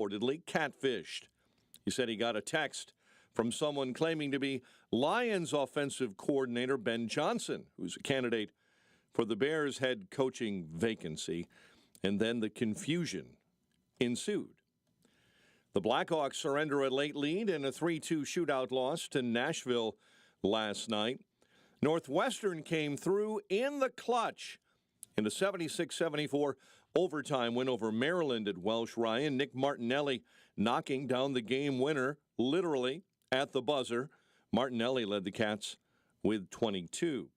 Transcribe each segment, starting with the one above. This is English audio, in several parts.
reportedly catfished. He said he got a text from someone claiming to be Lions offensive coordinator Ben Johnson, who's a candidate for the Bears head coaching vacancy, and then the confusion ensued. The Blackhawks surrender a late lead in a 3-2 shootout loss to Nashville last night. Northwestern came through in the clutch in a 76-74 overtime win over Maryland at Welsh Ryan. Nick Martinelli knocking down the game winner, literally, at the buzzer. Martinelli led the Cats with 22.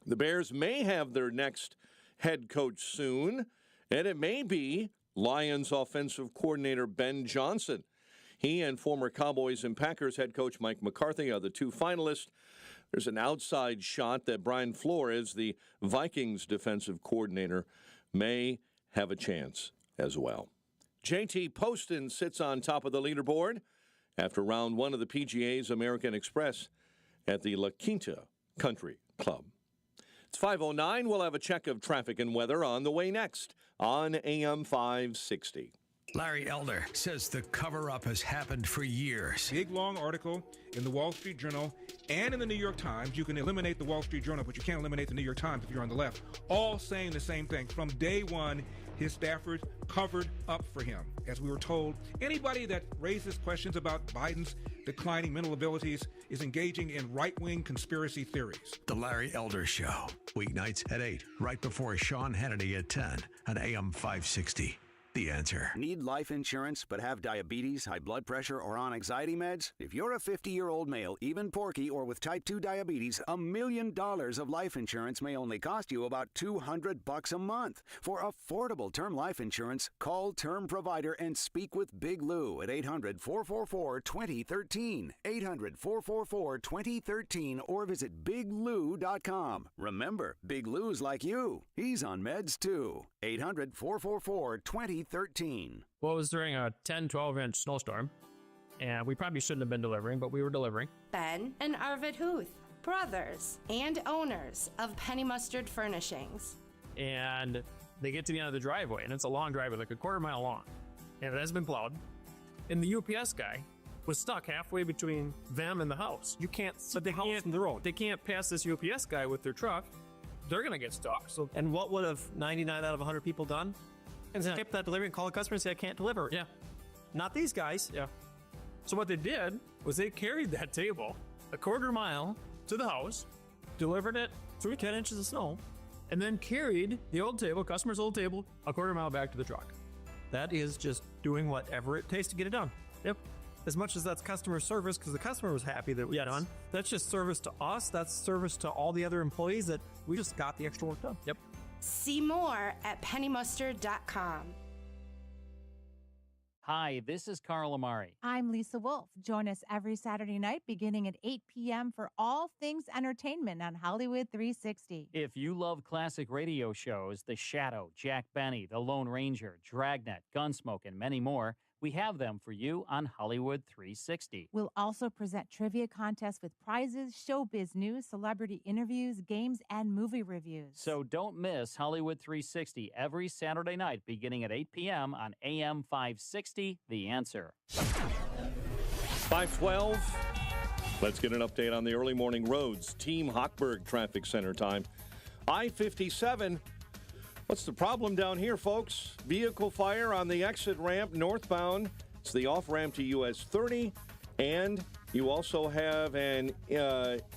The Bears may have their next head coach soon, and it may be Lions offensive coordinator Ben Johnson. He and former Cowboys and Packers head coach Mike McCarthy are the two finalists. There's an outside shot that Brian Flores, the Vikings defensive coordinator, may have a chance as well. JT Poston sits on top of the leaderboard after round one of the PGA's American Express at the La Quinta Country Club. It's 5:09. We'll have a check of traffic and weather on the way next on AM 560. Larry Elder says the cover-up has happened for years. Big, long article in the Wall Street Journal and in the New York Times. You can eliminate the Wall Street Journal, but you can't eliminate the New York Times if you're on the left. All saying the same thing. From day one, his staffers covered up for him. As we were told, anybody that raises questions about Biden's declining mental abilities is engaging in right-wing conspiracy theories. The Larry Elder Show, weeknights at 8, right before Sean Hannity at 10 on AM 560. The Answer. Need life insurance but have diabetes, high blood pressure, or on anxiety meds? If you're a 50-year-old male, even porky, or with type 2 diabetes, $1 million of life insurance may only cost you about $200 a month. For affordable term life insurance, call Term Provider and speak with Big Lou at 800-444-2013. 800-444-2013 or visit biglou.com. Remember, Big Lou's like you. He's on meds too. 800-444-2013. Well, it was during a 10, 12-inch snowstorm, and we probably shouldn't have been delivering, but we were delivering. Ben and Arvid Huth, brothers and owners of Penny Mustard Furnishings. And they get to the end of the driveway, and it's a long driveway, like a quarter-mile long, and it has been plowed. And the UPS guy was stuck halfway between them and the house. You can't see the house from the road. They can't pass this UPS guy with their truck. They're going to get stuck. So, and what would have 99 out of 100 people done? And skip that delivery and call the customer and say, I can't deliver. Yeah. Not these guys. Yeah. So what they did was they carried that table a quarter mile to the house, delivered it through 10 inches of snow, and then carried the old table, customer's old table, a quarter mile back to the truck. That is just doing whatever it takes to get it done. Yep. As much as that's customer service, because the customer was happy that we got done. That's just service to us. That's service to all the other employees that we just got the extra work done. Yep. See more at pennymustard.com. Hi, this is Carl Amari. I'm Lisa Wolf. Join us every Saturday night beginning at 8 p.m. for all things entertainment on Hollywood 360. If you love classic radio shows, The Shadow, Jack Benny, The Lone Ranger, Dragnet, Gunsmoke, and many more, we have them for you on Hollywood 360. We'll also present trivia contests with prizes, showbiz news, celebrity interviews, games, and movie reviews. So don't miss Hollywood 360 every Saturday night beginning at 8 p.m. on AM 560, The Answer. 5:12. Let's get an update on the early morning roads. Team Hochberg Traffic Center time. I-57. What's the problem down here, folks? Vehicle fire on the exit ramp northbound. It's the off-ramp to US 30. And you also have an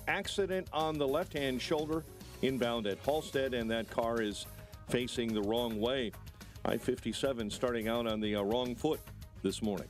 accident on the left-hand shoulder inbound at Halstead, and that car is facing the wrong way. I-57 starting out on the wrong foot this morning.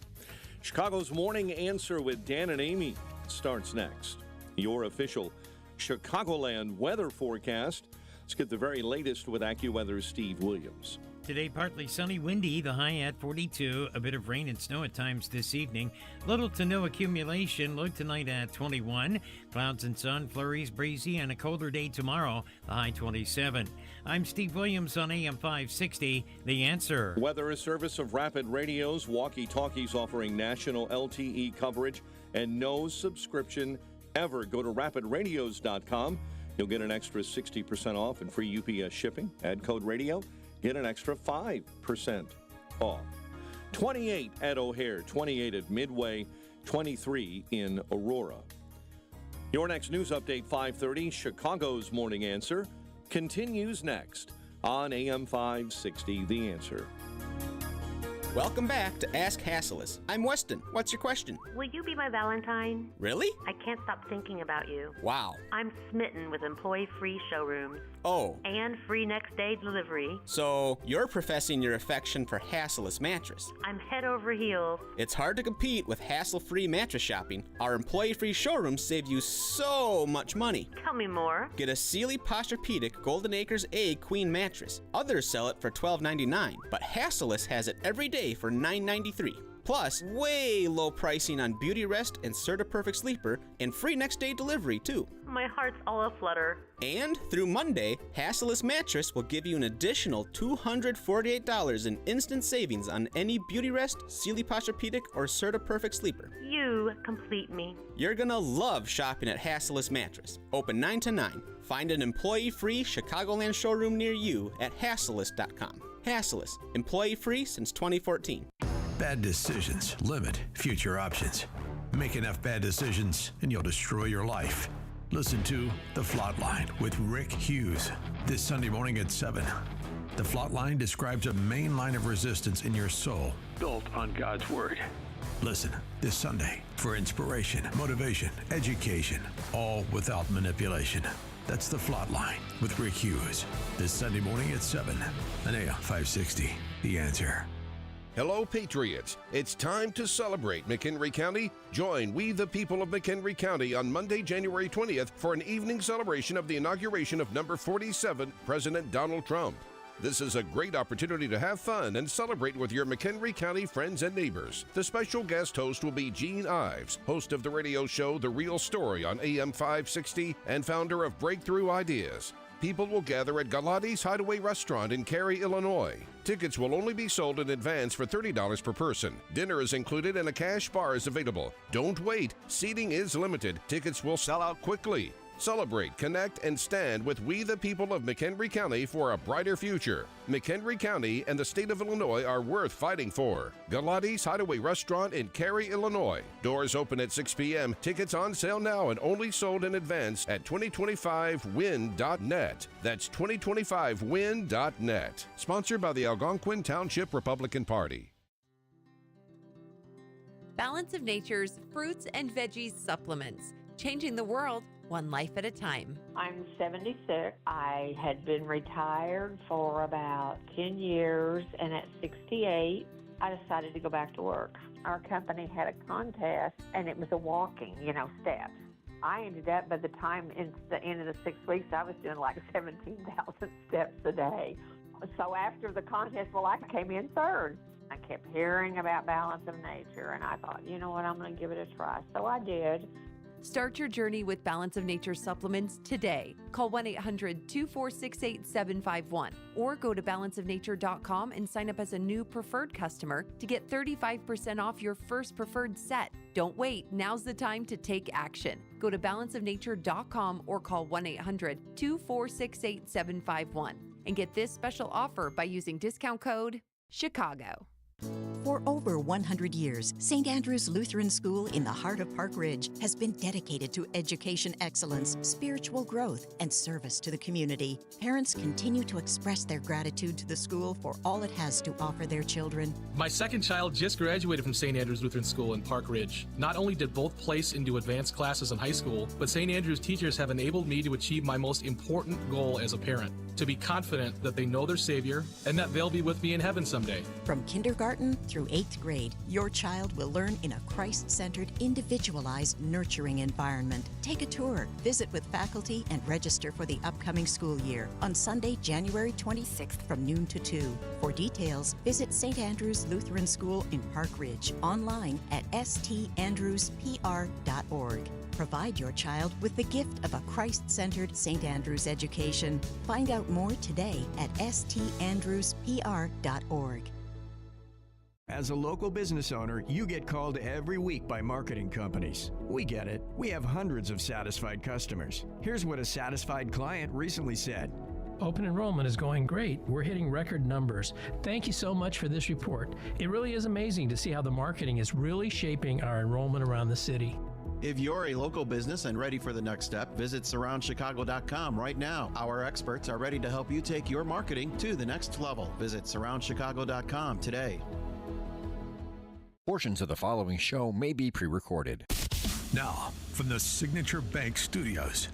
Chicago's Morning Answer with Dan and Amy starts next. Your official Chicagoland weather forecast. Let's get the very latest with AccuWeather's Steve Williams. Today, partly sunny, windy, the high at 42. A bit of rain and snow at times this evening. Little to no accumulation. Low tonight at 21. Clouds and sun, flurries, breezy, and a colder day tomorrow, the high 27. I'm Steve Williams on AM 560, The Answer. Weather is service of Rapid Radio's walkie-talkies offering national LTE coverage and no subscription ever. Go to rapidradios.com. You'll get an extra 60% off and free UPS shipping. Add code radio, get an extra 5% off. 28 at O'Hare, 28 at Midway, 23 in Aurora. Your next news update, 5:30, Chicago's Morning Answer, continues next on AM 560, The Answer. Welcome back to Ask Hasselus. I'm Weston. What's your question? Will you be my Valentine? Really? I can't stop thinking about you. Wow. I'm smitten with employee-free showrooms. Oh. And free next-day delivery. So, you're professing your affection for Hasselus mattress. I'm head over heels. It's hard to compete with hassle-free mattress shopping. Our employee-free showrooms save you so much money. Tell me more. Get a Sealy Posturepedic Golden Acres A Queen mattress. Others sell it for $12.99, but Hasselus has it every day for $9.93. Plus, way low pricing on Beauty Rest and CertaPerfect Sleeper, and free next-day delivery, too. My heart's all aflutter. And through Monday, Hasselus Mattress will give you an additional $248 in instant savings on any Beauty Rest, Sealy Posturepedic, or CertaPerfect Sleeper. You complete me. You're gonna love shopping at Hasselus Mattress. Open 9 to 9. Find an employee-free Chicagoland showroom near you at Hasselus.com. Hasselus, employee-free since 2014. Bad decisions limit future options. Make enough bad decisions and you'll destroy your life. Listen to The Flot Line with Rick Hughes this Sunday morning at 7. The Flot Line describes a main line of resistance in your soul built on God's Word. Listen this Sunday for inspiration, motivation, education, all without manipulation. That's The Flot Line with Rick Hughes this Sunday morning at 7 on AM 560. The Answer. Hello, Patriots. It's time to celebrate McHenry County. Join We the People of McHenry County on Monday, January 20th for an evening celebration of the inauguration of number 47, President Donald Trump. This is a great opportunity to have fun and celebrate with your McHenry County friends and neighbors. The special guest host will be Gene Ives, host of the radio show The Real Story on AM 560 and founder of Breakthrough Ideas. People will gather at Galati's Hideaway Restaurant in Cary, Illinois. Tickets will only be sold in advance for $30 per person. Dinner is included and a cash bar is available. Don't wait. Seating is limited. Tickets will sell out quickly. Celebrate, connect, and stand with We the People of McHenry County for a brighter future. McHenry County and the state of Illinois are worth fighting for. Galati's Hideaway Restaurant in Cary, Illinois. Doors open at 6 p.m. Tickets on sale now and only sold in advance at 2025win.net. That's 2025win.net. Sponsored by the Algonquin Township Republican Party. Balance of Nature's fruits and veggies supplements. Changing the world one life at a time. I'm 76. I had been retired for about 10 years, and at 68, I decided to go back to work. Our company had a contest, and it was a walking, steps. I ended up, by the time it's the end of the 6 weeks, I was doing like 17,000 steps a day. So after the contest, I came in third. I kept hearing about Balance of Nature, and I thought, you know what, I'm going to give it a try. So I did. Start your journey with Balance of Nature supplements today. Call 1-800-246-8751 or go to balanceofnature.com and sign up as a new preferred customer to get 35% off your first preferred set. Don't wait. Now's the time to take action. Go to balanceofnature.com or call 1-800-246-8751 and get this special offer by using discount code CHICAGO. For over 100 years, St. Andrew's Lutheran School in the heart of Park Ridge has been dedicated to education excellence, spiritual growth, and service to the community. Parents continue to express their gratitude to the school for all it has to offer their children. My second child just graduated from St. Andrew's Lutheran School in Park Ridge. Not only did both place into advanced classes in high school, but St. Andrew's teachers have enabled me to achieve my most important goal as a parent, to be confident that they know their Savior and that they'll be with me in heaven someday. From kindergarten through 8th grade, your child will learn in a Christ-centered, individualized, nurturing environment. Take a tour, visit with faculty, and register for the upcoming school year on Sunday, January 26th from noon to 2. For details, visit St. Andrew's Lutheran School in Park Ridge online at standrewspr.org. Provide your child with the gift of a Christ-centered St. Andrews education. Find out more today at standrewspr.org. As a local business owner, you get called every week by marketing companies. We get it. We have hundreds of satisfied customers. Here's what a satisfied client recently said. Open enrollment is going great. We're hitting record numbers. Thank you so much for this report. It really is amazing to see how the marketing is really shaping our enrollment around the city. If you're a local business and ready for the next step, visit surroundchicago.com right now. Our experts are ready to help you take your marketing to the next level. Visit surroundchicago.com today. Portions of the following show may be pre-recorded. Now, from the Signature Bank Studios,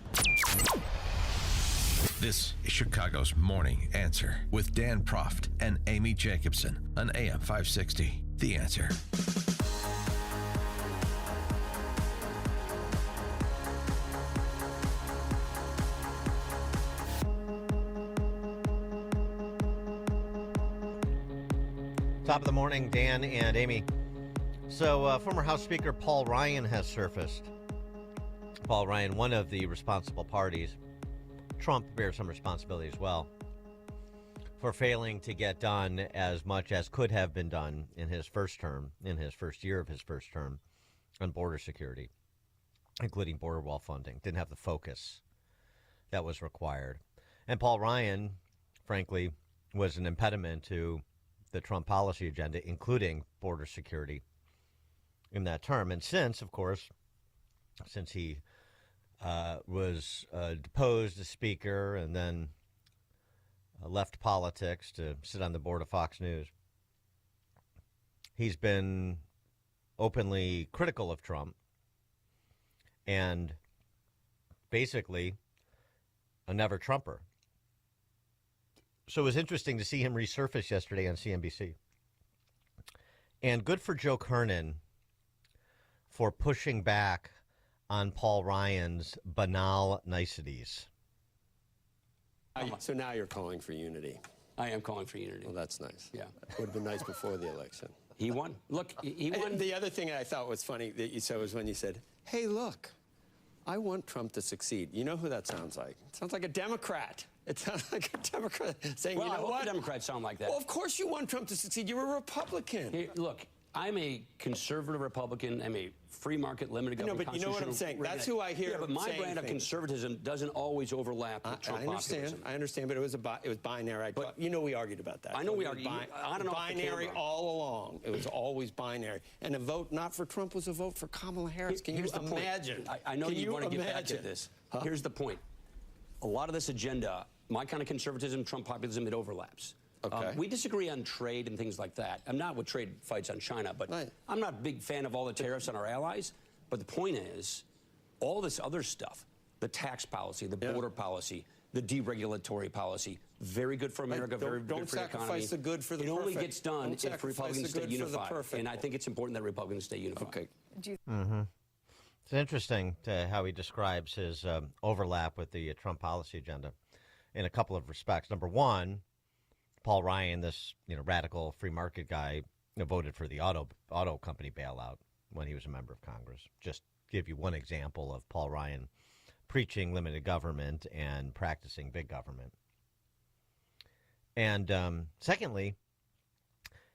this is Chicago's Morning Answer with Dan Proft and Amy Jacobson on AM 560. The Answer. Top of the morning, Dan and Amy. So, former House Speaker Paul Ryan has surfaced. Paul Ryan, one of the responsible parties. Trump bears some responsibility as well for failing to get done as much as could have been done in his first term, in his first year of his first term, on border security, including border wall funding. Didn't have the focus that was required. And Paul Ryan, frankly, was an impediment to the Trump policy agenda, including border security in that term. And since, of course, since he was deposed as Speaker and then left politics to sit on the board of Fox News, he's been openly critical of Trump and basically a never-Trumper. So it was interesting to see him resurface yesterday on CNBC. And good for Joe Kernan for pushing back on Paul Ryan's banal niceties. So now you're calling for unity. I am calling for unity. Well, that's nice. Yeah. Would have been nice before the election. He won. Look, he won. And the other thing I thought was funny that you said was when you said, hey, look, I want Trump to succeed. You know who that sounds like? It sounds like a Democrat. It sounds like a Democrat saying, Well, you know I hope what? the Democrats sound like that. Well, of course you want Trump to succeed. You're a Republican. Here, look, I'm a conservative Republican. I'm a free market, limited No, government. but you know what I'm saying? That's who I hear Yeah, but my saying brand of things. conservatism doesn't always overlap with Trump populism. I understand, but it was binary. But you know we argued about that. I know we It was argued. On and off the binary camera. all along. It was always binary. And a vote not for Trump was a vote for Kamala Harris. Can you Here's the point. imagine? I know Can you want to get back imagine? at this. Huh? Here's the point. A lot of this agenda, my kind of conservatism, Trump populism, it overlaps. Okay. We disagree on trade and things like that. I'm not with trade fights on China, but I'm not a big fan of all the tariffs on our allies. But the point is, all this other stuff, the tax policy, the border policy, the deregulatory policy, very good for America, very good for the economy. Don't sacrifice the good for the It only perfect. gets done Don't if sacrifice Republicans the stay good for the unified. perfect. And I think it's important that Republicans stay unified. Okay. Mm-hmm. It's interesting how he describes his overlap with the Trump policy agenda in a couple of respects. Number one, Paul Ryan, this radical free market guy, voted for the auto company bailout when he was a member of Congress. Just give you one example of Paul Ryan preaching limited government and practicing big government. And secondly,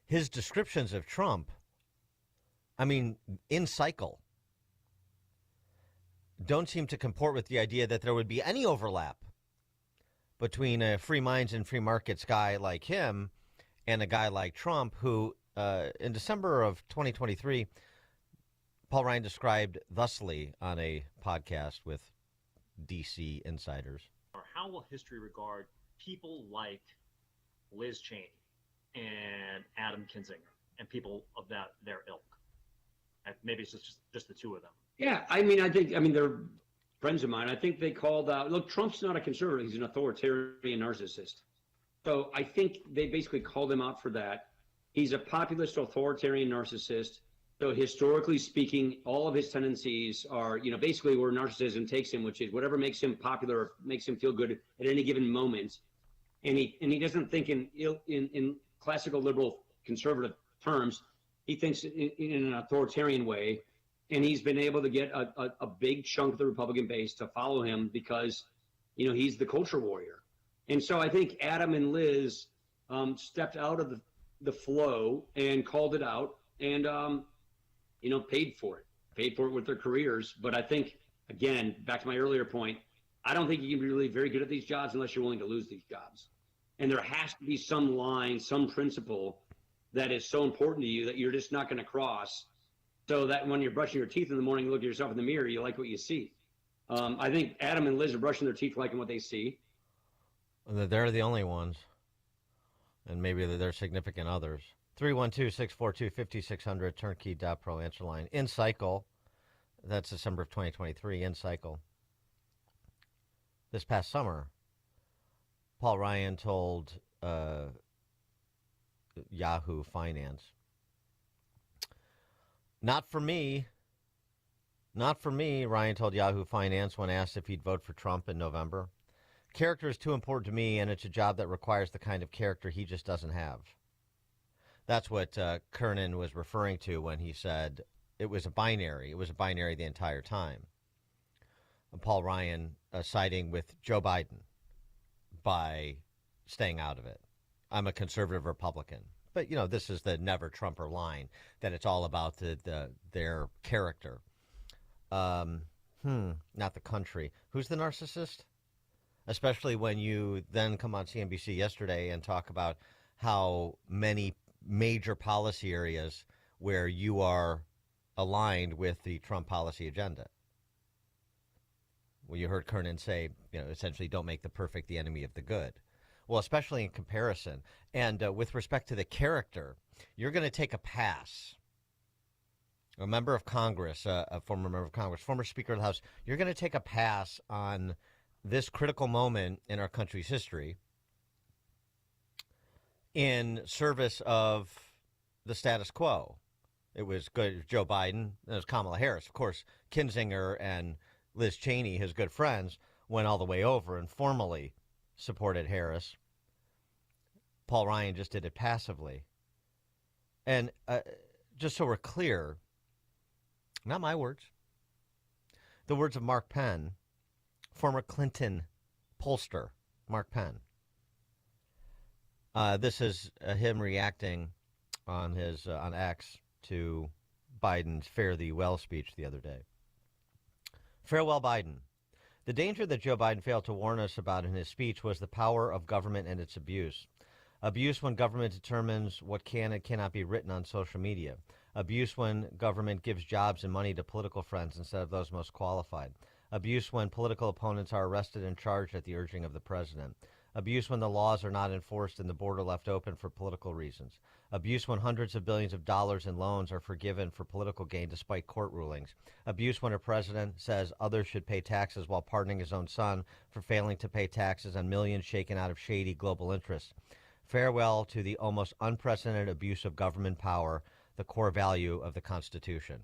his descriptions of Trump, I mean, in cycle, don't seem to comport with the idea that there would be any overlap between a free minds and free markets guy like him and a guy like Trump, who in December of 2023, Paul Ryan described thusly on a podcast with DC insiders. How will history regard people like Liz Cheney and Adam Kinzinger and people of their ilk? Maybe it's just the two of them. Yeah, I mean, they're friends of mine. I think they called out, look, Trump's not a conservative. He's an authoritarian narcissist. So I think they basically called him out for that. He's a populist authoritarian narcissist. So historically speaking, all of his tendencies are, basically where narcissism takes him, which is whatever makes him popular, makes him feel good at any given moment. And he doesn't think in classical liberal conservative terms. He thinks in an authoritarian way. And he's been able to get a big chunk of the Republican base to follow him because, he's the culture warrior. And so I think Adam and Liz stepped out of the flow and called it out and, paid for it with their careers. But I think, again, back to my earlier point, I don't think you can be really very good at these jobs unless you're willing to lose these jobs. And there has to be some line, some principle that is so important to you that you're just not going to cross, so that when you're brushing your teeth in the morning, you look at yourself in the mirror, you like what you see. I think Adam and Liz are brushing their teeth liking what they see. They're the only ones. And maybe they're significant others. 312-642-5600, turnkey.pro answer line. In cycle, that's December of 2023, in cycle. This past summer, Paul Ryan told Yahoo Finance, not for me, Ryan told Yahoo Finance when asked if he'd vote for Trump in November. Character is too important to me, and it's a job that requires the kind of character he just doesn't have. That's what Kernan was referring to when he said it was a binary. It was a binary the entire time. And Paul Ryan siding with Joe Biden by staying out of it. I'm a conservative Republican. But, this is the never Trumper line, that it's all about their character. Not the country. Who's the narcissist? Especially when you then come on CNBC yesterday and talk about how many major policy areas where you are aligned with the Trump policy agenda. Well, you heard Kernan say, essentially don't make the perfect the enemy of the good. Well, especially in comparison. And with respect to the character, you're going to take a pass. A member of Congress, a former member of Congress, former Speaker of the House, you're going to take a pass on this critical moment in our country's history in service of the status quo. It was good Joe Biden, it was Kamala Harris. Of course, Kinzinger and Liz Cheney, his good friends, went all the way over and formally supported Harris. Paul Ryan just did it passively. And just so we're clear, not my words, the words of Mark Penn, former Clinton pollster, Mark Penn. This is him reacting on his on X to Biden's Fare Thee Well speech the other day. Farewell, Biden. The danger that Joe Biden failed to warn us about in his speech was the power of government and its abuse. Abuse when government determines what can and cannot be written on social media. Abuse when government gives jobs and money to political friends instead of those most qualified. Abuse when political opponents are arrested and charged at the urging of the president. Abuse when the laws are not enforced and the border left open for political reasons. Abuse when hundreds of billions of dollars in loans are forgiven for political gain despite court rulings. Abuse when a president says others should pay taxes while pardoning his own son for failing to pay taxes on millions shaken out of shady global interests. Farewell to the almost unprecedented abuse of government power, the core value of the Constitution.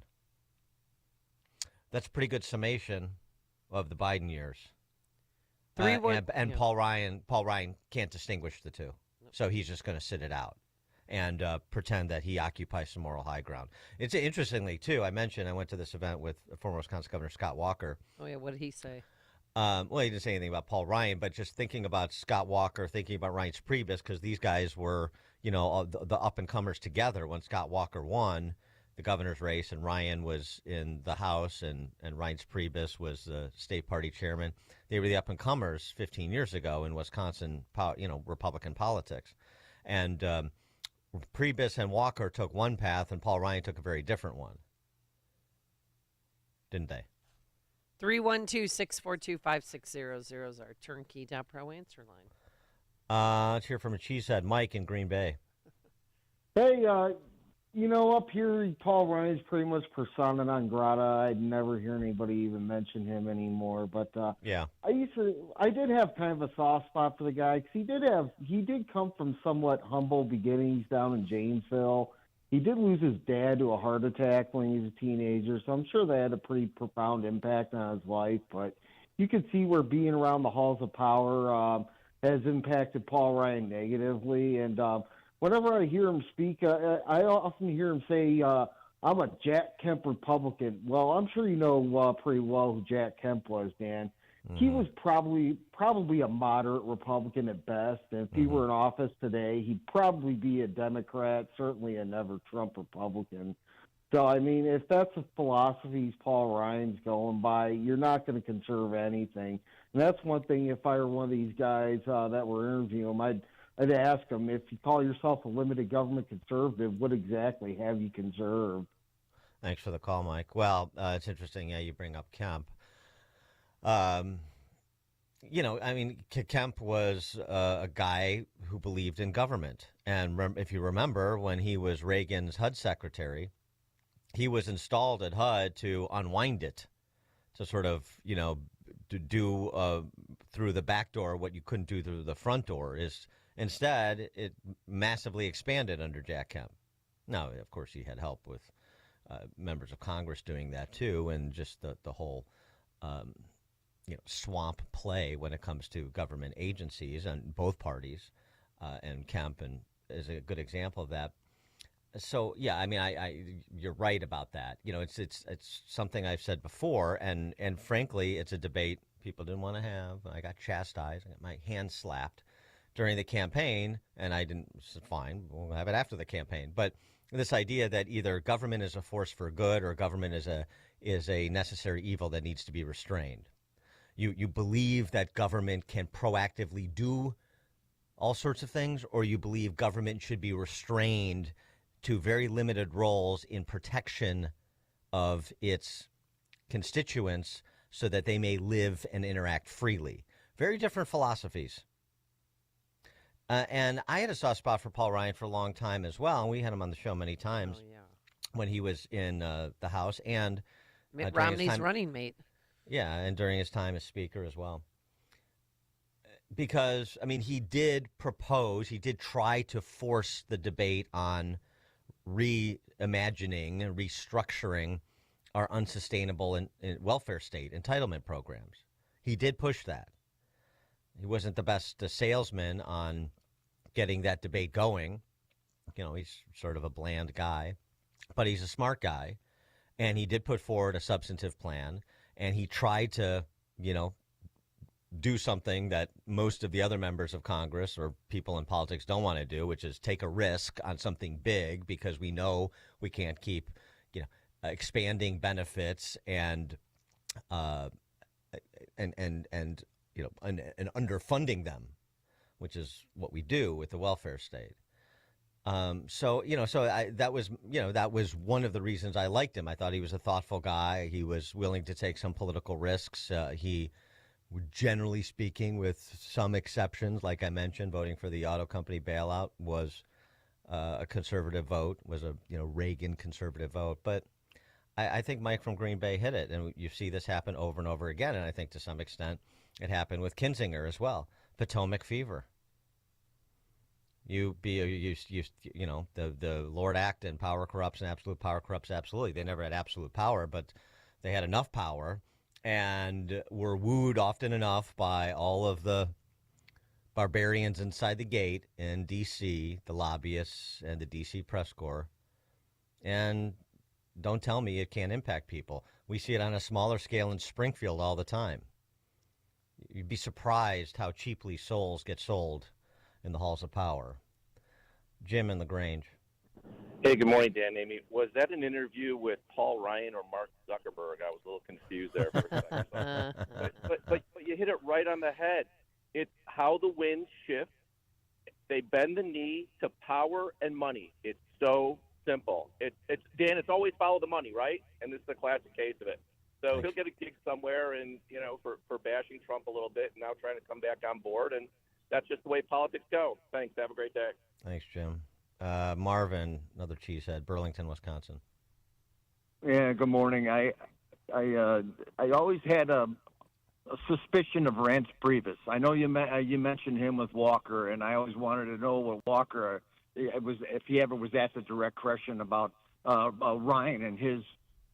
That's a pretty good summation of the Biden years. Paul Ryan can't distinguish the two. So he's just going to sit it out and pretend that he occupies some moral high ground. It's interestingly, too, I mentioned I went to this event with former Wisconsin Governor Scott Walker. Oh, yeah. What did he say? Well, he didn't say anything about Paul Ryan, but just thinking about Scott Walker, thinking about Reince Priebus, because these guys were, the up-and-comers together when Scott Walker won the governor's race and Ryan was in the House and Reince Priebus was the state party chairman. They were the up-and-comers 15 years ago in Wisconsin, Republican politics. And Priebus and Walker took one path and Paul Ryan took a very different one. Didn't they? 312-642-5600 is our turnkey.pro answer line. Let's hear from a cheesehead, Mike in Green Bay. Hey, up here, Paul Ryan's pretty much persona non grata. I'd never hear anybody even mention him anymore. But yeah, I did have kind of a soft spot for the guy because he did come from somewhat humble beginnings down in Janesville. He did lose his dad to a heart attack when he was a teenager, so I'm sure that had a pretty profound impact on his life. But you could see where being around the halls of power has impacted Paul Ryan negatively. And whenever I hear him speak, I often hear him say, I'm a Jack Kemp Republican. Well, I'm sure you know pretty well who Jack Kemp was, Dan. Mm-hmm. He was probably a moderate Republican at best. And if he were in office today, he'd probably be a Democrat, certainly a never Trump Republican. So, I mean, if that's the philosophies Paul Ryan's going by, you're not going to conserve anything. And that's one thing. If I were one of these guys that were interviewing him, I'd ask them, if you call yourself a limited government conservative, what exactly have you conserved? Thanks for the call, Mike. Well, it's interesting. Yeah, you bring up Kemp. Kemp was a guy who believed in government. And if you remember, when he was Reagan's HUD secretary, he was installed at HUD to unwind it, to sort of, to do through the back door what you couldn't do through the front door. Instead, it massively expanded under Jack Kemp. Now, of course, he had help with members of Congress doing that too, and just the whole swamp play when it comes to government agencies on both parties, and Kemp is a good example of that. So yeah, I mean, you're right about that. It's something I've said before, and frankly, it's a debate people didn't want to have. I got chastised. I got my hand slapped during the campaign, and I didn't. Fine, we'll have it after the campaign. But this idea that either government is a force for good or government is a necessary evil that needs to be restrained. You believe that government can proactively do all sorts of things, or you believe government should be restrained to very limited roles in protection of its constituents so that they may live and interact freely. Very different philosophies. And I had a soft spot for Paul Ryan for a long time as well. And we had him on the show many times when he was in the House and Mitt Romney's running mate. Yeah, and during his time as Speaker as well. Because, I mean, he did try to force the debate on reimagining and restructuring our unsustainable and welfare state entitlement programs. He did push that. He wasn't the best salesman on getting that debate going. He's sort of a bland guy, but he's a smart guy. And he did put forward a substantive plan, and he tried to, do something that most of the other members of Congress or people in politics don't want to do, which is take a risk on something big, because we know we can't keep, expanding benefits and underfunding them, which is what we do with the welfare state. That was one of the reasons I liked him. I thought he was a thoughtful guy. He was willing to take some political risks. He, generally speaking, with some exceptions, like I mentioned, voting for the auto company bailout was a conservative vote, was a Reagan conservative vote. But I think Mike from Green Bay hit it, and you see this happen over and over again. And I think to some extent it happened with Kinzinger as well. Potomac fever. The Lord Acton, power corrupts and absolute power corrupts absolutely. They never had absolute power, but they had enough power and were wooed often enough by all of the barbarians inside the gate in D.C., the lobbyists and the D.C. press corps. And don't tell me it can't impact people. We see it on a smaller scale in Springfield all the time. You'd be surprised how cheaply souls get sold in the halls of power. Jim in LaGrange. Hey, good morning, Dan, Amy. Was that an interview with Paul Ryan or Mark Zuckerberg? I was a little confused there for a second. But you hit it right on the head. It's how the winds shift. They bend the knee to power and money. It's so simple. Dan, it's always follow the money, right? And this is a classic case of it. So he'll get a gig somewhere and, for bashing Trump a little bit and now trying to come back on board. And that's just the way politics go. Thanks. Have a great day. Thanks, Jim. Marvin, another cheesehead, Burlington, Wisconsin. Yeah, good morning. I always had a suspicion of Reince Priebus. I know you mentioned him with Walker, and I always wanted to know what Walker was, if he ever was asked a direct question about Ryan and his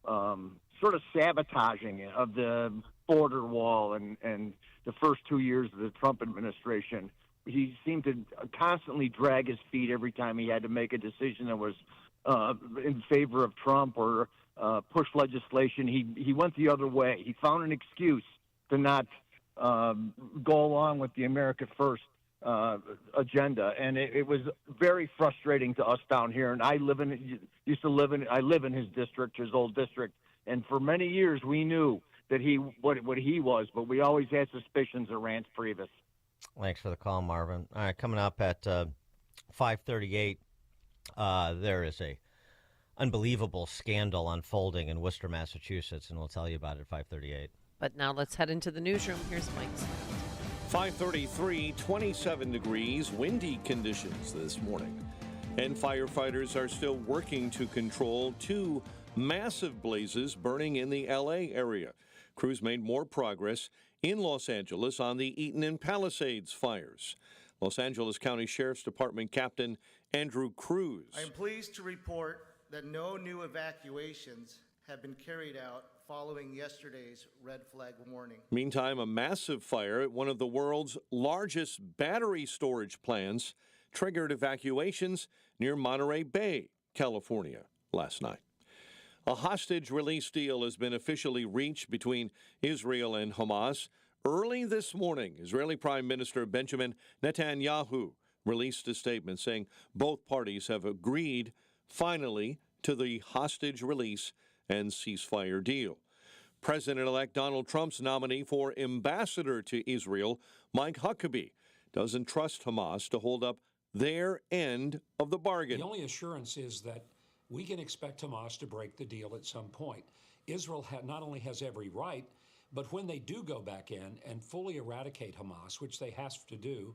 sort of sabotaging of the border wall and the first 2 years of the Trump administration. He seemed to constantly drag his feet every time he had to make a decision that was in favor of Trump or push legislation. He went the other way. He found an excuse to not go along with the America First agenda, and it was very frustrating to us down here. And I live in his district, his old district, and for many years we knew that what he was, but we always had suspicions of Rance Priebus. Thanks for the call, Marvin. All right, coming up at 5:38, there is a unbelievable scandal unfolding in Worcester, Massachusetts, and we'll tell you about it at 5:38. But now let's head into the newsroom. Here's Mike. 5:33, 27 degrees, windy conditions this morning. And firefighters are still working to control two massive blazes burning in the L.A. area. Crews made more progress in Los Angeles on the Eaton and Palisades fires. Los Angeles County Sheriff's Department Captain Andrew Cruz. I am pleased to report that no new evacuations have been carried out following yesterday's red flag warning. Meantime, a massive fire at one of the world's largest battery storage plants triggered evacuations near Monterey Bay, California, last night. A hostage release deal has been officially reached between Israel and Hamas. Early this morning, Israeli Prime Minister Benjamin Netanyahu released a statement saying both parties have agreed finally to the hostage release and ceasefire deal. President-elect Donald Trump's nominee for ambassador to Israel, Mike Huckabee, doesn't trust Hamas to hold up their end of the bargain. The only assurance is that we can expect Hamas to break the deal at some point. Israel not only has every right, but when they do go back in and fully eradicate Hamas, which they have to do,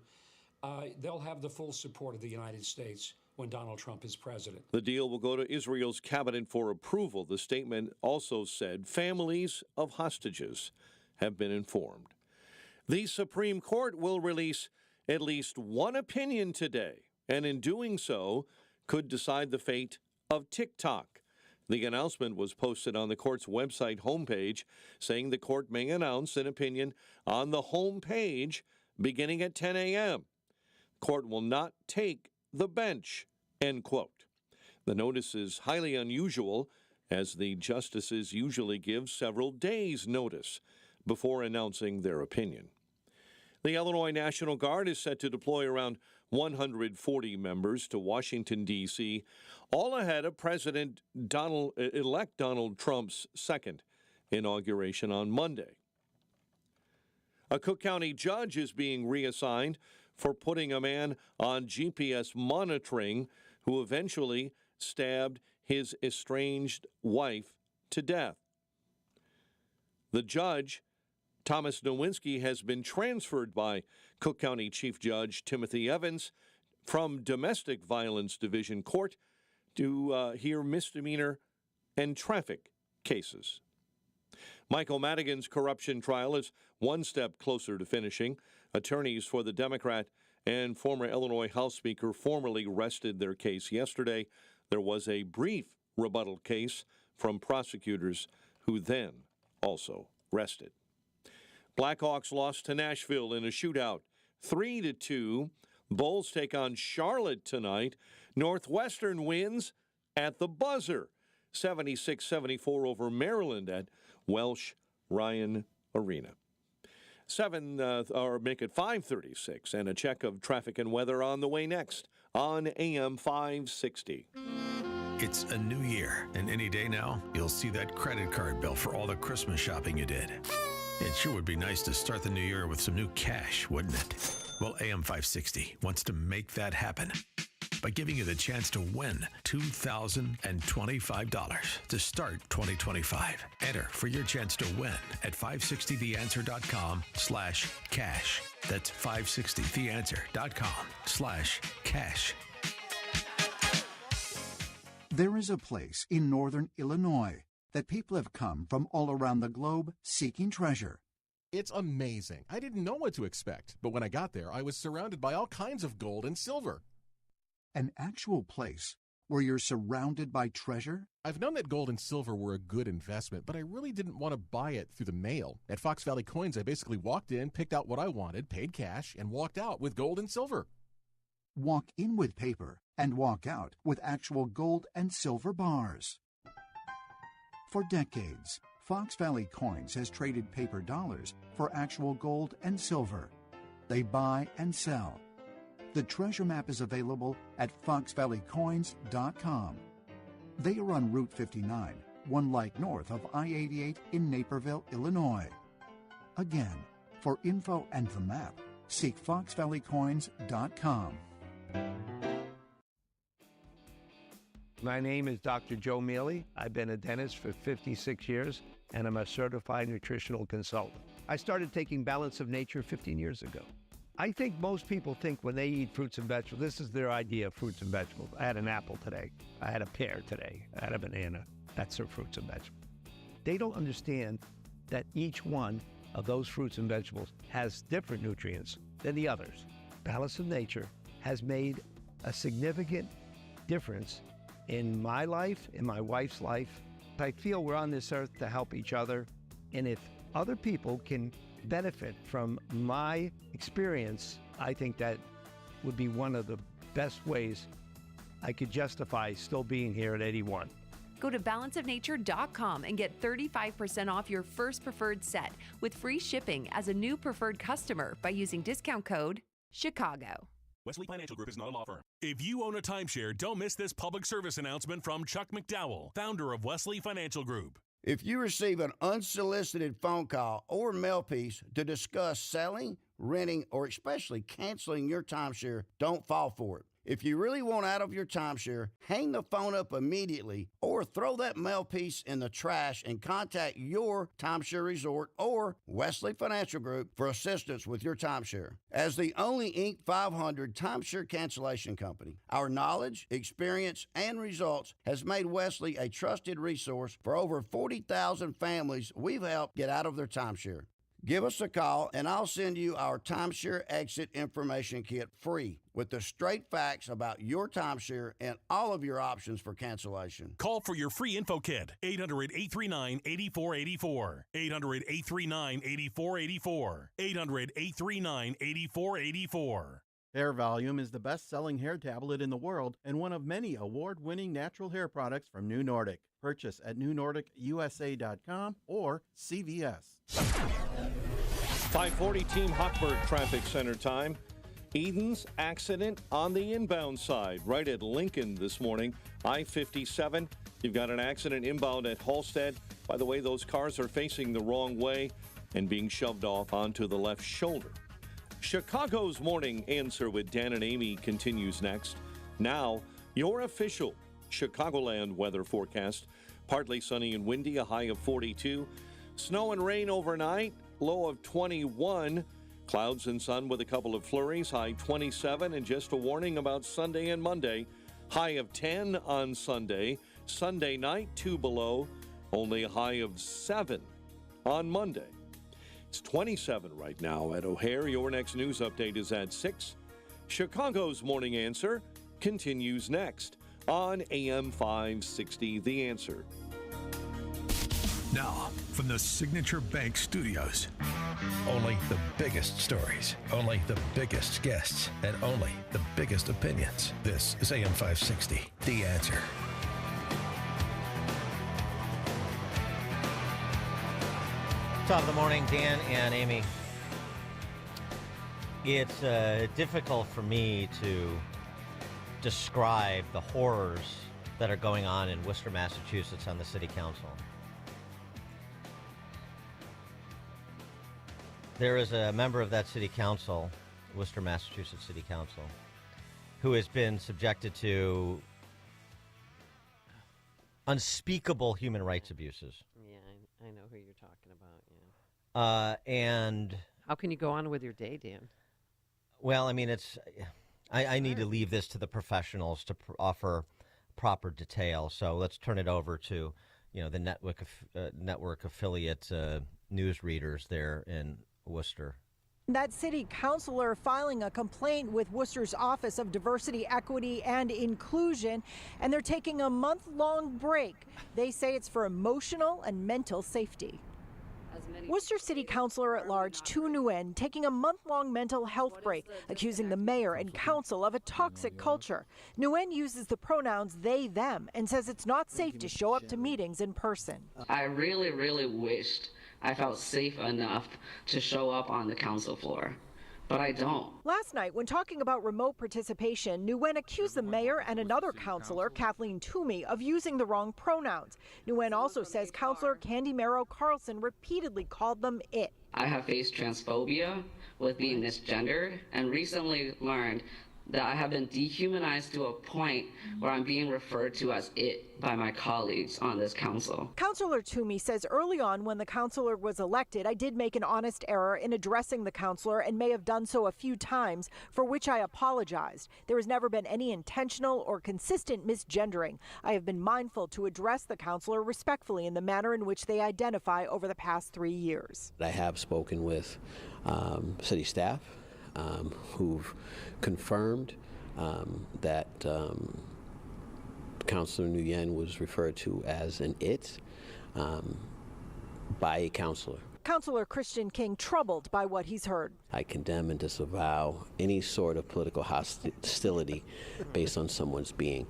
they'll have the full support of the United States when Donald Trump is president. The deal will go to Israel's cabinet for approval. The statement also said families of hostages have been informed. The Supreme Court will release at least one opinion today, and in doing so, could decide the fate of TikTok. The announcement was posted on the court's website homepage, saying the court may announce an opinion on the homepage beginning at 10 a.m. Court will not take the bench, end quote. The notice is highly unusual, as the justices usually give several days' notice before announcing their opinion. The Illinois National Guard is set to deploy around 140 members to Washington, D.C., all ahead of President-elect Donald Trump's second inauguration on Monday. A Cook County judge is being reassigned for putting a man on GPS monitoring who eventually stabbed his estranged wife to death. The judge, Thomas Nowinski, has been transferred by Cook County Chief Judge Timothy Evans from Domestic Violence Division Court to hear misdemeanor and traffic cases. Michael Madigan's corruption trial is one step closer to finishing. Attorneys for the Democrat and former Illinois House Speaker formally rested their case yesterday. There was a brief rebuttal case from prosecutors who then also rested. Blackhawks lost to Nashville in a shootout, 3-2. Bulls take on Charlotte tonight. Northwestern wins at the buzzer, 76-74 over Maryland at Welsh Ryan Arena. Make it 5:36, and a check of traffic and weather on the way next on AM 560. It's a new year, and any day now, you'll see that credit card bill for all the Christmas shopping you did. It sure would be nice to start the new year with some new cash, wouldn't it? Well, AM 560 wants to make that happen by giving you the chance to win $2,025 to start 2025. Enter for your chance to win at 560theanswer.com/cash. That's 560theanswer.com/cash. There is a place in northern Illinois that people have come from all around the globe seeking treasure. It's amazing. I didn't know what to expect, but when I got there, I was surrounded by all kinds of gold and silver. An actual place where you're surrounded by treasure? I've known that gold and silver were a good investment, but I really didn't want to buy it through the mail. At Fox Valley Coins, I basically walked in, picked out what I wanted, paid cash, and walked out with gold and silver. Walk in with paper and walk out with actual gold and silver bars. For decades, Fox Valley Coins has traded paper dollars for actual gold and silver. They buy and sell. The treasure map is available at foxvalleycoins.com. They are on Route 59 1 light north of I-88 in Naperville, Illinois. Again, for info and the map, seek foxvalleycoins.com. My name is Dr. Joe Mealy. I've been a dentist for 56 years, and I'm a certified nutritional consultant. I started taking Balance of Nature 15 years ago. I think most people think when they eat fruits and vegetables, this is their idea of fruits and vegetables. I had an apple today. I had a pear today. I had a banana. That's their fruits and vegetables. They don't understand that each one of those fruits and vegetables has different nutrients than the others. Balance of Nature has made a significant difference in my life, in my wife's life. I feel we're on this earth to help each other, and if other people can benefit from my experience, I think that would be one of the best ways I could justify still being here at 81. Go to balanceofnature.com and get 35% off your first preferred set with free shipping as a new preferred customer by using discount code CHICAGO. Wesley Financial Group is not a law firm. If you own a timeshare, don't miss this public service announcement from Chuck McDowell, founder of Wesley Financial Group. If you receive an unsolicited phone call or mail piece to discuss selling, renting, or especially canceling your timeshare, don't fall for it. If you really want out of your timeshare, hang the phone up immediately or throw that mail piece in the trash and contact your timeshare resort or Wesley Financial Group for assistance with your timeshare. As the only Inc. 500 timeshare cancellation company, our knowledge, experience, and results has made Wesley a trusted resource for over 40,000 families we've helped get out of their timeshare. Give us a call, and I'll send you our timeshare exit information kit free with the straight facts about your timeshare and all of your options for cancellation. Call for your free info kit, 800-839-8484. 800-839-8484. 800-839-8484. Hair Volume is the best-selling hair tablet in the world and one of many award-winning natural hair products from New Nordic. Purchase at newnordicusa.com or CVS. 540 Team Hochberg Traffic Center time. Eden's accident on the inbound side, right at Lincoln this morning. I-57, you've got an accident inbound at Halstead. By the way, those cars are facing the wrong way and being shoved off onto the left shoulder. Chicago's Morning Answer with Dan and Amy continues next. Now, your official Chicagoland weather forecast. Partly sunny and windy, a high of 42. Snow and rain overnight, low of 21. Clouds and sun with a couple of flurries, high 27. And just a warning about Sunday and Monday, high of 10 on Sunday. Sunday night, 2 below, only a high of 7 on Monday. It's 27 right now at O'Hare. Your next news update is at 6. Chicago's Morning Answer continues next on AM 560, The Answer. Now, from the Signature Bank Studios. Only the biggest stories, only the biggest guests, and only the biggest opinions. This is AM 560, The Answer. Top of the morning, Dan and Amy. It's difficult for me to describe the horrors that are going on in Worcester, Massachusetts on the city council. There is a member of that city council, Worcester, Massachusetts City Council, who has been subjected to unspeakable human rights abuses. Yeah, I know who you're talking about, yeah. And how can you go on with your day, Dan? Well, I mean, I need to leave this to the professionals to offer proper detail. So let's turn it over to, the network affiliate news readers there in Worcester. That city councilor filing a complaint with Worcester's Office of Diversity, Equity, and Inclusion, and they're taking a month-long break. They say it's for emotional and mental safety. Worcester City Councilor at Large Tu Nguyen taking a month-long mental health break, accusing the mayor and council of a toxic culture. Nguyen uses the pronouns they, them, and says it's not safe to show up to meetings in person. I really, really wished I felt safe enough to show up on the council floor. but I don't. Last night, when talking about remote participation, Nguyen accused the mayor and another counselor, Kathleen Toomey, of using the wrong pronouns. Nguyen also says Counselor Candy Merrow Carlson repeatedly called them it. I have faced transphobia with being misgendered and recently learned that I have been dehumanized to a point where I'm being referred to as it by my colleagues on this council. Counselor Toomey says early on when the counselor was elected, I did make an honest error in addressing the counselor and may have done so a few times, for which I apologized. There has never been any intentional or consistent misgendering. I have been mindful to address the counselor respectfully in the manner in which they identify over the past 3 years. I have spoken with city staff who've confirmed that Councilor Nguyen was referred to as an it by a counselor. Counselor Christian King troubled by what he's heard. I condemn and disavow any sort of political hostility based on someone's being.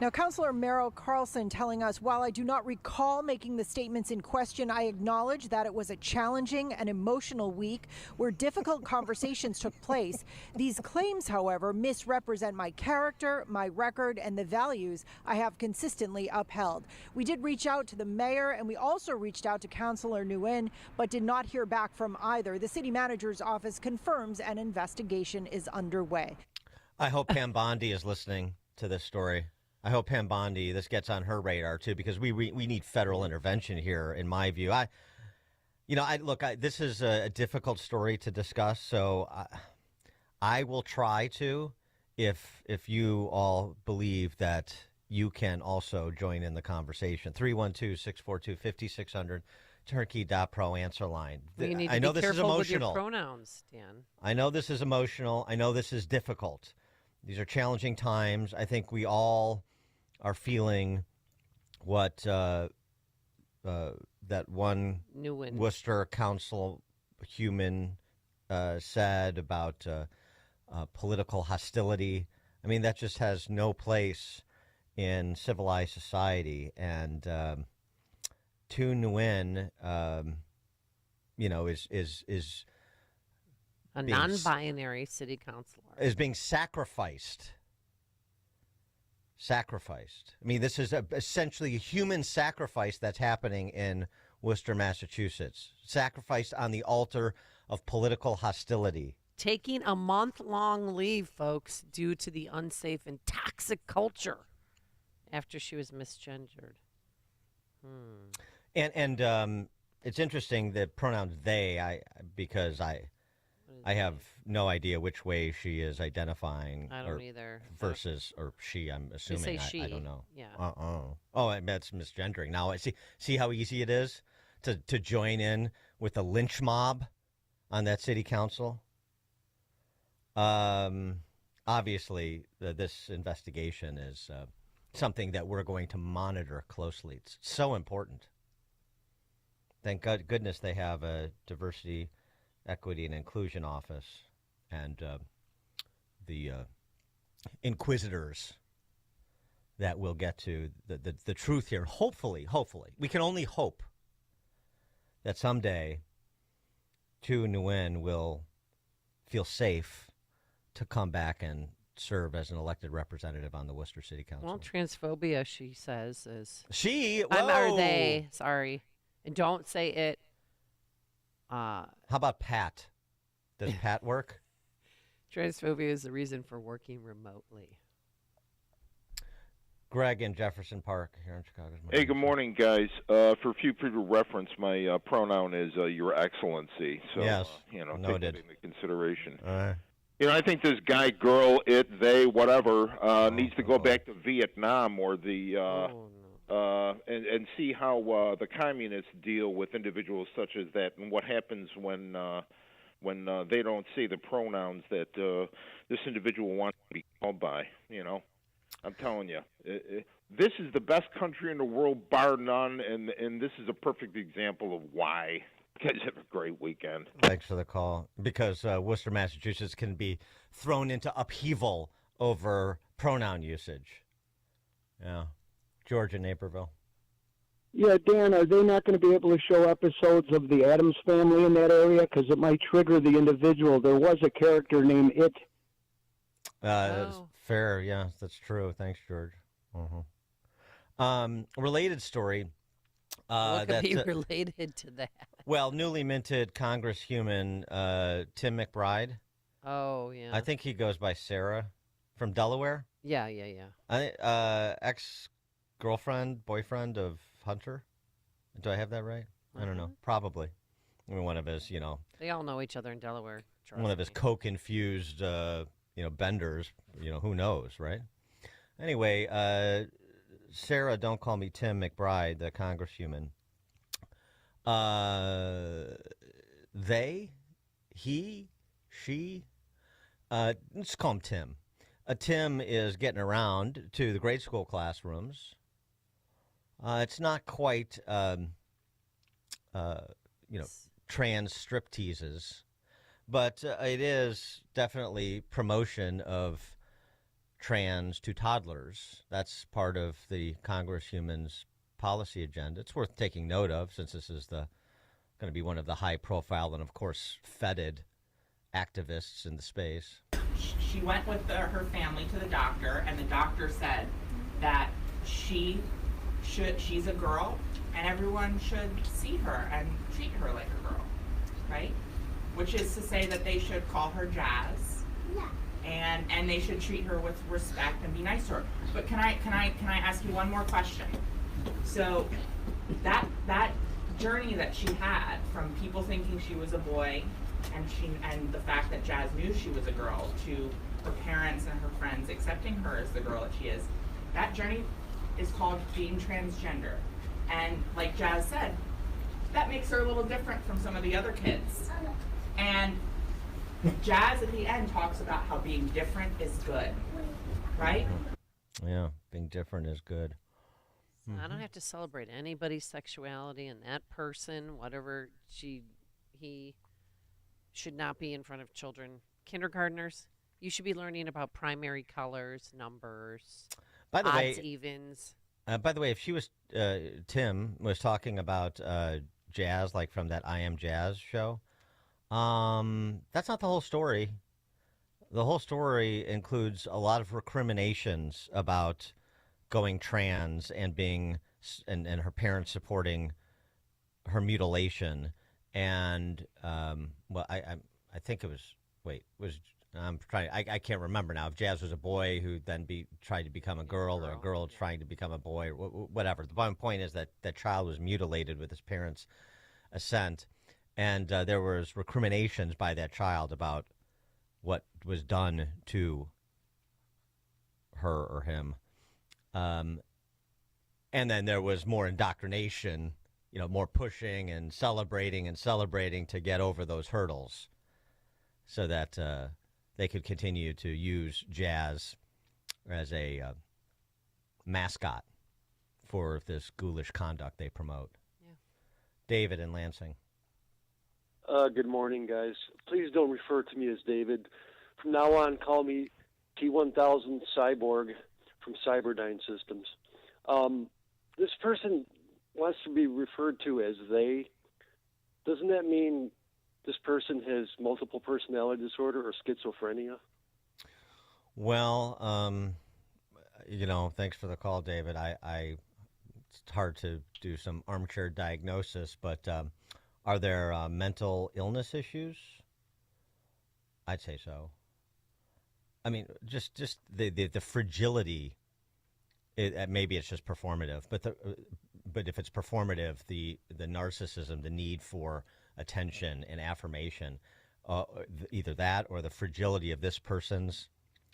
Now, Counselor Merrow Carlson telling us, while I do not recall making the statements in question, I acknowledge that it was a challenging and emotional week where difficult conversations took place. These claims, however, misrepresent my character, my record, and the values I have consistently upheld. We did reach out to the mayor, and we also reached out to Counselor Nguyen, but did not hear back from either. The city manager's office confirms an investigation is underway. I hope Pam Bondi is listening to this story. I hope Pam Bondi, this gets on her radar too, because we need federal intervention here, in my view. This is a difficult story to discuss, so I will try to, if you all believe that you can also join in the conversation. 312-642-5600, Turnkey.pro answer line. You need to I know be this is careful with your emotional. pronouns, Dan. I know this is emotional. I know this is difficult. These are challenging times. I think we all are feeling what that one Nguyen. Worcester councilwoman said about political hostility. I mean, that just has no place in civilized society. And Tu Nguyen, is A being non-binary city councilor. is being sacrificed. I mean, this is essentially a human sacrifice that's happening in Worcester, Massachusetts. Sacrificed on the altar of political hostility. Taking a month-long leave, folks, due to the unsafe and toxic culture after she was misgendered. And it's interesting that pronoun they, because I have no idea which way she is identifying. I don't either. Versus, or she, I'm assuming. say she. I don't know. Yeah. Oh, that's misgendering. Now, see how easy it is to join in with the lynch mob on that city council? Obviously, this investigation is something that we're going to monitor closely. It's so important. Thank goodness they have a diversity, equity, and inclusion office, and the inquisitors that will get to the truth here. Hopefully, we can only hope that someday Tu Nguyen will feel safe to come back and serve as an elected representative on the Worcester City Council. Well, transphobia, she says, is... She? Or they, sorry. And don't say it. How about Pat? Does Pat work? Transphobia is the reason for working remotely. Greg in Jefferson Park here in Chicago. Hey, good morning, guys. For future reference, my pronoun is Your Excellency. So, yes, take noted. that into consideration. All right. I think this guy, girl, it, they, whatever, needs to go back to Vietnam or the and see how the communists deal with individuals such as that, and what happens when they don't say the pronouns that this individual wants to be called by. I'm telling you, this is the best country in the world, bar none, and this is a perfect example of why. You guys have a great weekend. Thanks for the call. Because Worcester, Massachusetts can be thrown into upheaval over pronoun usage. Yeah. George in Naperville. Yeah, Dan, are they not going to be able to show episodes of the Addams Family in that area? Because it might trigger the individual. There was a character named It. Fair, yeah, that's true. Thanks, George. Related story. What could be related to that? Well, newly minted Congresshuman Tim McBride. Oh, yeah. I think he goes by Sarah from Delaware. Yeah. Ex-girlfriend, boyfriend of Hunter. Do I have that right? I don't know. Probably. I mean, one of his, They all know each other in Delaware. One of his coke-infused, benders. Who knows, right? Anyway, Sarah, don't call me Tim McBride, the Congresshuman. They, he, she, let's call him Tim. Tim is getting around to the grade school classrooms. It's not quite, trans strip teases, but it is definitely promotion of trans to toddlers. That's part of the Congresshuman's policy agenda. It's worth taking note of, since this is going to be one of the high-profile and, of course, feted activists in the space. She went with her family to the doctor, and the doctor said that she's a girl, and everyone should see her and treat her like a girl, right? Which is to say that they should call her Jazz, and they should treat her with respect and be nice to her. But can I ask you one more question? So that journey that she had from people thinking she was a boy, and the fact that Jazz knew she was a girl, to her parents and her friends accepting her as the girl that she is, that journey is called being transgender. And like Jazz said, that makes her a little different from some of the other kids. And Jazz at the end talks about how being different is good, right? Yeah, being different is good. I don't have to celebrate anybody's sexuality, and that person, whatever he should not be in front of children. Kindergartners, you should be learning about primary colors, numbers, by the odds, way, evens. By the way, if she was Tim was talking about Jazz, like from that I Am Jazz show, that's not the whole story. The whole story includes a lot of recriminations about going trans and being and her parents supporting her mutilation. And I think it was I can't remember now if Jazz was a boy who then tried to become a girl, or a girl trying to become a boy, or whatever. The bottom point is that that child was mutilated with his parents' assent, and there was recriminations by that child about what was done to her or him, and then there was more indoctrination, more pushing and celebrating to get over those hurdles, so that they could continue to use Jazz as a mascot for this ghoulish conduct they promote. Yeah. David in Lansing. Good morning, guys. Please don't refer to me as David. From now on, call me T1000 Cyborg from Cyberdyne Systems. This person wants to be referred to as they. Doesn't that mean this person has multiple personality disorder or schizophrenia? Well, thanks for the call, David. It's hard to do some armchair diagnosis, but are there mental illness issues? I'd say so. I mean, just the fragility. Maybe it's just performative, but if it's performative, the narcissism, the need for attention and affirmation, either that or the fragility of this person's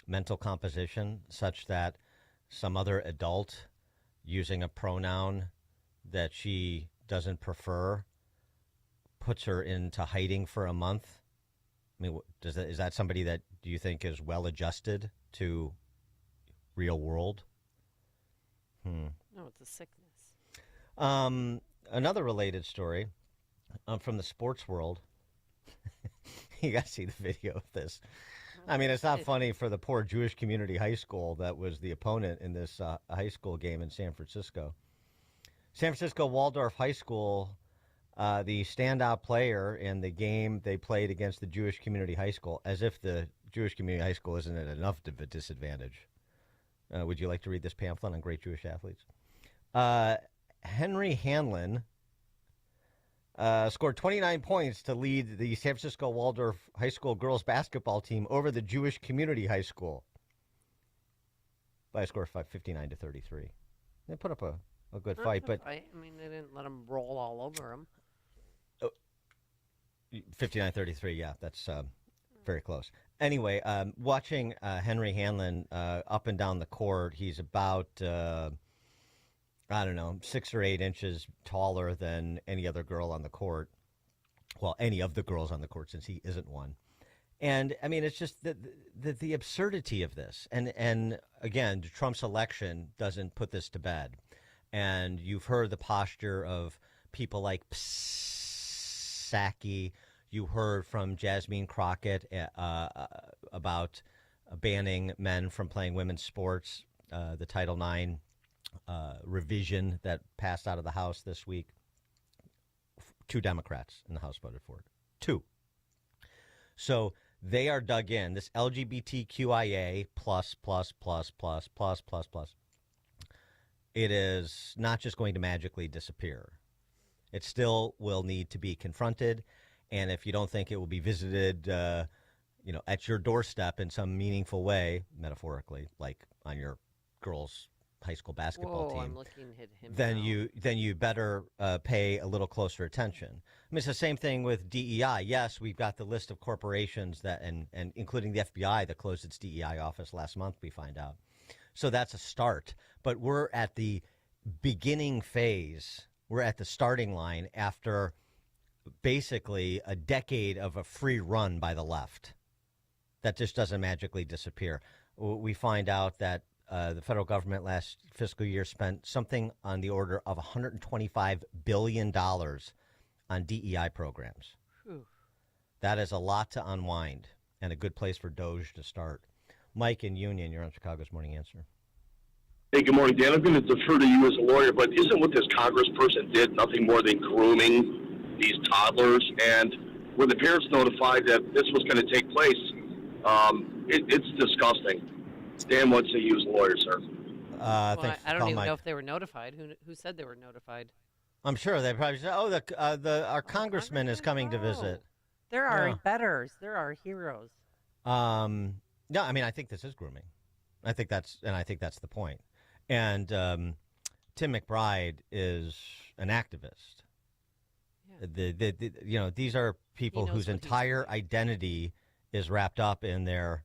mental composition, such that some other adult using a pronoun that she doesn't prefer puts her into hiding for a month. I mean, is that somebody that do you think is well adjusted to real world? No, it's a sickness. Another related story from the sports world. You got to see the video of this. I mean, it's not funny for the poor Jewish Community High School that was the opponent in this high school game in San Francisco. San Francisco Waldorf High School, the standout player in the game they played against the Jewish Community High School, as if the Jewish Community High School isn't at enough of a disadvantage. Would you like to read this pamphlet on great Jewish athletes? Henry Hanlon scored 29 points to lead the San Francisco Waldorf High School girls basketball team over the Jewish Community High School by a score of 59-33. They put up a good fight, but I mean, they didn't let them roll all over them. 59-33, yeah, that's very close. Anyway, watching Henry Hanlon up and down the court, he's about, 6 or 8 inches taller than any other girl on the court. Well, any of the girls on the court, since he isn't one. And, I mean, it's just the absurdity of this. And again, Trump's election doesn't put this to bed. And you've heard the posture of people like Psaki. You heard from Jasmine Crockett about banning men from playing women's sports, the Title IX revision that passed out of the House this week. 2 Democrats in the House voted for it. 2. So they are dug in. This LGBTQIA plus. It is not just going to magically disappear. It still will need to be confronted. And if you don't think it will be visited, at your doorstep in some meaningful way, metaphorically, like on your girls' high school basketball team, I'm looking at him then now. you better pay a little closer attention. I mean, it's the same thing with DEI. Yes, we've got the list of corporations that, and including the FBI that closed its DEI office last month, we find out. So that's a start. But we're at the beginning phase. We're at the starting line after basically a decade of a free run by the left. That just doesn't magically disappear. We find out that the federal government last fiscal year spent something on the order of $125 billion on DEI programs. Whew. That is a lot to unwind and a good place for Doge to start. Mike in Union, you're on Chicago's Morning Answer. Hey, good morning, Dan. I'm going to defer to you as a lawyer, but isn't what this congressperson did nothing more than grooming these toddlers? And were the parents notified that this was going to take place? It's disgusting. Dan, what say you as a lawyer, sir? I don't even know if they were notified. Who said they were notified? I'm sure they probably said, our congressman is coming to visit. There are betters. There are heroes. No, I mean, I think this is grooming. I think that's the point. And Tim McBride is an activist. Yeah. These are people whose entire identity is wrapped up in their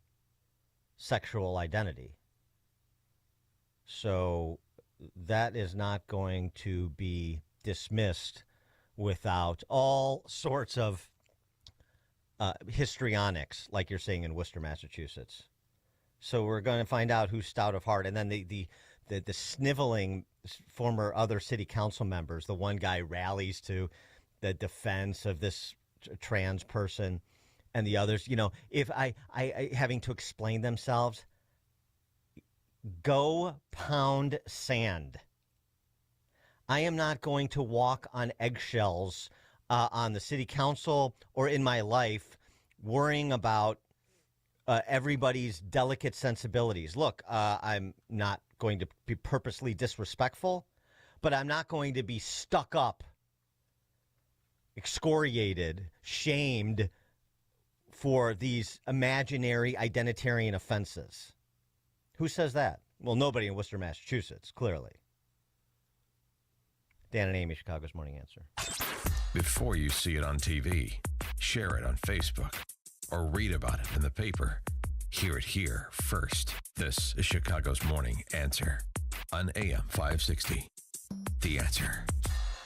sexual identity. So that is not going to be dismissed without all sorts of histrionics, like you're saying in Worcester, Massachusetts. So we're going to find out who's stout of heart. And then the sniveling former other city council members, the one guy rallies to the defense of this trans person, and the others, if I having to explain themselves, go pound sand. I am not going to walk on eggshells on the city council or in my life worrying about everybody's delicate sensibilities. Look, I'm not going to be purposely disrespectful, but I'm not going to be stuck up, excoriated, shamed for these imaginary identitarian offenses. Who says that? Well, nobody in Worcester, Massachusetts, clearly. Dan and Amy, Chicago's Morning Answer. Before you see it on TV, share it on Facebook, or read about it in the paper. Hear it here first. This is Chicago's Morning Answer on AM 560. The Answer.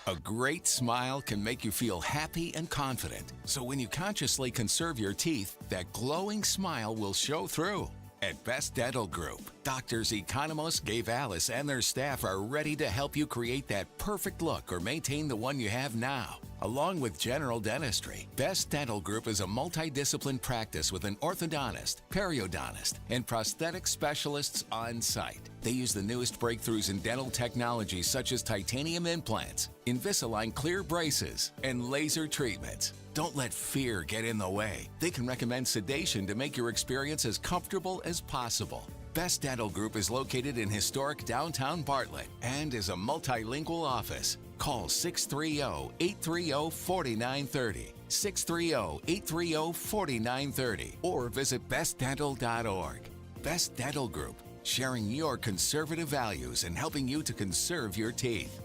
A great smile can make you feel happy and confident. So when you consciously conserve your teeth, that glowing smile will show through. At Best Dental Group, doctors Economos, Gave Alice, and their staff are ready to help you create that perfect look or maintain the one you have now. Along with general dentistry, Best Dental Group is a multidiscipline practice with an orthodontist, periodontist, and prosthetic specialists on site. They use the newest breakthroughs in dental technology such as titanium implants, Invisalign clear braces, and laser treatments. Don't let fear get in the way. They can recommend sedation to make your experience as comfortable as possible. Best Dental Group is located in historic downtown Bartlett and is a multilingual office. Call 630-830-4930, 630-830-4930, or visit bestdental.org. Best Dental Group, sharing your conservative values and helping you to conserve your teeth.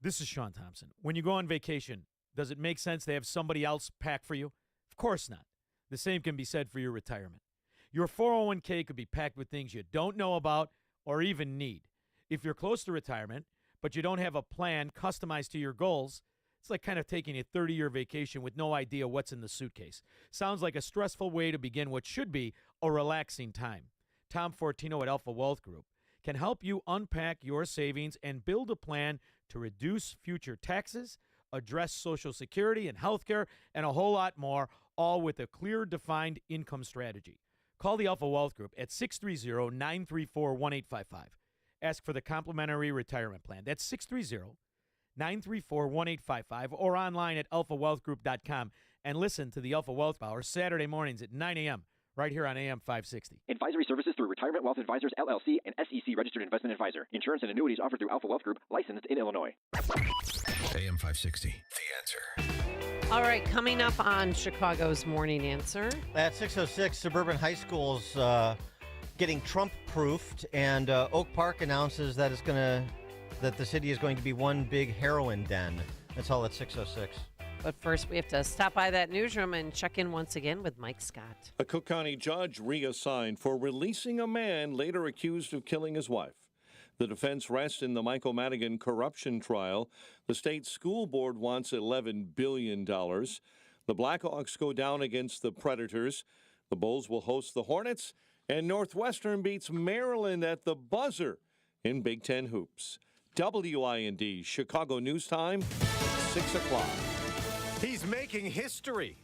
This is Sean Thompson. When you go on vacation, does it make sense to have somebody else pack for you? Of course not. The same can be said for your retirement. Your 401k could be packed with things you don't know about or even need. If you're close to retirement, but you don't have a plan customized to your goals, it's like kind of taking a 30-year vacation with no idea what's in the suitcase. Sounds like a stressful way to begin what should be a relaxing time. Tom Fortino at Alpha Wealth Group can help you unpack your savings and build a plan to reduce future taxes, address Social Security and health care, and a whole lot more, all with a clear, defined income strategy. Call the Alpha Wealth Group at 630-934-1855. Ask for the complimentary retirement plan. That's 630-934-1855 or online at alphawealthgroup.com. And listen to the Alpha Wealth Hour Saturday mornings at 9 a.m. right here on AM 560. Advisory services through Retirement Wealth Advisors, LLC, and SEC Registered Investment Advisor. Insurance and annuities offered through Alpha Wealth Group, licensed in Illinois. AM 560, The Answer. All right, coming up on Chicago's Morning Answer. At 6:06, suburban high schools getting Trump-proofed, and Oak Park announces that that the city is going to be one big heroin den. That's all at 6:06. But first, we have to stop by that newsroom and check in once again with Mike Scott. A Cook County judge reassigned for releasing a man later accused of killing his wife. The defense rests in the Michael Madigan corruption trial. The state school board wants $11 billion. The Blackhawks go down against the Predators. The Bulls will host the Hornets. And Northwestern beats Maryland at the buzzer in Big Ten hoops. WIND, Chicago News Time, 6 o'clock. He's making history.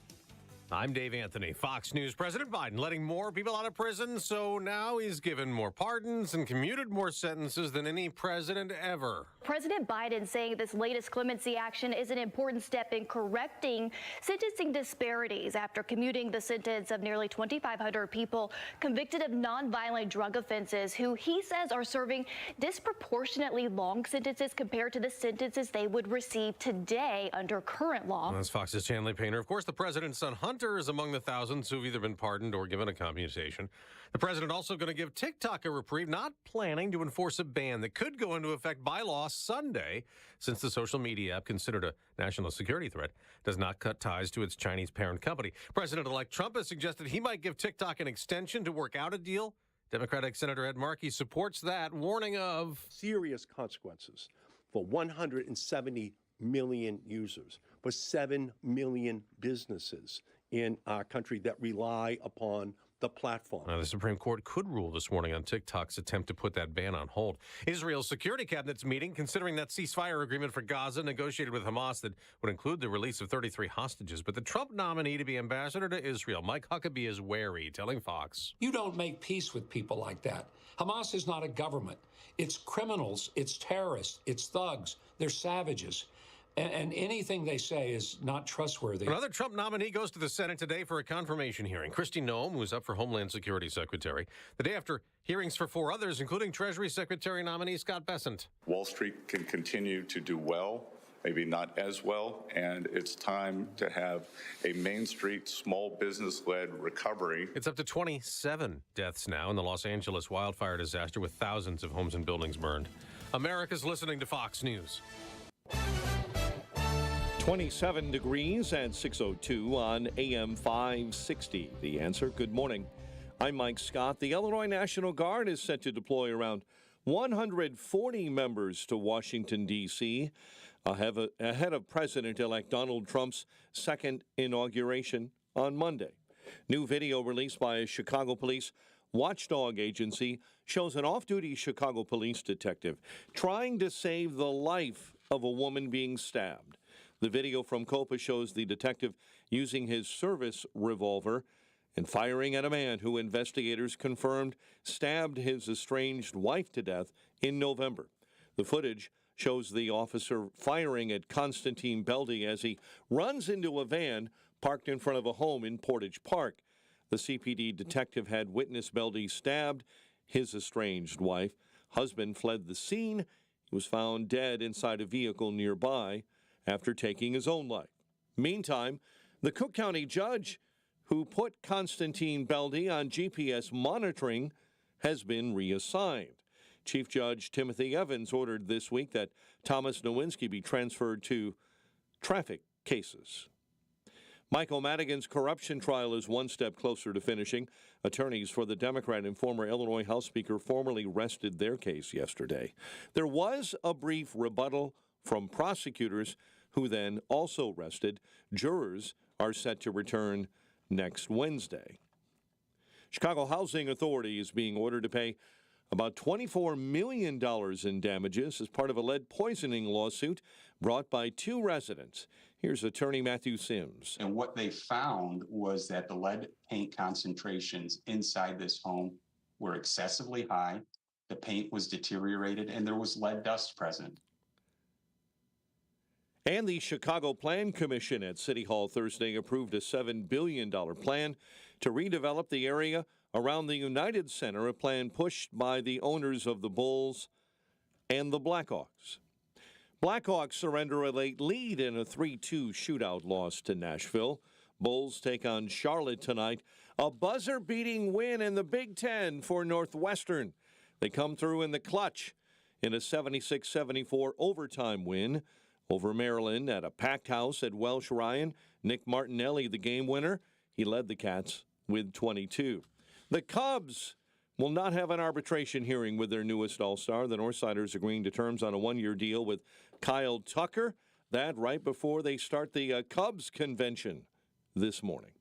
I'm Dave Anthony. Fox News. President Biden letting more people out of prison, so now he's given more pardons and commuted more sentences than any president ever. President Biden saying this latest clemency action is an important step in correcting sentencing disparities after commuting the sentence of nearly 2,500 people convicted of nonviolent drug offenses who he says are serving disproportionately long sentences compared to the sentences they would receive today under current law. That's Fox's Chanley Painter. Of course, the president's son Hunter is among the thousands who've either been pardoned or given a commutation. The president also going to give TikTok a reprieve, not planning to enforce a ban that could go into effect by law Sunday, since the social media app, considered a national security threat, does not cut ties to its Chinese parent company. President-elect Trump has suggested he might give TikTok an extension to work out a deal. Democratic Senator Ed Markey supports that, warning of serious consequences for 170 million users, for 7 million businesses in our country that rely upon the platform. Now, the Supreme Court could rule this morning on TikTok's attempt to put that ban on hold. Israel's security cabinet's meeting, considering that ceasefire agreement for Gaza negotiated with Hamas that would include the release of 33 hostages. But the Trump nominee to be ambassador to Israel, Mike Huckabee, is wary, telling Fox. You don't make peace with people like that. Hamas is not a government. It's criminals, it's terrorists, it's thugs, they're savages. And anything they say is not trustworthy. Another Trump nominee goes to the Senate today for a confirmation hearing. Kristi Noem, who's up for Homeland Security Secretary, the day after hearings for 4 others, including Treasury Secretary nominee Scott Bessent. Wall Street can continue to do well, maybe not as well, and it's time to have a Main Street small business-led recovery. It's up to 27 deaths now in the Los Angeles wildfire disaster, with thousands of homes and buildings burned. America's listening to Fox News. 27 degrees at 6:02 on AM 560. The Answer. Good morning. I'm Mike Scott. The Illinois National Guard is set to deploy around 140 members to Washington, D.C., ahead of President-elect Donald Trump's second inauguration on Monday. New video released by a Chicago police watchdog agency shows an off-duty Chicago police detective trying to save the life of a woman being stabbed. The video from COPA shows the detective using his service revolver and firing at a man who investigators confirmed stabbed his estranged wife to death in November. The footage shows the officer firing at Konstantin Beldy as he runs into a van parked in front of a home in Portage Park. The CPD detective had witnessed Beldy stabbed his estranged wife. Husband fled the scene. He was found dead inside a vehicle nearby after taking his own life. Meantime, the Cook County judge who put Konstantin Beldy on GPS monitoring has been reassigned. Chief Judge Timothy Evans ordered this week that Thomas Nowinski be transferred to traffic cases. Michael Madigan's corruption trial is one step closer to finishing. Attorneys for the Democrat and former Illinois House Speaker formally rested their case yesterday. There was a brief rebuttal from prosecutors who then also rested. Jurors are set to return next Wednesday. Chicago Housing Authority is being ordered to pay about $24 million in damages as part of a lead poisoning lawsuit brought by two residents. Here's attorney Matthew Sims. And what they found was that the lead paint concentrations inside this home were excessively high, the paint was deteriorated, and there was lead dust present. And the Chicago Plan Commission at City Hall Thursday approved a $7 billion plan to redevelop the area around the United Center, a plan pushed by the owners of the Bulls and the Blackhawks. Blackhawks surrender a late lead in a 3-2 shootout loss to Nashville. Bulls take on Charlotte tonight. A buzzer-beating win in the Big Ten for Northwestern. They come through in the clutch in a 76-74 overtime win over Maryland at a packed house at Welsh Ryan. Nick Martinelli, the game winner. He led the Cats with 22. The Cubs will not have an arbitration hearing with their newest All-Star. The Northsiders agreeing to terms on a one-year deal with Kyle Tucker. That right before they start the Cubs convention this morning.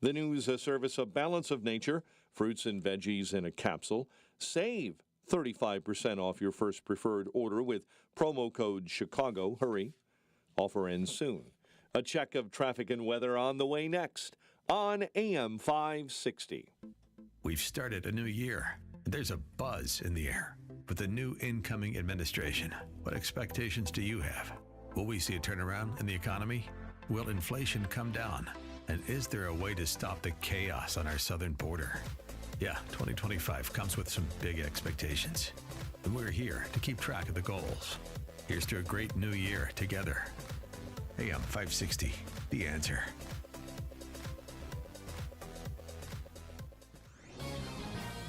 The news service of Balance of Nature, fruits and veggies in a capsule. Save 35% off your first preferred order with promo code Chicago. Hurry. Offer ends soon. A check of traffic and weather on the way next on AM 560. We've started a new year. There's a buzz in the air. With the new incoming administration, what expectations do you have? Will we see a turnaround in the economy? Will inflation come down? And is there a way to stop the chaos on our southern border? Yeah, 2025 comes with some big expectations. And we're here to keep track of the goals. Here's to a great new year together. AM 560, The Answer.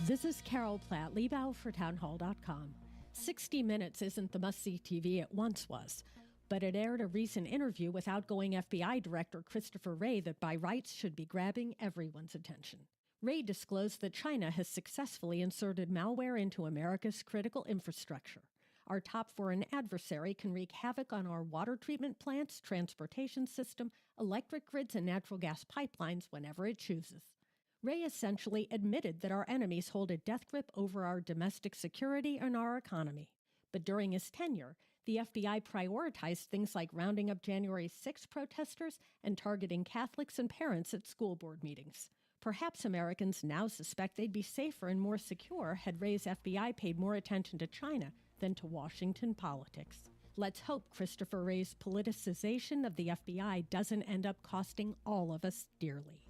This is Carol Platt, Liebau for townhall.com. 60 Minutes isn't the must-see TV it once was, but it aired a recent interview with outgoing FBI Director Christopher Wray that by rights should be grabbing everyone's attention. Wray disclosed that China has successfully inserted malware into America's critical infrastructure. Our top foreign adversary can wreak havoc on our water treatment plants, transportation system, electric grids, and natural gas pipelines whenever it chooses. Wray essentially admitted that our enemies hold a death grip over our domestic security and our economy. But during his tenure, the FBI prioritized things like rounding up January 6 protesters and targeting Catholics and parents at school board meetings. Perhaps Americans now suspect they'd be safer and more secure had Wray's FBI paid more attention to China than to Washington politics. Let's hope Christopher Wray's politicization of the FBI doesn't end up costing all of us dearly.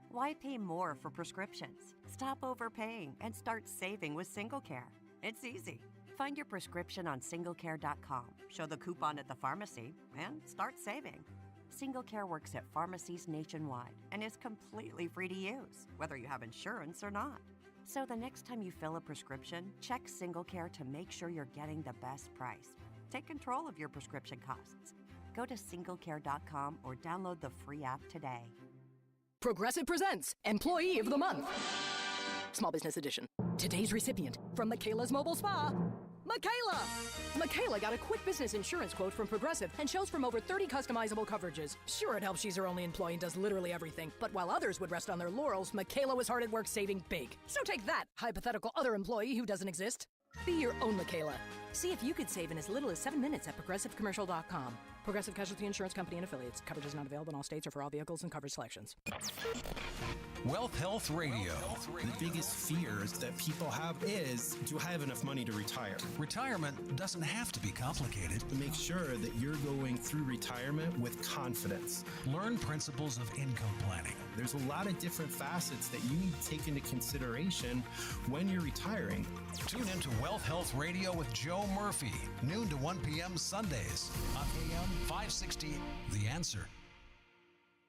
Why pay more for prescriptions? Stop overpaying and start saving with SingleCare. It's easy. Find your prescription on singlecare.com, show the coupon at the pharmacy, and start saving. SingleCare works at pharmacies nationwide and is completely free to use, whether you have insurance or not. So the next time you fill a prescription, check SingleCare to make sure you're getting the best price. Take control of your prescription costs. Go to singlecare.com or download the free app today. Progressive presents Employee of the Month. Small Business Edition. Today's recipient from Michaela's Mobile Spa, Michaela! Michaela got a quick business insurance quote from Progressive and chose from over 30 customizable coverages. Sure, it helps she's her only employee and does literally everything. But while others would rest on their laurels, Michaela was hard at work saving big. So take that, hypothetical other employee who doesn't exist. Be your own Michaela. See if you could save in as little as 7 minutes at ProgressiveCommercial.com. Progressive Casualty Insurance Company and Affiliates. Coverage is not available in all states or for all vehicles and coverage selections. Wealth Health Radio. The biggest fears that people have is, do I have enough money to retire? Retirement doesn't have to be complicated. Make sure that you're going through retirement with confidence. Learn principles of income planning. There's a lot of different facets that you need to take into consideration when you're retiring. Tune into Wealth Health Radio with Joe Murphy, noon to 1 p.m. Sundays on AM 560, The Answer.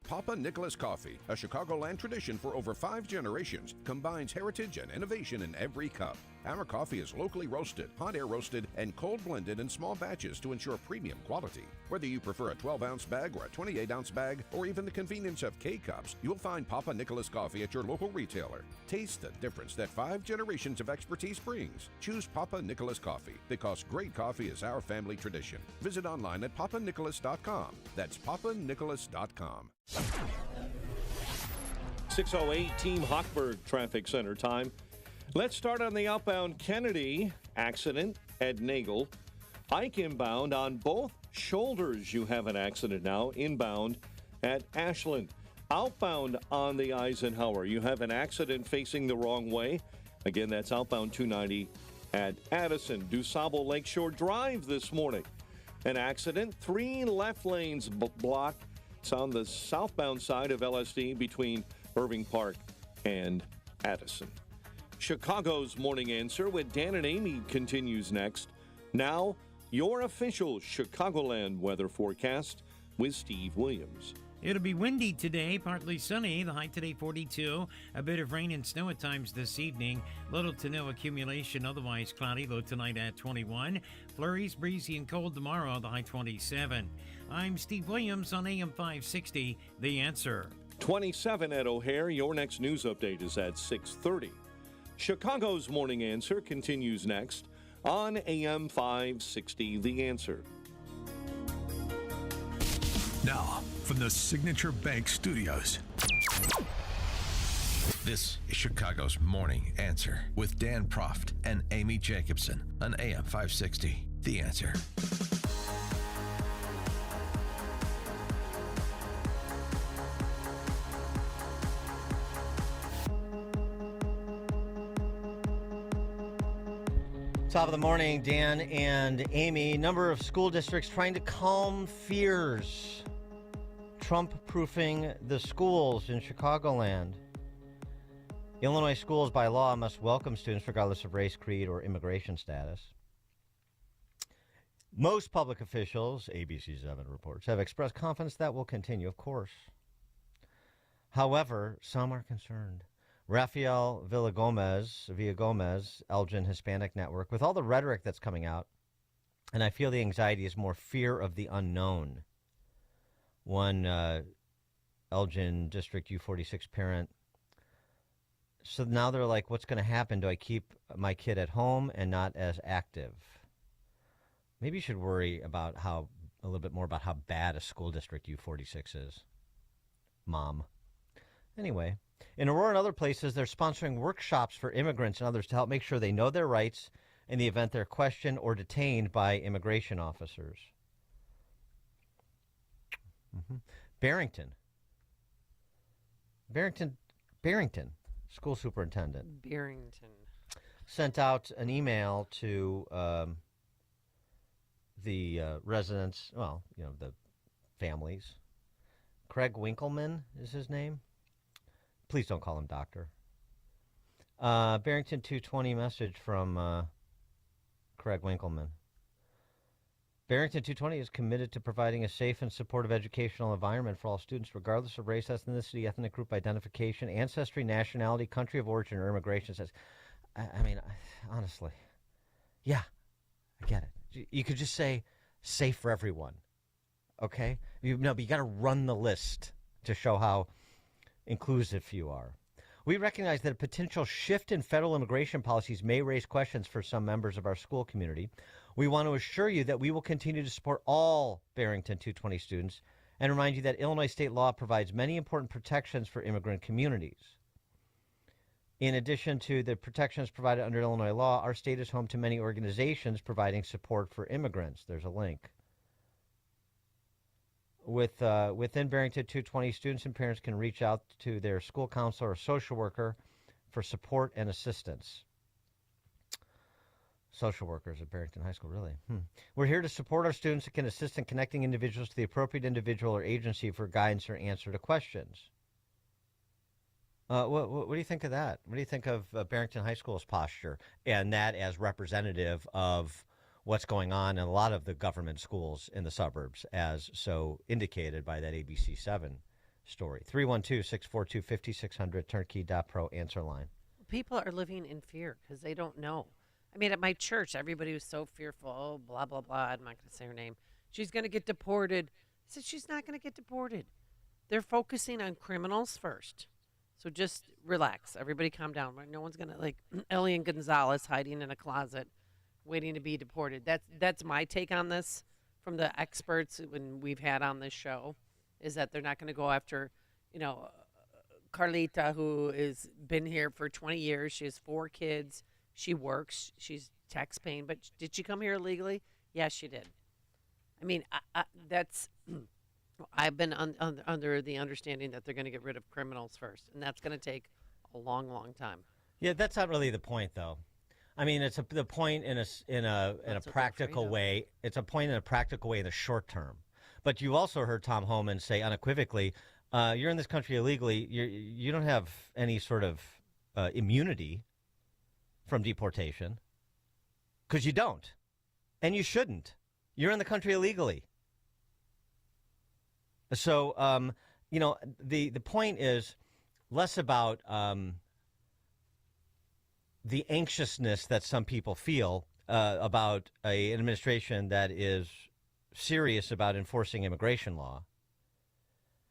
Papa Nicholas Coffee, a Chicagoland tradition for over 5 generations, combines heritage and innovation in every cup. Our coffee is locally roasted, hot air roasted, and cold blended in small batches to ensure premium quality. Whether you prefer a 12-ounce bag or a 28-ounce bag, or even the convenience of K-Cups, you'll find Papa Nicholas Coffee at your local retailer. Taste the difference that 5 generations of expertise brings. Choose Papa Nicholas Coffee, because great coffee is our family tradition. Visit online at papanicholas.com. That's papanicholas.com. 6:08 Team Hochberg Traffic Center time. Let's start on the outbound Kennedy accident at Nagel. Ike inbound on both shoulders. You have an accident now inbound at Ashland. Outbound on the Eisenhower. You have an accident facing the wrong way. Again, that's outbound 290 at Addison. DuSable Lakeshore Drive this morning. An accident. 3 left lanes blocked. It's on the southbound side of LSD between Irving Park and Addison. Chicago's Morning Answer with Dan and Amy continues next. Now, your official Chicagoland weather forecast with Steve Williams. It'll be windy today, partly sunny. The high today 42. A bit of rain and snow at times this evening. Little to no accumulation, otherwise cloudy. Low tonight at 21. Flurries, breezy and cold tomorrow. The high 27. I'm Steve Williams on AM 560. The Answer. 27 at O'Hare. Your next news update is at 6:30. Chicago's Morning Answer continues next on AM 560. The Answer. Now, from the Signature Bank Studios, this is Chicago's Morning Answer with Dan Proft and Amy Jacobson on AM 560. The Answer. Top of the morning, Dan and Amy. Number of school districts trying to calm fears. Trump-proofing the schools in Chicagoland. Illinois schools by law must welcome students regardless of race, creed, or immigration status. Most public officials, ABC7 reports, have expressed confidence that will continue, of course. However, some are concerned. Rafael Villagomez, Elgin Hispanic Network, with all the rhetoric that's coming out, and I feel the anxiety is more fear of the unknown. One Elgin District U46 parent. So now they're like, what's going to happen? Do I keep my kid at home and not as active? Maybe you should worry about a little bit more about how bad a school district U46 is. Mom. Anyway, in Aurora and other places, they're sponsoring workshops for immigrants and others to help make sure they know their rights in the event they're questioned or detained by immigration officers. Barrington, school superintendent. Barrington. Sent out an email to the residents, the families. Craig Winkleman is his name. Please don't call him doctor. Barrington 220 message from Craig Winkleman. Barrington 220 is committed to providing a safe and supportive educational environment for all students, regardless of race, ethnicity, ethnic group identification, ancestry, nationality, country of origin, or immigration status. I mean, honestly, yeah, I get it. You could just say safe for everyone, okay? But you got to run the list to show how inclusive you are. We recognize that a potential shift in federal immigration policies may raise questions for some members of our school community. We want to assure you that we will continue to support all Barrington 220 students and remind you that Illinois state law provides many important protections for immigrant communities. In addition to the protections provided under Illinois law, our state is home to many organizations providing support for immigrants. There's a link. within Barrington 220, students and parents can reach out to their school counselor or social worker for support and assistance. Social workers at Barrington High School, really? We're here to support our students and can assist in connecting individuals to the appropriate individual or agency for guidance or answer to questions. What do you think of that? What do you think of Barrington High School's posture and that as representative of what's going on in a lot of the government schools in the suburbs, as so indicated by that ABC7 story? 312-642-5600, turnkey.pro answer line. People are living in fear because they don't know. I mean, at my church, everybody was so fearful, blah, blah, blah. I'm not going to say her name. She's going to get deported. I said, she's not going to get deported. They're focusing on criminals first. So just relax. Everybody calm down. No one's going to, like, Elian Gonzalez hiding in a closet waiting to be deported. That's my take on this from the experts when we've had on this show, is that they're not going to go after, Carlita, who has been here for 20 years. She has 4 kids. She works. She's tax paying. But did she come here illegally? Yes, she did. I mean, I've been under the understanding that they're going to get rid of criminals first, and that's going to take a long, long time. Yeah, that's not really the point, though. I mean, it's the point in a practical way. It's a point in a practical way in the short term. But you also heard Tom Homan say unequivocally, you're in this country illegally. You don't have any sort of immunity from deportation, because you don't, and you shouldn't. You're in the country illegally. So, the point is less about the anxiousness that some people feel about an administration that is serious about enforcing immigration law,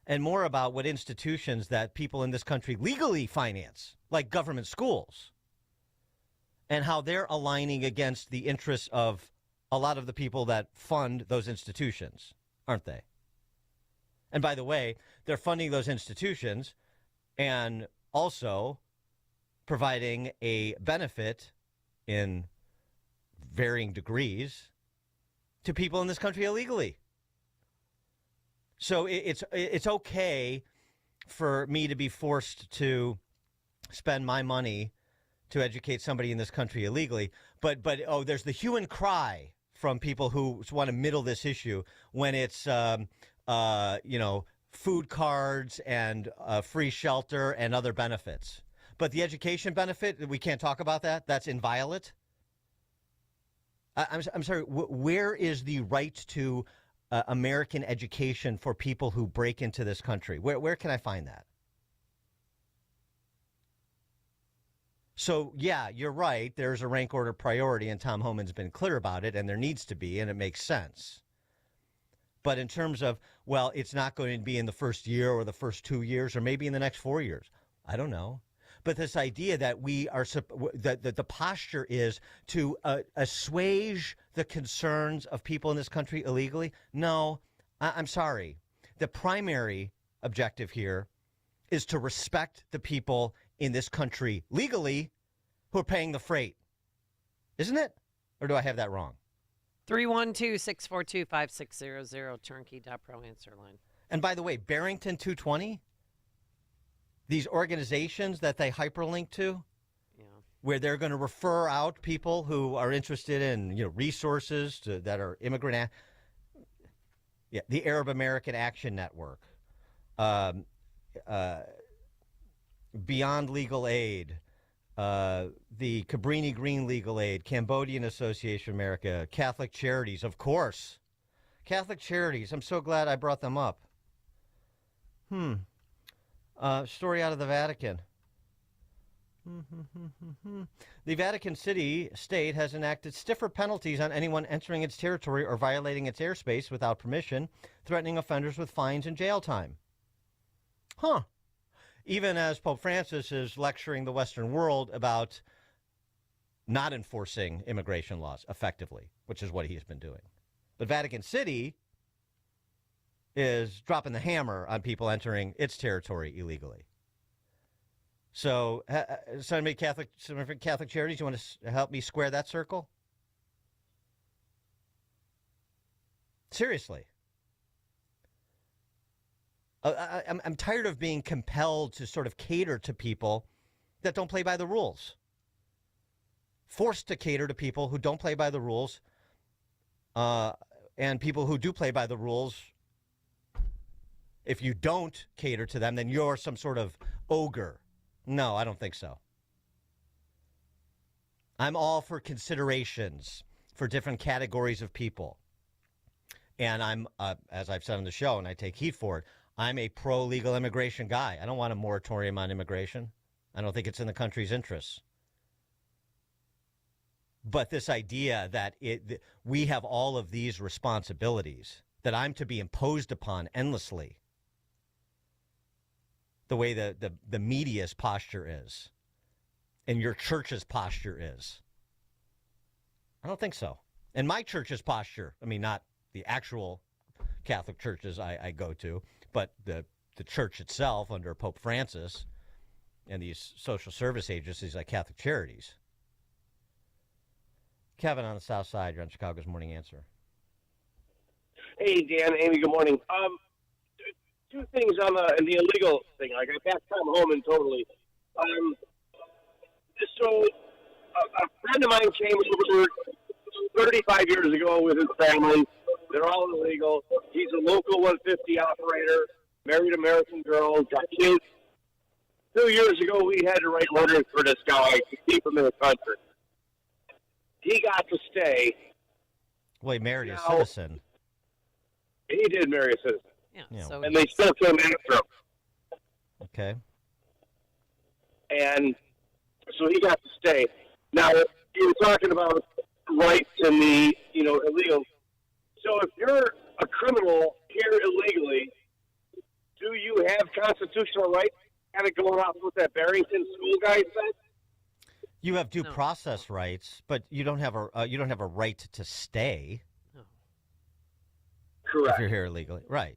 and more about what institutions that people in this country legally finance, like government schools, and how they're aligning against the interests of a lot of the people that fund those institutions, aren't they? And by the way, they're funding those institutions and also providing a benefit in varying degrees to people in this country illegally. So it's okay for me to be forced to spend my money to educate somebody in this country illegally, but there's the hue and cry from people who want to middle this issue when it's food cards and free shelter and other benefits. But the education benefit, we can't talk about that. That's inviolate. I'm sorry. Where is the right to American education for people who break into this country? Where can I find that? So, yeah, you're right. There's a rank order priority, and Tom Homan's been clear about it, and there needs to be, and it makes sense. But in terms of, well, it's not going to be in the first year or the first 2 years or maybe in the next 4 years. I don't know. But this idea that that the posture is to assuage the concerns of people in this country illegally, no, I'm sorry. The primary objective here is to respect the people in this country legally who are paying the freight. Isn't it? Or do I have that wrong? 312-642-5600, turnkey.pro answer line. And by the way, Barrington 220, these organizations that they hyperlink to, where they're going to refer out people who are interested in resources that are immigrant. The Arab American Action Network, Beyond Legal Aid, the Cabrini Green Legal Aid, Cambodian Association of America, Catholic Charities, of course. Catholic Charities, I'm so glad I brought them up. Story out of the Vatican. The Vatican City state has enacted stiffer penalties on anyone entering its territory or violating its airspace without permission, threatening offenders with fines and jail time. Even as Pope Francis is lecturing the Western world about not enforcing immigration laws effectively, which is what he's been doing. But Vatican City is dropping the hammer on people entering its territory illegally. So, some Catholic Charities, you want to help me square that circle? Seriously. I'm tired of being compelled to sort of cater to people that don't play by the rules. Forced to cater to people who don't play by the rules, and people who do play by the rules. If you don't cater to them, then you're some sort of ogre. No, I don't think so. I'm all for considerations for different categories of people. And I'm, as I've said on the show, and I take heat for it, I'm a pro-legal immigration guy. I don't want a moratorium on immigration. I don't think it's in the country's interests. But this idea that we have all of these responsibilities, that I'm to be imposed upon endlessly, the way the media's posture is, and your church's posture is. I don't think so. And my church's posture, I mean, not the actual Catholic churches I go to, but the church itself under Pope Francis and these social service agencies like Catholic Charities. Kevin on the South Side, you're on Chicago's Morning Answer. Hey, Dan, Amy, good morning. Two things on the illegal thing. Like, I passed Tom Homan totally. So, a friend of mine came over 35 years ago with his family. They're all illegal. He's a local 150 operator, married American girl, got kids. 2 years ago, we had to write letters for this guy to keep him in the country. He got to stay. Well, he married a citizen. He did marry a citizen. Yeah. So and they still came after him. Okay. And so he got to stay. Now, you were talking about rights and the, illegal. So if you're a criminal here illegally, do you have constitutional rights? Kind of going off what that Barrington school guy said? You have due process rights, but you don't have a right to stay. No. Correct. If you're here illegally, right?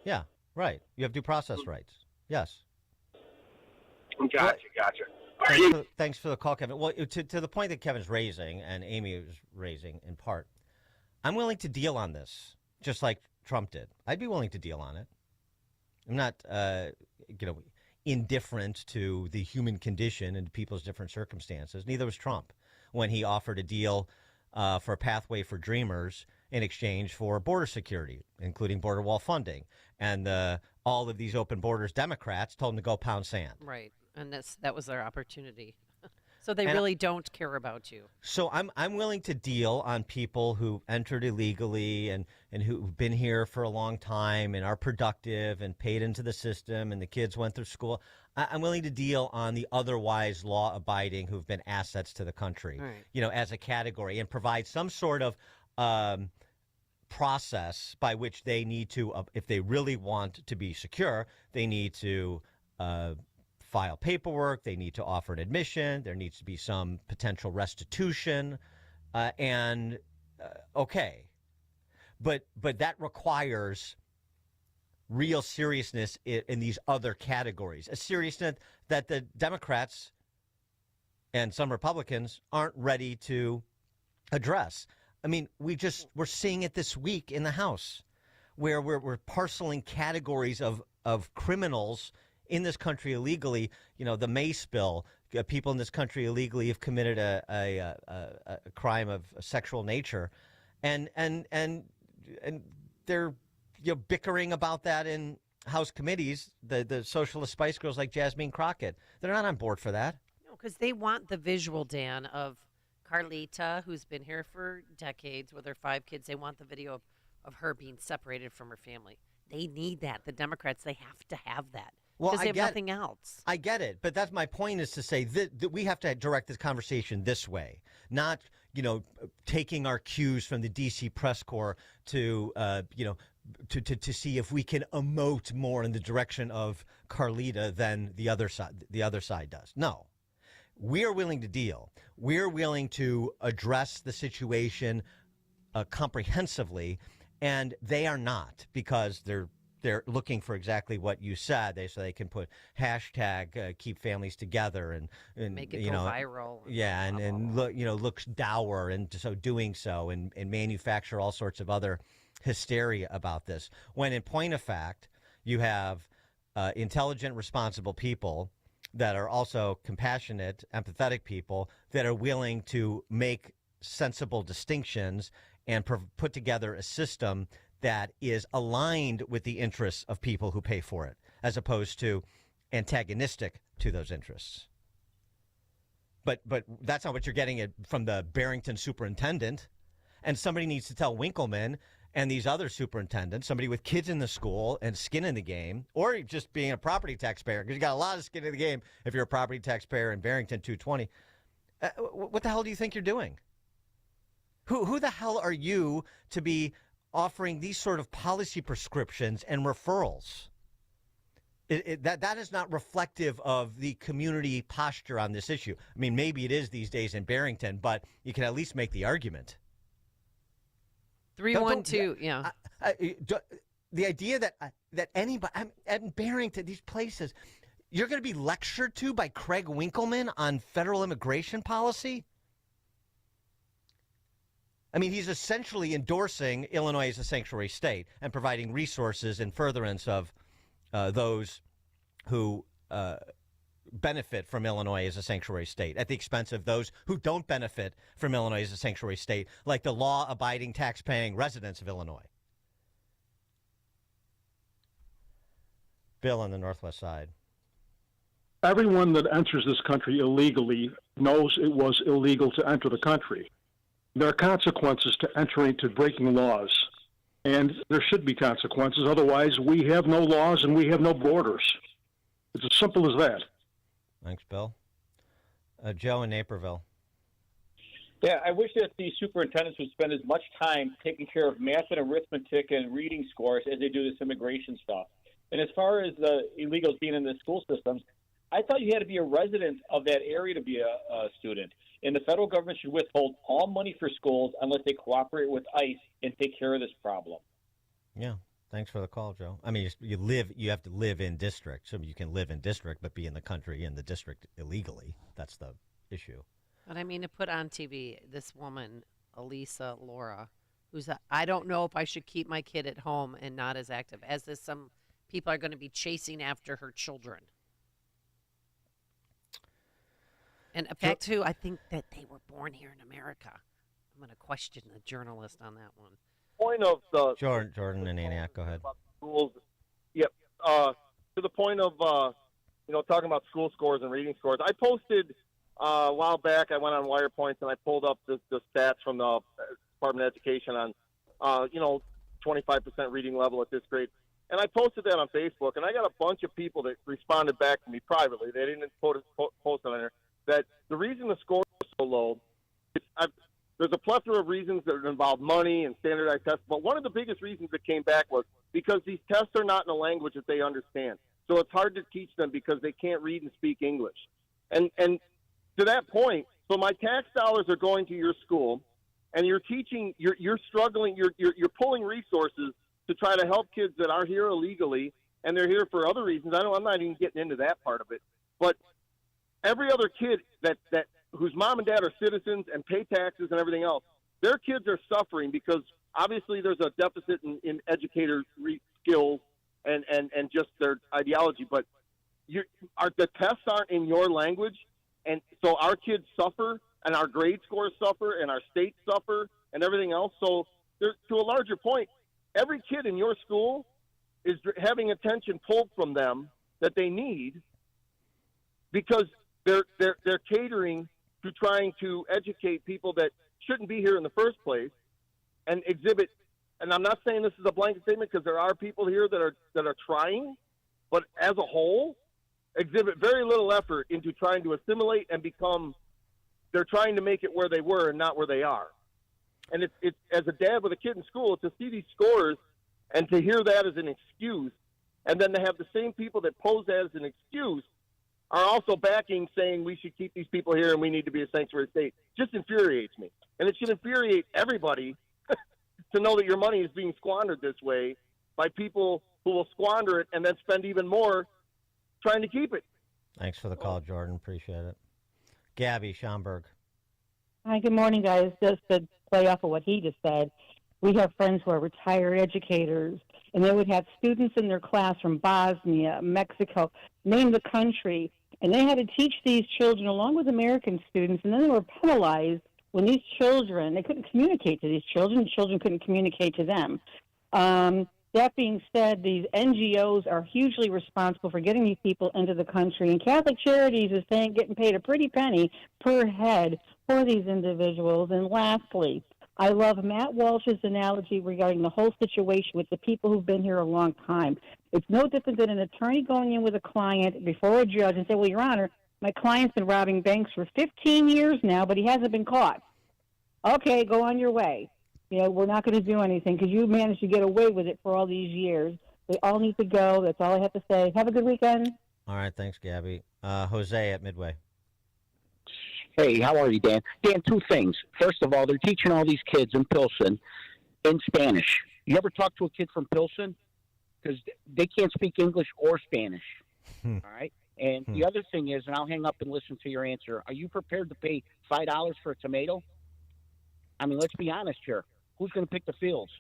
Yeah, right. You have due process rights. Yes. Gotcha. Thanks for the call, Kevin. Well, to the point that Kevin's raising and Amy is raising in part, I'm willing to deal on this, just like Trump did. I'd be willing to deal on it. I'm not, indifferent to the human condition and people's different circumstances. Neither was Trump when he offered a deal for a pathway for dreamers in exchange for border security, including border wall funding. And all of these open borders Democrats told him to go pound sand. Right. And that was their opportunity. So they really don't care about you. So I'm willing to deal on people who entered illegally and who've been here for a long time and are productive and paid into the system and the kids went through school. I'm willing to deal on the otherwise law-abiding who've been assets to the country, right. As a category, and provide some sort of process by which they need to, if they really want to be secure, they need to file paperwork, they need to offer an admission, there needs to be some potential restitution, okay. But that requires real seriousness in these other categories, a seriousness that the Democrats and some Republicans aren't ready to address. I mean, we're seeing it this week in the House, where we're parceling categories of criminals in this country illegally. The Mace bill, people in this country illegally have committed a crime of a sexual nature, and they're bickering about that in House committees. The socialist Spice Girls like Jasmine Crockett, they're not on board for that. No, because they want the visual, Dan, of Carlita, who's been here for decades with her 5 kids. They want the video of her being separated from her family. They need that. The Democrats, they have to have that. Well, because they have nothing else. I get it, but that's my point, is to say that we have to direct this conversation this way, not taking our cues from the D.C. press corps to to see if we can emote more in the direction of Carlita than the other side does. No, we are willing to deal. We're willing to address the situation comprehensively, and they are not, because they're looking for exactly what you said. So they can put hashtag keep families together and make it go viral. Yeah, and looks dour, and so doing so, and manufacture all sorts of other hysteria about this. When in point of fact, You have intelligent, responsible people that are also compassionate, empathetic people that are willing to make sensible distinctions and put together a system that is aligned with the interests of people who pay for it, as opposed to antagonistic to those interests. But that's not what you're getting from the Barrington superintendent. And somebody needs to tell Winkleman and these other superintendents, somebody with kids in the school and skin in the game, or just being a property taxpayer, because you got a lot of skin in the game if you're a property taxpayer in Barrington 220. What the hell do you think you're doing? Who the hell are you to be offering these sort of policy prescriptions and referrals? That is not reflective of the community posture on this issue. I mean, maybe it is these days in Barrington, but you can at least make the argument. 312, yeah. The idea that anybody at Barrington, these places, you're going to be lectured to by Craig Winkleman on federal immigration policy? I mean, he's essentially endorsing Illinois as a sanctuary state and providing resources in furtherance of those who benefit from Illinois as a sanctuary state at the expense of those who don't benefit from Illinois as a sanctuary state, like the law-abiding, tax-paying residents of Illinois. Bill on the Northwest Side. Everyone that enters this country illegally knows it was illegal to enter the country. There are consequences to entering, to breaking laws, and there should be consequences. Otherwise, we have no laws and we have no borders. It's as simple as that. Thanks, Bill. Joe in Naperville. Yeah, I wish that the superintendents would spend as much time taking care of math and arithmetic and reading scores as they do this immigration stuff. And as far as the illegals being in the school systems, I thought you had to be a resident of that area to be a student. And the federal government should withhold all money for schools unless they cooperate with ICE and take care of this problem. Yeah. Thanks for the call, Joe. I mean, you have to live in district. So you can live in district, but be in the country in the district illegally. That's the issue. But I mean, to put on TV this woman, Elisa Laura, who's I don't know if I should keep my kid at home and not as active, as this some people are going to be chasing after her children. And back to, I think that they were born here in America. I'm going to question the journalist on that one. Point of the Jordan and Antioch, go ahead. Schools, yep. To the point of talking about school scores and reading scores. I posted a while back. I went on Wire Points and I pulled up the stats from the Department of Education on 25% reading level at this grade, and I posted that on Facebook. And I got a bunch of people that responded back to me privately. They didn't post it on there. That the reason the score is so low is there's a plethora of reasons that involve money and standardized tests, but one of the biggest reasons that came back was because these tests are not in a language that they understand. So it's hard to teach them because they can't read and speak English. And to that point, so my tax dollars are going to your school, and you're teaching, you're struggling, you're pulling resources to try to help kids that are here illegally, and they're here for other reasons. I'm not even getting into that part of it, but every other kid that whose mom and dad are citizens and pay taxes and everything else, their kids are suffering because obviously there's a deficit in educator skills and just their ideology. But the tests aren't in your language, and so our kids suffer, and our grade scores suffer, and our states suffer, and everything else. So to a larger point, every kid in your school is having attention pulled from them that they need because they're catering to trying to educate people that shouldn't be here in the first place and exhibit. And I'm not saying this is a blanket statement because there are people here that are trying, but as a whole, exhibit very little effort into trying to assimilate and become. They're trying to make it where they were and not where they are. And it's as a dad with a kid in school, to see these scores and to hear that as an excuse, and then to have the same people that pose that as an excuse are also backing, saying we should keep these people here and we need to be a sanctuary state, just infuriates me. And it should infuriate everybody to know that your money is being squandered this way by people who will squander it and then spend even more trying to keep it. Thanks for the call, Jordan. Appreciate it. Gabby Schaumburg. Hi, good morning, guys. Just to play off of what he just said, we have friends who are retired educators, and they would have students in their class from Bosnia, Mexico, name the country, and they had to teach these children along with American students, and then they were penalized when these children, they couldn't communicate to these children couldn't communicate to them. That being said, these NGOs are hugely responsible for getting these people into the country, and Catholic Charities is getting paid a pretty penny per head for these individuals. And lastly, I love Matt Walsh's analogy regarding the whole situation with the people who've been here a long time. It's no different than an attorney going in with a client before a judge and say, well, Your Honor, my client's been robbing banks for 15 years now, but he hasn't been caught. Okay, go on your way. We're not going to do anything because you managed to get away with it for all these years. They all need to go. That's all I have to say. Have a good weekend. All right, thanks, Gabby. Jose at Midway. Hey, how are you, Dan? Dan, two things. First of all, they're teaching all these kids in Pilsen in Spanish. You ever talk to a kid from Pilsen? Because they can't speak English or Spanish. All right? And the other thing is, and I'll hang up and listen to your answer, are you prepared to pay $5 for a tomato? I mean, let's be honest here. Who's going to pick the fields?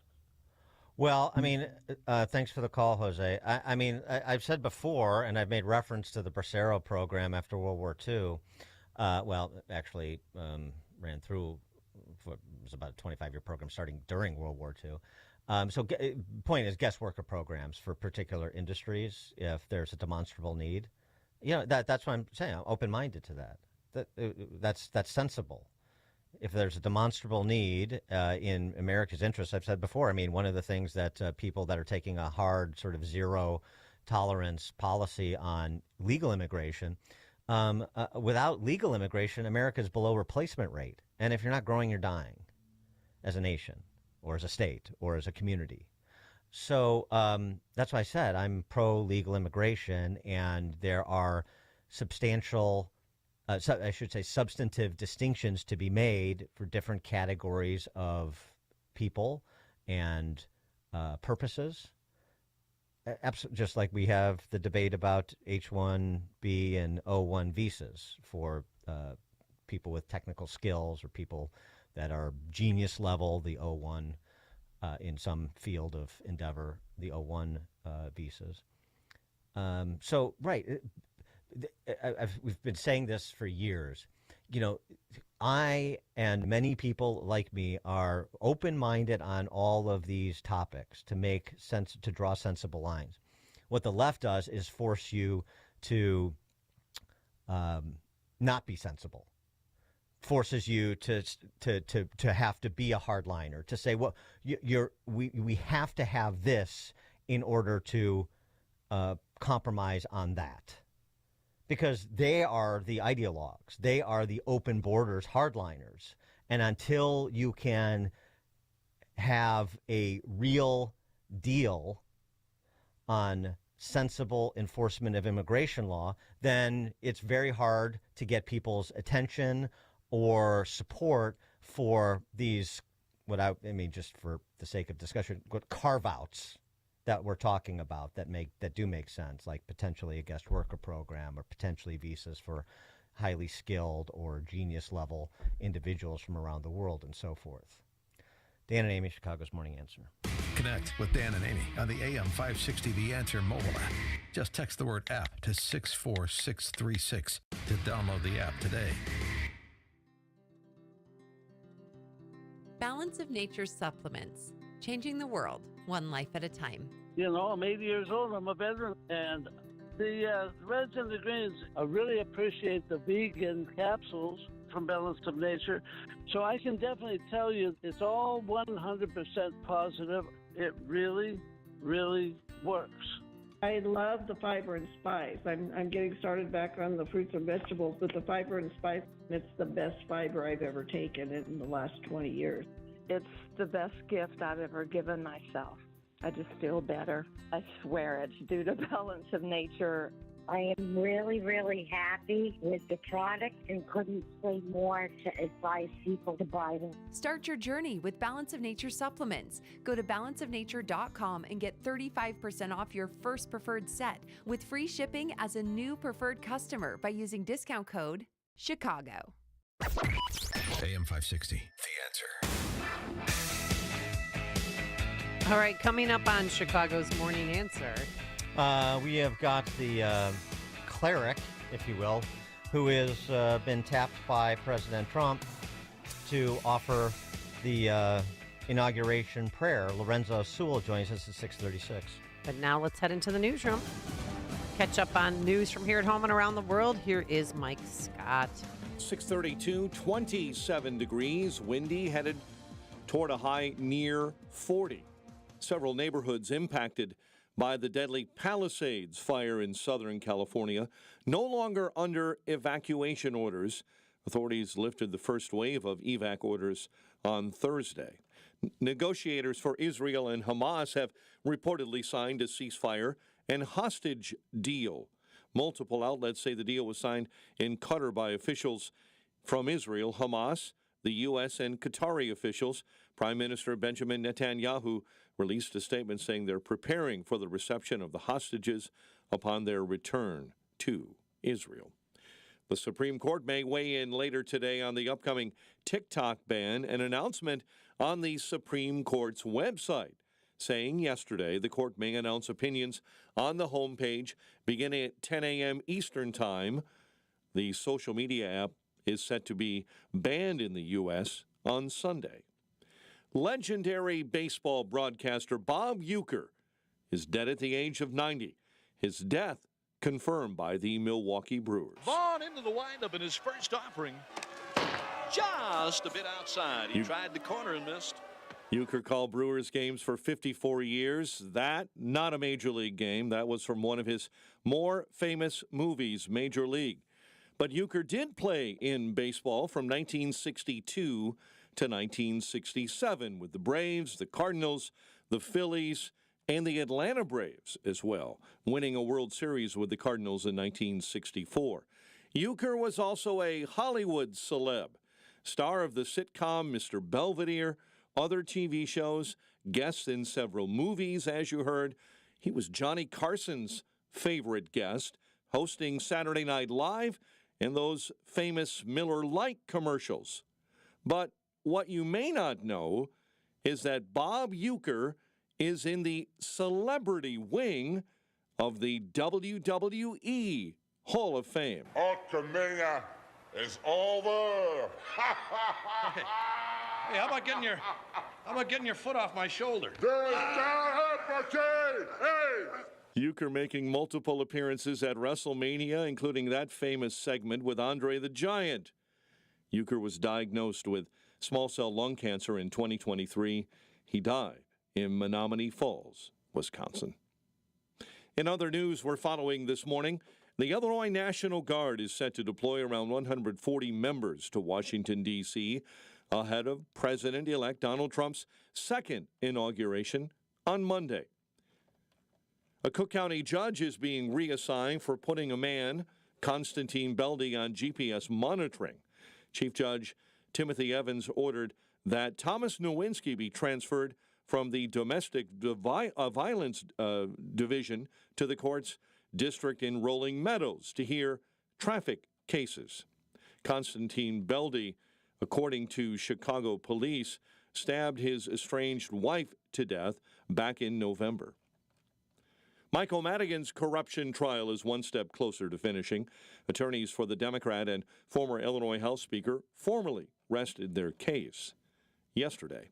Well, I mean, thanks for the call, Jose. I've said before, and I've made reference to the Bracero program after World War II. Ran through, it was about a 25-year program starting during World War II. Point is guest worker programs for particular industries if there's a demonstrable need. That's what I'm saying. I'm open-minded to that. That's sensible. If there's a demonstrable need in America's interest, I've said before, one of the things that people that are taking a hard sort of zero tolerance policy on legal immigration, without legal immigration, America's below replacement rate. And if you're not growing, you're dying as a nation or as a state or as a community. So that's why I said I'm pro-legal immigration, and there are substantial substantive distinctions to be made for different categories of people and purposes. Just like we have the debate about H-1B and O-1 visas for people with technical skills or people that are genius level, the O-1 in some field of endeavor, the O-1 visas. We've been saying this for years. I and many people like me are open-minded on all of these topics to make sense, to draw sensible lines. What the left does is force you to not be sensible, forces you to have to be a hardliner, to say, well, we have to have this in order to compromise on that. Because they are the ideologues. They are the open borders hardliners. And until you can have a real deal on sensible enforcement of immigration law, then it's very hard to get people's attention or support for these, just for the sake of discussion, carve-outs that we're talking about that do make sense, like potentially a guest worker program or potentially visas for highly skilled or genius level individuals from around the world and so forth. Dan and Amy, Chicago's Morning Answer. Connect with Dan and Amy on the AM 560 The Answer mobile app. Just text the word app to 64636 to download the app today. Balance of Nature supplements, changing the world one life at a time. I'm 80 years old. I'm a veteran, and the reds and the greens, I really appreciate the vegan capsules from Balance of Nature. So I can definitely tell you it's all 100% positive. It really, really works. I love the fiber and spice. I'm getting started back on the fruits and vegetables, but the fiber and spice, it's the best fiber I've ever taken in the last 20 years. It's the best gift I've ever given myself. I just feel better. I swear it's due to Balance of Nature. I am really, really happy with the product and couldn't say more to advise people to buy them. Start your journey with Balance of Nature supplements. Go to balanceofnature.com and get 35% off your first preferred set with free shipping as a new preferred customer by using discount code Chicago. AM 560, The Answer. All right, coming up on Chicago's Morning Answer. We have got the cleric, if you will, who has been tapped by President Trump to offer the inauguration prayer. Lorenzo Sewell joins us at 6:36. But now let's head into the newsroom. Catch up on news from here at home and around the world. Here is Mike Scott. 6:32, 27 degrees, windy, headed toward a high near 40. Several neighborhoods impacted by the deadly Palisades fire in Southern California, no longer under evacuation orders. Authorities lifted the first wave of evac orders on Thursday. Negotiators for Israel and Hamas have reportedly signed a ceasefire and hostage deal. Multiple outlets say the deal was signed in Qatar by officials from Israel, Hamas, the U.S., and Qatari officials. Prime Minister Benjamin Netanyahu released a statement saying they're preparing for the reception of the hostages upon their return to Israel. The Supreme Court may weigh in later today on the upcoming TikTok ban. An announcement on the Supreme Court's website saying yesterday the court may announce opinions on the homepage beginning at 10 a.m. Eastern Time. The social media app is set to be banned in the U.S. on Sunday. Legendary baseball broadcaster Bob Uecker is dead at the age of 90. His death confirmed by the Milwaukee Brewers. Vaughn into the windup in his first offering. Just a bit outside. He tried the corner and missed. Uecker called Brewers games for 54 years. That, not a Major League game. That was from one of his more famous movies, Major League. But Uecker did play in baseball from 1962 to 1967 with the Braves, the Cardinals, the Phillies, and the Atlanta Braves as well, winning a World Series with the Cardinals in 1964. Uecker was also a Hollywood celeb, star of the sitcom Mr. Belvedere, other TV shows, guest in several movies, as you heard. He was Johnny Carson's favorite guest, hosting Saturday Night Live and those famous Miller Lite commercials. But what you may not know is that Bob Uecker is in the celebrity wing of the WWE Hall of Fame. Ultimania is over. Hey, how about getting your foot off my shoulder? Uecker making multiple appearances at WrestleMania, including that famous segment with Andre the Giant. Uecker was diagnosed with small cell lung cancer in 2023. He died in Menominee Falls, Wisconsin. In other news we're following this morning, the Illinois National Guard is set to deploy around 140 members to Washington, D.C., ahead of President-elect Donald Trump's second inauguration on Monday. A Cook County judge is being reassigned for putting a man, Constantine Belde, on GPS monitoring. Chief Judge Timothy Evans ordered that Thomas Nowinski be transferred from the Domestic Violence Division to the court's district in Rolling Meadows to hear traffic cases. Constantine Belde, according to Chicago police, stabbed his estranged wife to death back in November. Michael Madigan's corruption trial is one step closer to finishing. Attorneys for the Democrat and former Illinois House Speaker formally rested their case yesterday.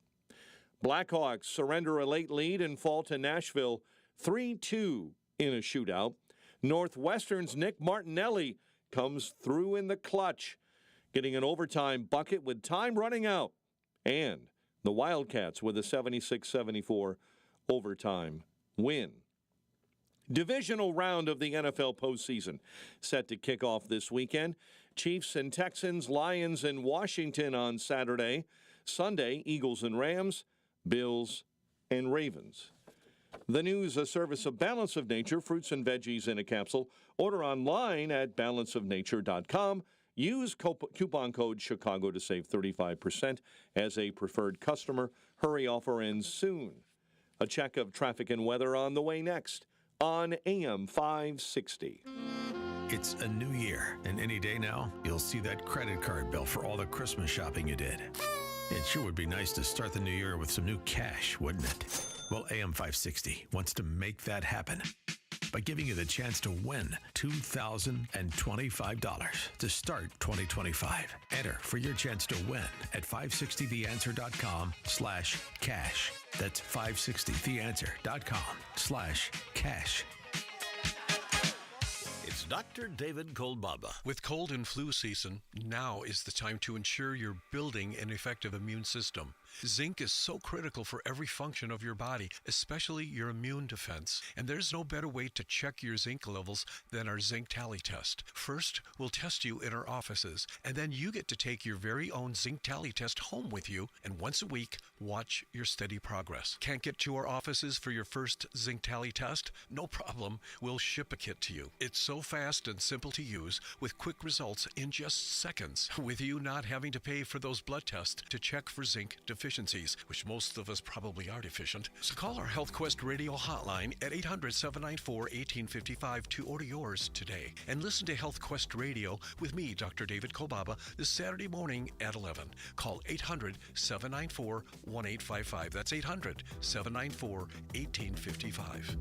Blackhawks surrender a late lead and fall to Nashville 3-2 in a shootout. Northwestern's Nick Martinelli comes through in the clutch, getting an overtime bucket with time running out. And the Wildcats with a 76-74 overtime win. Divisional round of the NFL postseason set to kick off this weekend. Chiefs and Texans, Lions and Washington on Saturday. Sunday, Eagles and Rams, Bills and Ravens. The news, a service of Balance of Nature, fruits and veggies in a capsule. Order online at balanceofnature.com. Use coupon code Chicago to save 35% as a preferred customer. Hurry, offer ends soon. A check of traffic and weather on the way next on AM 560. It's a new year, and any day now, you'll see that credit card bill for all the Christmas shopping you did. It sure would be nice to start the new year with some new cash, wouldn't it? Well, AM 560 wants to make that happen by giving you the chance to win $2,025 to start 2025. Enter for your chance to win at 560theanswer.com/cash. That's 560theanswer.com/cash. It's Dr. David Kolbaba. With cold and flu season, now is the time to ensure you're building an effective immune system. Zinc is so critical for every function of your body, especially your immune defense. And there's no better way to check your zinc levels than our zinc tally test. First, we'll test you in our offices, and then you get to take your very own zinc tally test home with you, and once a week, watch your steady progress. Can't get to our offices for your first zinc tally test? No problem. We'll ship a kit to you. It's so fast and simple to use, with quick results in just seconds, with you not having to pay for those blood tests to check for zinc deficiencies, which most of us probably are deficient. So call our Health Quest radio hotline at 800-794-1855 to order yours today. And listen to Health Quest Radio with me, Dr. David Kolbaba, this Saturday morning at 11. Call 800-794-1855. That's 800-794-1855.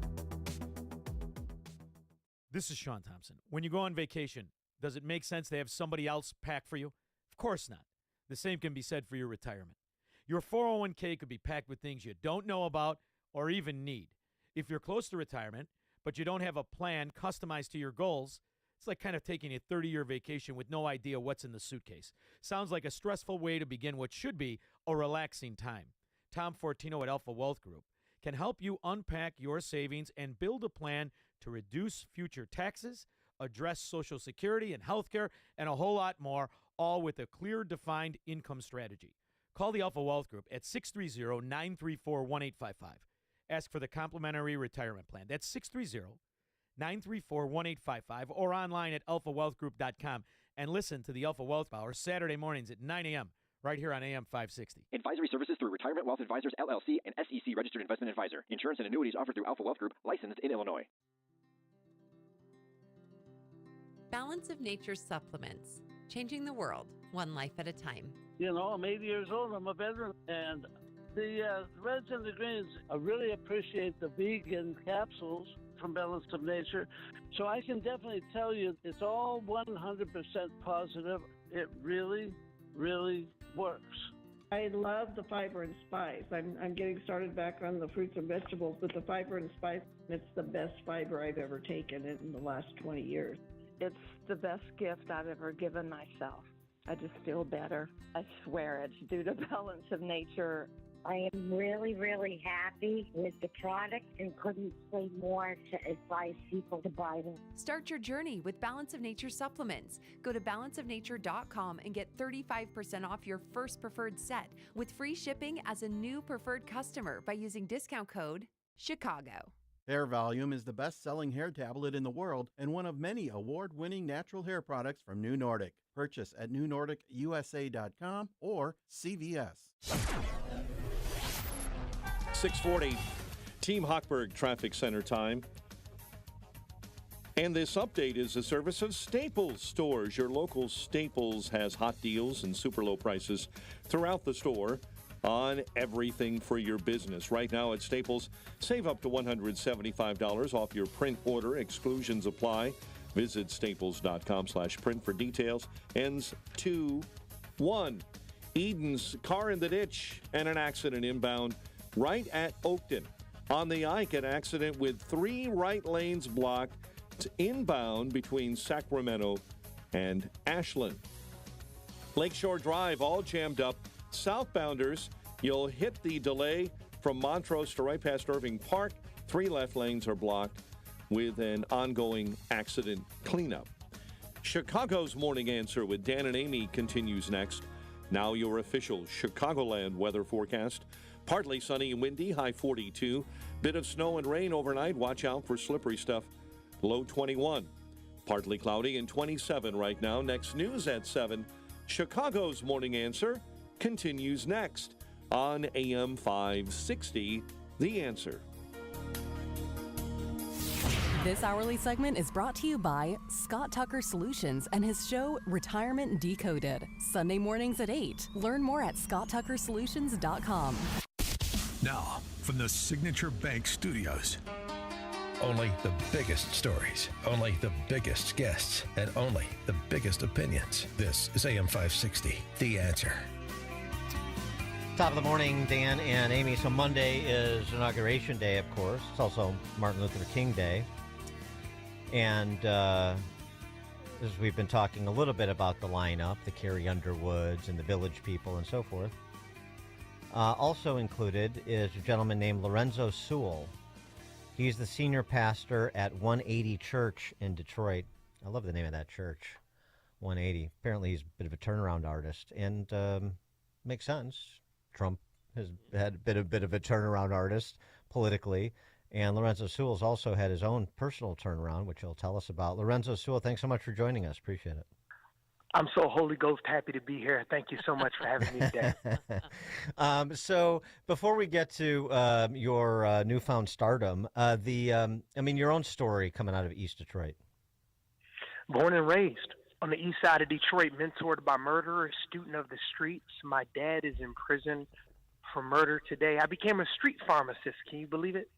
This is Sean Thompson. When you go on vacation, does it make sense to have somebody else pack for you? Of course not. The same can be said for your retirement. Your 401k could be packed with things you don't know about or even need. If you're close to retirement, but you don't have a plan customized to your goals, it's like kind of taking a 30-year vacation with no idea what's in the suitcase. Sounds like a stressful way to begin what should be a relaxing time. Tom Fortino at Alpha Wealth Group can help you unpack your savings and build a plan to reduce future taxes, address Social Security and health care, and a whole lot more, all with a clear, defined income strategy. Call the Alpha Wealth Group at 630-934-1855. Ask for the complimentary retirement plan. That's 630-934-1855 or online at alphawealthgroup.com. And listen to the Alpha Wealth Hour Saturday mornings at 9 a.m. right here on AM 560. Advisory services through Retirement Wealth Advisors, LLC, and SEC Registered Investment Advisor. Insurance and annuities offered through Alpha Wealth Group, licensed in Illinois. Balance of Nature Supplements. Changing the world, one life at a time. You know, I'm 80 years old. I'm a veteran. And the Reds and the Greens, I really appreciate the vegan capsules from Balance of Nature. So I can definitely tell you it's all 100% positive. It really, really works. I love the fiber and spice. I'm getting started back on the fruits and vegetables, but the fiber and spice, it's the best fiber I've ever taken in the last 20 years. It's the best gift I've ever given myself. I just feel better. I swear it's due to Balance of Nature. I am really, really happy with the product and couldn't say more to advise people to buy them. Start your journey with Balance of Nature supplements. Go to balanceofnature.com and get 35% off your first preferred set with free shipping as a new preferred customer by using discount code CHICAGO. Hair Volume is the best-selling hair tablet in the world and one of many award-winning natural hair products from New Nordic. Purchase at newnordicusa.com or CVS. 640, Team Hochberg Traffic Center time. And this update is a service of Staples Stores. Your local Staples has hot deals and super low prices throughout the store on everything for your business. Right now at Staples, save up to $175 off your print order. Exclusions apply. Visit staples.com/print for details. Ends 2-1. Eden's car in the ditch and an accident inbound right at Oakton. On the Ike, an accident with 3 right lanes blocked inbound between Sacramento and Ashland. Lakeshore Drive all jammed up. Southbounders, you'll hit the delay from Montrose to right past Irving Park. 3 left lanes are blocked with an ongoing accident cleanup. Chicago's Morning Answer with Dan and Amy continues next. Now your official Chicagoland weather forecast. Partly sunny and windy, high 42. Bit of snow and rain overnight. Watch out for slippery stuff. Low 21. Partly cloudy and 27 right now. Next news at 7. Chicago's Morning Answer continues next on AM 560, The Answer. This hourly segment is brought to you by Scott Tucker Solutions and his show Retirement Decoded. Sunday mornings at 8. Learn more at scotttuckersolutions.com. Now, from the Signature Bank Studios. Only the biggest stories, only the biggest guests, and only the biggest opinions. This is AM 560, The Answer. Top of the morning, Dan and Amy. So Monday is Inauguration Day, of course. It's also Martin Luther King Day. And as we've been talking a little bit about the lineup, the Carrie Underwoods and the Village People and so forth. Also included is a gentleman named Lorenzo Sewell. He's the senior pastor at 180 Church in Detroit. I love the name of that church, 180. Apparently he's a bit of a turnaround artist, and makes sense. Trump has had been a bit of a turnaround artist politically, and Lorenzo Sewell's also had his own personal turnaround, which he'll tell us about. Lorenzo Sewell, thanks so much for joining us. Appreciate it. I'm so Holy Ghost happy to be here. Thank you so much for having me today. So before we get to your newfound stardom, your own story coming out of East Detroit. Born and raised on the east side of Detroit, mentored by murderers, student of the streets. My dad is in prison for murder today. I became a street pharmacist. Can you believe it?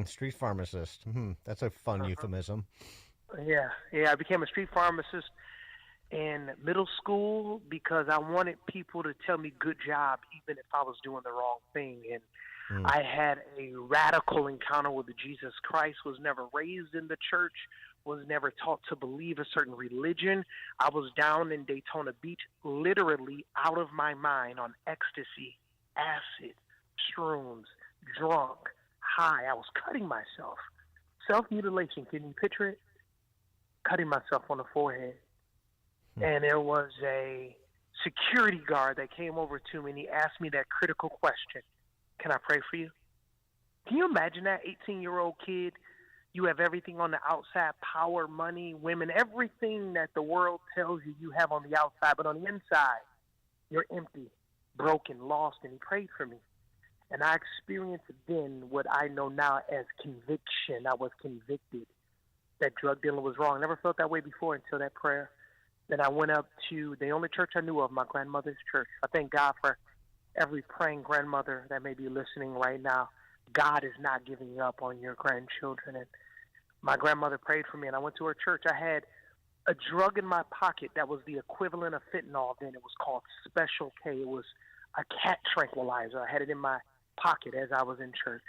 Street pharmacist. That's a fun euphemism. Yeah. I became a street pharmacist in middle school because I wanted people to tell me good job even if I was doing the wrong thing. And I had a radical encounter with Jesus Christ, was never raised in the church, was never taught to believe a certain religion. I was down in Daytona Beach, literally out of my mind on ecstasy, acid, shrooms, drunk, high. I was cutting myself. Self-mutilation, can you picture it? Cutting myself on the forehead. And there was a security guard that came over to me and he asked me that critical question. Can I pray for you? Can you imagine that 18-year-old kid? You have everything on the outside, power, money, women, everything that the world tells you you have on the outside, but on the inside, you're empty, broken, lost, and he prayed for me. And I experienced then what I know now as conviction. I was convicted that drug dealing was wrong. I never felt that way before until that prayer. Then I went up to the only church I knew of, my grandmother's church. I thank God for every praying grandmother that may be listening right now. God is not giving up on your grandchildren. And my grandmother prayed for me, and I went to her church. I had a drug in my pocket that was the equivalent of fentanyl then. It was called Special K. It was a cat tranquilizer. I had it in my pocket as I was in church.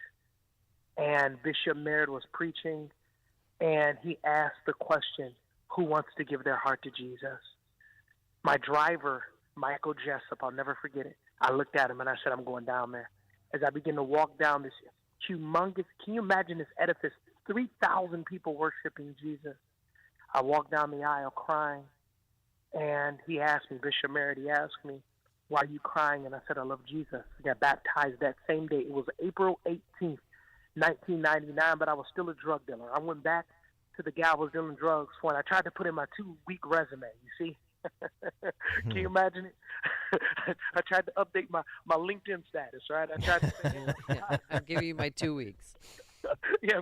And Bishop Merritt was preaching, and he asked the question, who wants to give their heart to Jesus? My driver, Michael Jessup, I'll never forget it. I looked at him and I said, I'm going down there. As I began to walk down this humongous, can you imagine this edifice, 3,000 people worshiping Jesus. I walked down the aisle crying, and he asked me, Bishop Merritt, he asked me, why are you crying? And I said, I love Jesus. I got baptized that same day. It was April 18th, 1999, but I was still a drug dealer. I went back to the guy I was dealing drugs for, and I tried to put in my 2-week resume, you see? Can you imagine it? I tried to update my LinkedIn status, right? I tried to say, I'll give you my 2 weeks. Yeah,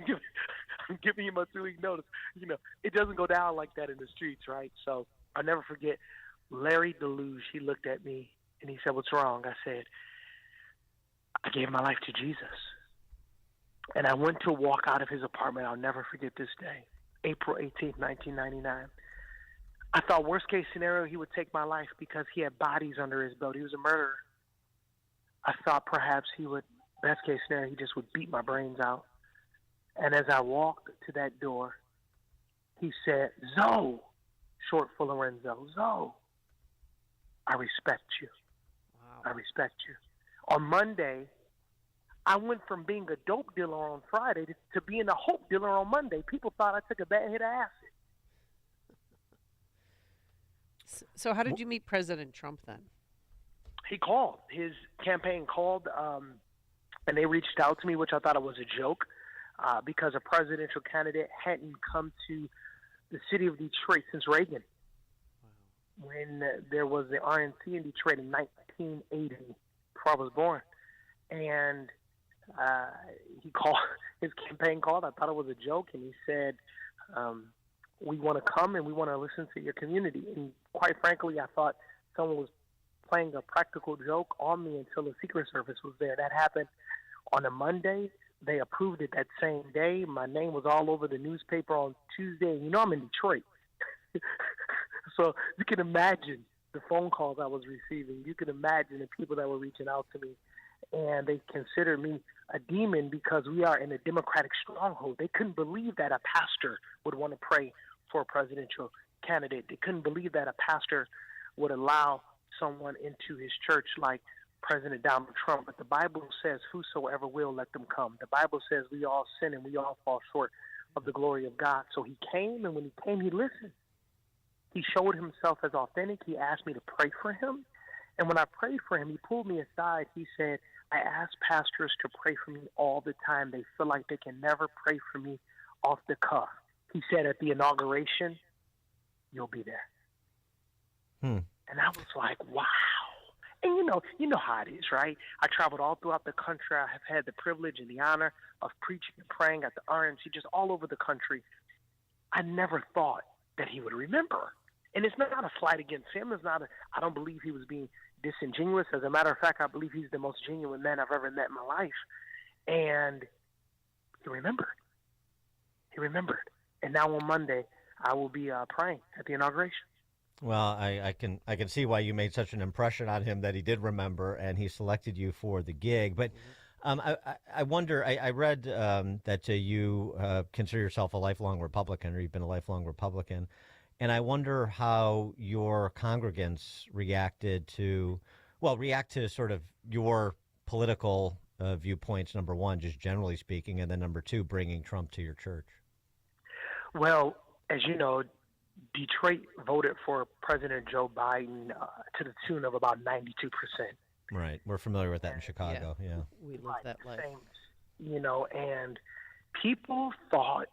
I'm giving you my 2-week notice. You know, it doesn't go down like that in the streets, right? So I'll never forget Larry Deluge. He looked at me, and he said, what's wrong? I said, I gave my life to Jesus. And I went to walk out of his apartment. I'll never forget this day. April 18th, 1999. I thought worst case scenario, he would take my life because he had bodies under his belt. He was a murderer. I thought perhaps he would, best case scenario, he just would beat my brains out. And as I walked to that door, he said, Zoe, short for Lorenzo, Zoe, I respect you. Wow. I respect you. On Monday, I went from being a dope dealer on Friday to being a hope dealer on Monday. People thought I took a bad hit of acid. So how did you meet President Trump then? He called. His campaign called, and they reached out to me, which I thought it was a joke, because a presidential candidate hadn't come to the city of Detroit since Reagan. Wow. When there was the RNC in Detroit in 1980, before I was born. And he called, his campaign called. I thought it was a joke, and he said, we want to come and we want to listen to your community. And quite frankly, I thought someone was playing a practical joke on me until the Secret Service was there. That happened On a Monday, they approved it that same day. My name was all over the newspaper on Tuesday. You know I'm in Detroit. So you can imagine the phone calls I was receiving. You can imagine the people that were reaching out to me. And they considered me a demon because we are in a Democratic stronghold. They couldn't believe that a pastor would want to pray for a presidential candidate. They couldn't believe that a pastor would allow someone into his church like President Donald Trump. But the Bible says, whosoever will, let them come. The Bible says we all sin and we all fall short of the glory of God. So he came, and when he came, he listened. He showed himself as authentic. He asked me to pray for him. And when I prayed for him, he pulled me aside. He said, I ask pastors to pray for me all the time. They feel like they can never pray for me off the cuff. He said at the inauguration, you'll be there. And I was like, wow. And you know how it is, right? I traveled all throughout the country. I have had the privilege and the honor of preaching and praying at the RNC, just all over the country. I never thought that he would remember. And it's not a slight against him. I don't believe he was being disingenuous. As a matter of fact, I believe he's the most genuine man I've ever met in my life. And he remembered. He remembered. And now on Monday, I will be praying at the inauguration. Well, I can see why you made such an impression on him that he did remember and he selected you for the gig. But I wonder, I read that you consider yourself a lifelong Republican, or you've been a lifelong Republican. And I wonder how your congregants react to sort of your political viewpoints, number one, just generally speaking, and then number two, bringing Trump to your church. Well, as you know, Detroit voted for President Joe Biden to the tune of about 92%. Right. We're familiar with that in Chicago. Yeah. We live that life. And people thought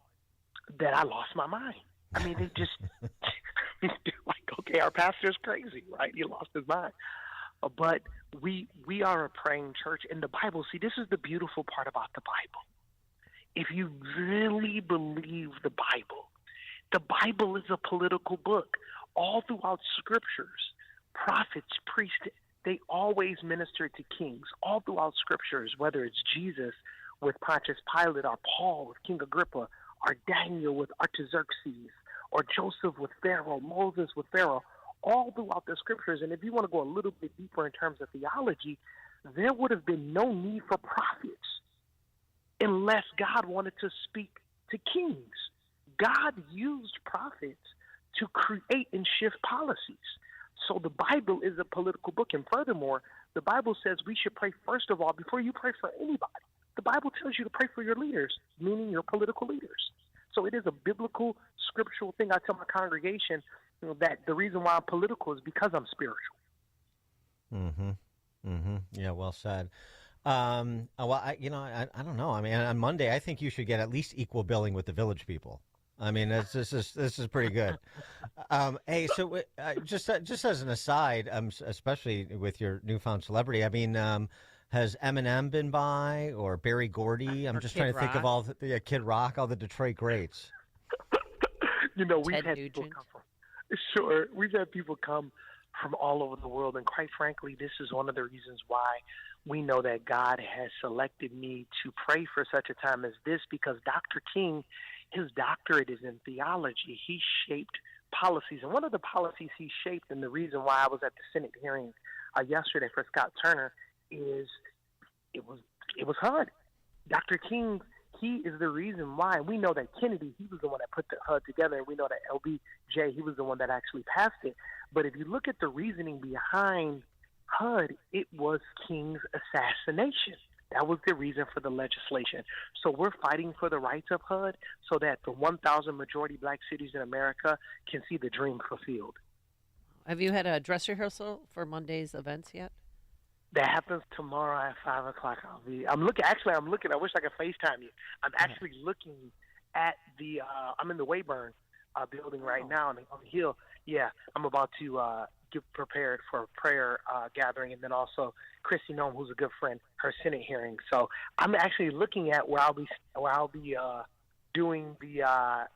that I lost my mind. I mean, they just like, okay, our pastor's crazy, right? He lost his mind. But we are a praying church. And the Bible, see, this is the beautiful part about the Bible. If you really believe the Bible is a political book. All throughout scriptures, prophets, priests, they always ministered to kings. All throughout scriptures, whether it's Jesus with Pontius Pilate, or Paul with King Agrippa, or Daniel with Artaxerxes, or Joseph with Pharaoh, Moses with Pharaoh, all throughout the scriptures. And if you want to go a little bit deeper in terms of theology, there would have been no need for prophets unless God wanted to speak to kings. God used prophets to create and shift policies. So the Bible is a political book. And furthermore, the Bible says we should pray first of all before you pray for anybody. The Bible tells you to pray for your leaders, meaning your political leaders. So it is a biblical, scriptural thing. I tell my congregation that the reason why I'm political is because I'm spiritual. Yeah, well said. Well, I don't know. I mean, on Monday, I think you should get at least equal billing with the Village People. I mean, this is pretty good. Hey, so just as an aside, especially with your newfound celebrity, I mean, has Eminem been by, or Berry Gordy? I'm just trying to think of all the Kid Rock, all the Detroit greats. We've had people come from. Sure, we've had people come from all over the world, and quite frankly, this is one of the reasons why we know that God has selected me to pray for such a time as this, because Dr. King, his doctorate is in theology. He shaped policies, and one of the policies he shaped, and the reason why I was at the Senate hearing yesterday for Scott Turner, is it was HUD. Dr. King, he is the reason why. We know that Kennedy, he was the one that put the HUD together, and we know that LBJ, he was the one that actually passed it. But if you look at the reasoning behind HUD, it was King's assassination. That was the reason for the legislation. So we're fighting for the rights of HUD so that the 1,000 majority black cities in America can see the dream fulfilled. Have you had a dress rehearsal for Monday's events yet? That happens tomorrow at 5 o'clock. I'm looking. I wish I could FaceTime you. I'm actually looking at I'm in the Wayburn building right now on the hill. Yeah, I'm about to get prepared for a prayer gathering, and then also Chrissy Nome, who's a good friend, her Senate hearing. So I'm actually looking at where I'll be doing the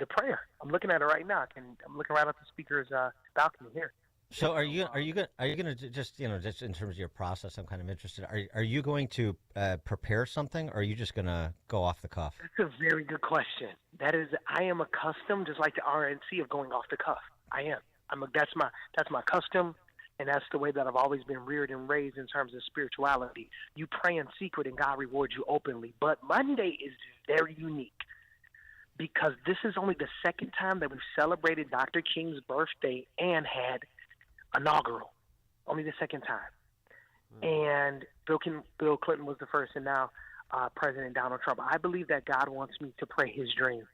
prayer. I'm looking at it right now. I'm looking right at the speaker's balcony here. So are you going to just just in terms of your process? I'm kind of interested. Are you going to prepare something, or are you just going to go off the cuff? That's a very good question. I am accustomed, just like the RNC, of going off the cuff. I am. That's my custom, and that's the way that I've always been reared and raised in terms of spirituality. You pray in secret, and God rewards you openly. But Monday is very unique because this is only the second time that we've celebrated Dr. King's birthday and had inaugural. Only the second time. And Bill Clinton was the first, and now President Donald Trump. I believe that God wants me to pray his dream.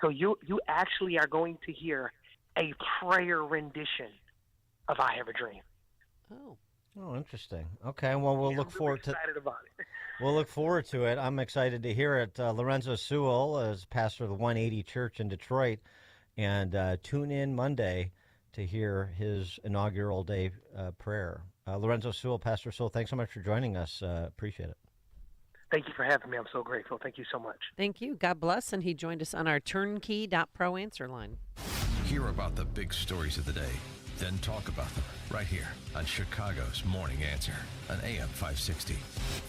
So you actually are going to hear a prayer rendition of I Have a Dream. Oh, interesting. Okay, well, we'll look forward to excited about it. We'll look forward to it. I'm excited to hear it. Lorenzo Sewell is pastor of the 180 Church in Detroit, and tune in Monday to hear his inaugural day prayer. Lorenzo Sewell, Pastor Sewell, thanks so much for joining us. Appreciate it. Thank you for having me. I'm so grateful. Thank you so much. Thank you. God bless. And he joined us on our turnkey.pro answer line. Hear about the big stories of the day, then talk about them right here on Chicago's Morning Answer on AM 560.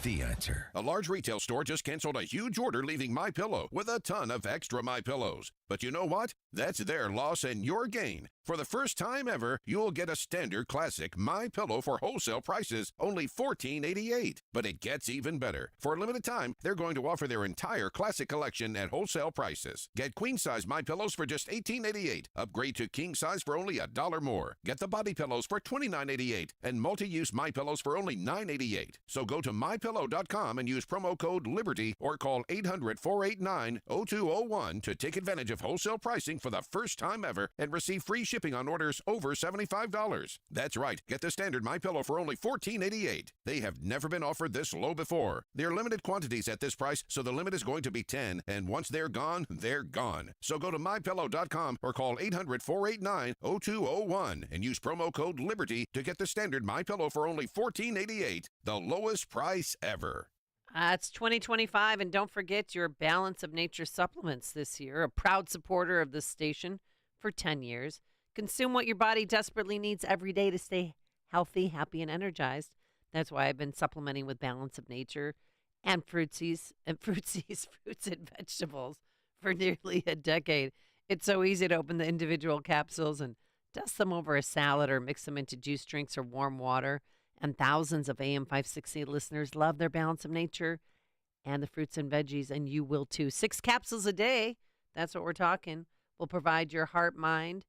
The Answer. A large retail store just canceled a huge order, leaving MyPillow with a ton of extra MyPillows. But you know what? That's their loss and your gain. For the first time ever, you'll get a standard classic MyPillow for wholesale prices, only $14.88. But it gets even better. For a limited time, they're going to offer their entire classic collection at wholesale prices. Get queen-size MyPillows for just $18.88. Upgrade to king size for only $1 more. Get the body pillows for $29.88 and multi-use MyPillows for only $9.88. So go to MyPillow.com and use promo code LIBERTY or call 800-489-0201 to take advantage of wholesale pricing for the first time ever and receive free shipping on orders over $75. That's right. Get the standard MyPillow for only $14.88. They have never been offered this low before. They're limited quantities at this price, so the limit is going to be 10, and once they're gone, they're gone. So go to MyPillow.com or call 800-489-0201 and use promo code LIBERTY to get the standard MyPillow for only $14.88, the lowest price ever. It's 2025, and don't forget your Balance of Nature supplements this year. A proud supporter of this station for 10 years. Consume what your body desperately needs every day to stay healthy, happy, and energized. That's why I've been supplementing with Balance of Nature and Fruitsies fruits and vegetables for nearly a decade. It's so easy to open the individual capsules and dust them over a salad or mix them into juice drinks or warm water. And thousands of AM 560 listeners love their Balance of Nature and the fruits and veggies, and you will too. 6 capsules a day, that's what we're talking, will provide your heart, mind,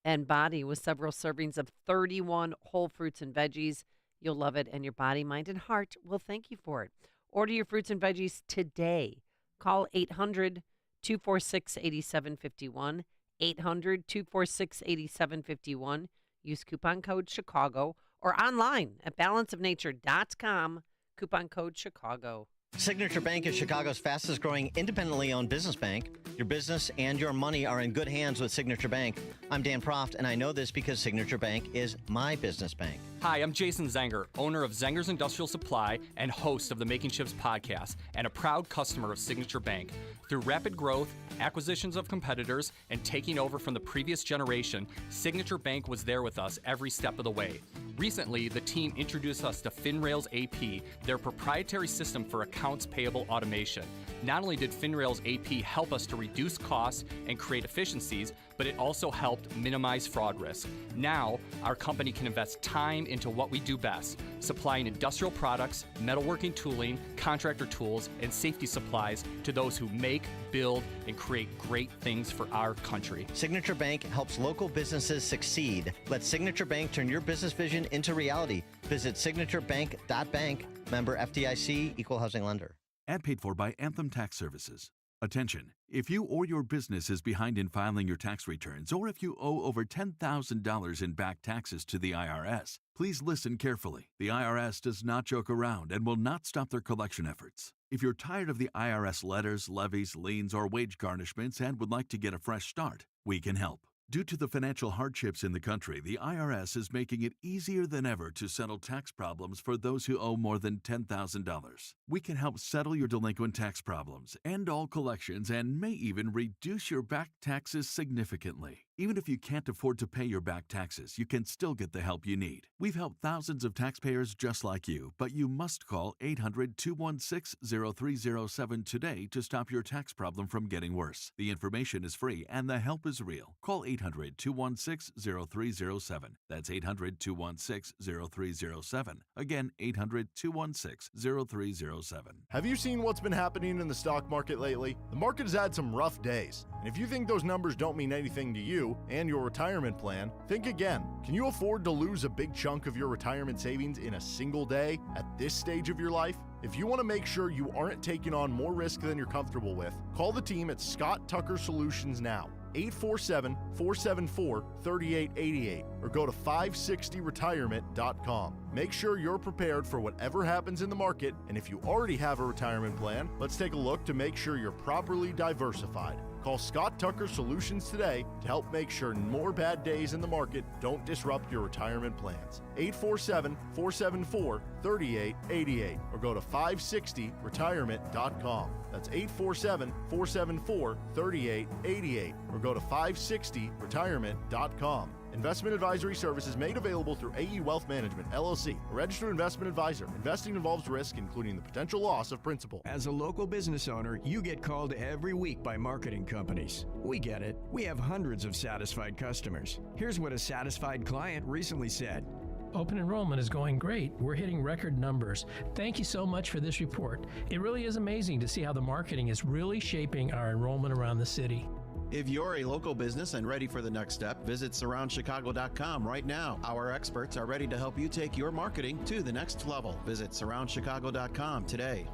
and body with several servings of 31 whole fruits and veggies. You'll love it, and your body, mind, and heart will thank you for it. Order your fruits and veggies today. Call 800-246-8751, 800-246-8751. Use coupon code Chicago or online at balanceofnature.com, coupon code Chicago. Signature Bank is Chicago's fastest growing independently owned business bank. Your business and your money are in good hands with Signature Bank. I'm Dan Proft, and I know this because Signature Bank is my business bank. Hi, I'm Jason Zenger, owner of Zenger's Industrial Supply and host of the Making Chips podcast, and a proud customer of Signature Bank. Through rapid growth, acquisitions of competitors, and taking over from the previous generation, Signature Bank was there with us every step of the way. Recently, the team introduced us to FinRails AP, their proprietary system for accounts payable automation. Not only did FinRails AP help us to reduce costs and create efficiencies, but it also helped minimize fraud risk. Now, our company can invest time into what we do best, supplying industrial products, metalworking tooling, contractor tools, and safety supplies to those who make, build, and create great things for our country. Signature Bank helps local businesses succeed. Let Signature Bank turn your business vision into reality. Visit signaturebank.bank. Member FDIC, Equal Housing Lender. Ad paid for by Anthem Tax Services. Attention, if you or your business is behind in filing your tax returns, or if you owe over $10,000 in back taxes to the IRS, please listen carefully. The IRS does not joke around and will not stop their collection efforts. If you're tired of the IRS letters, levies, liens, or wage garnishments and would like to get a fresh start, we can help. Due to the financial hardships in the country, the IRS is making it easier than ever to settle tax problems for those who owe more than $10,000. We can help settle your delinquent tax problems, end all collections, and may even reduce your back taxes significantly. Even if you can't afford to pay your back taxes, you can still get the help you need. We've helped thousands of taxpayers just like you, but you must call 800-216-0307 today to stop your tax problem from getting worse. The information is free and the help is real. Call 800-216-0307. That's 800-216-0307. Again, 800-216-0307. Have you seen what's been happening in the stock market lately? The market has had some rough days. And if you think those numbers don't mean anything to you and your retirement plan, think again. Can you afford to lose a big chunk of your retirement savings in a single day at this stage of your life? If you want to make sure you aren't taking on more risk than you're comfortable with, call the team at Scott Tucker Solutions now. 847-474-3888 or go to 560retirement.com. Make sure you're prepared for whatever happens in the market, and if you already have a retirement plan, let's take a look to make sure you're properly diversified. Call Scott Tucker Solutions today to help make sure more bad days in the market don't disrupt your retirement plans. 847-474-3888 or go to 560retirement.com. That's 847-474-3888 or go to 560retirement.com. Investment advisory services made available through AE Wealth Management, LLC, a registered investment advisor. Investing involves risk, including the potential loss of principal. As a local business owner, you get called every week by marketing companies. We get it. We have hundreds of satisfied customers. Here's what a satisfied client recently said. Open enrollment is going great. We're hitting record numbers. Thank you so much for this report. It really is amazing to see how the marketing is really shaping our enrollment around the city. If you're a local business and ready for the next step, visit surroundchicago.com right now. Our experts are ready to help you take your marketing to the next level. Visit surroundchicago.com today.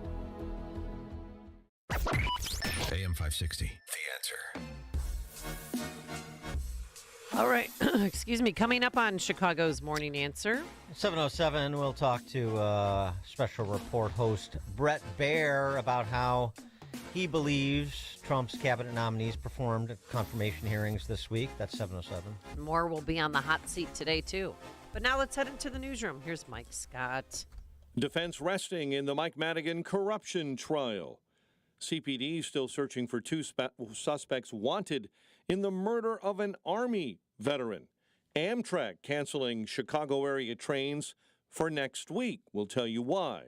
AM 560, The Answer. All right. Excuse me. Coming up on Chicago's Morning Answer. 7:07, we'll talk to special report host Brett Baer about how he believes Trump's cabinet nominees performed at confirmation hearings this week. That's 7:07. More will be on the hot seat today, too. But now let's head into the newsroom. Here's Mike Scott. Defense resting in the Mike Madigan corruption trial. CPD still searching for two suspects wanted in the murder of an Army veteran. Amtrak canceling Chicago area trains for next week. We'll tell you why.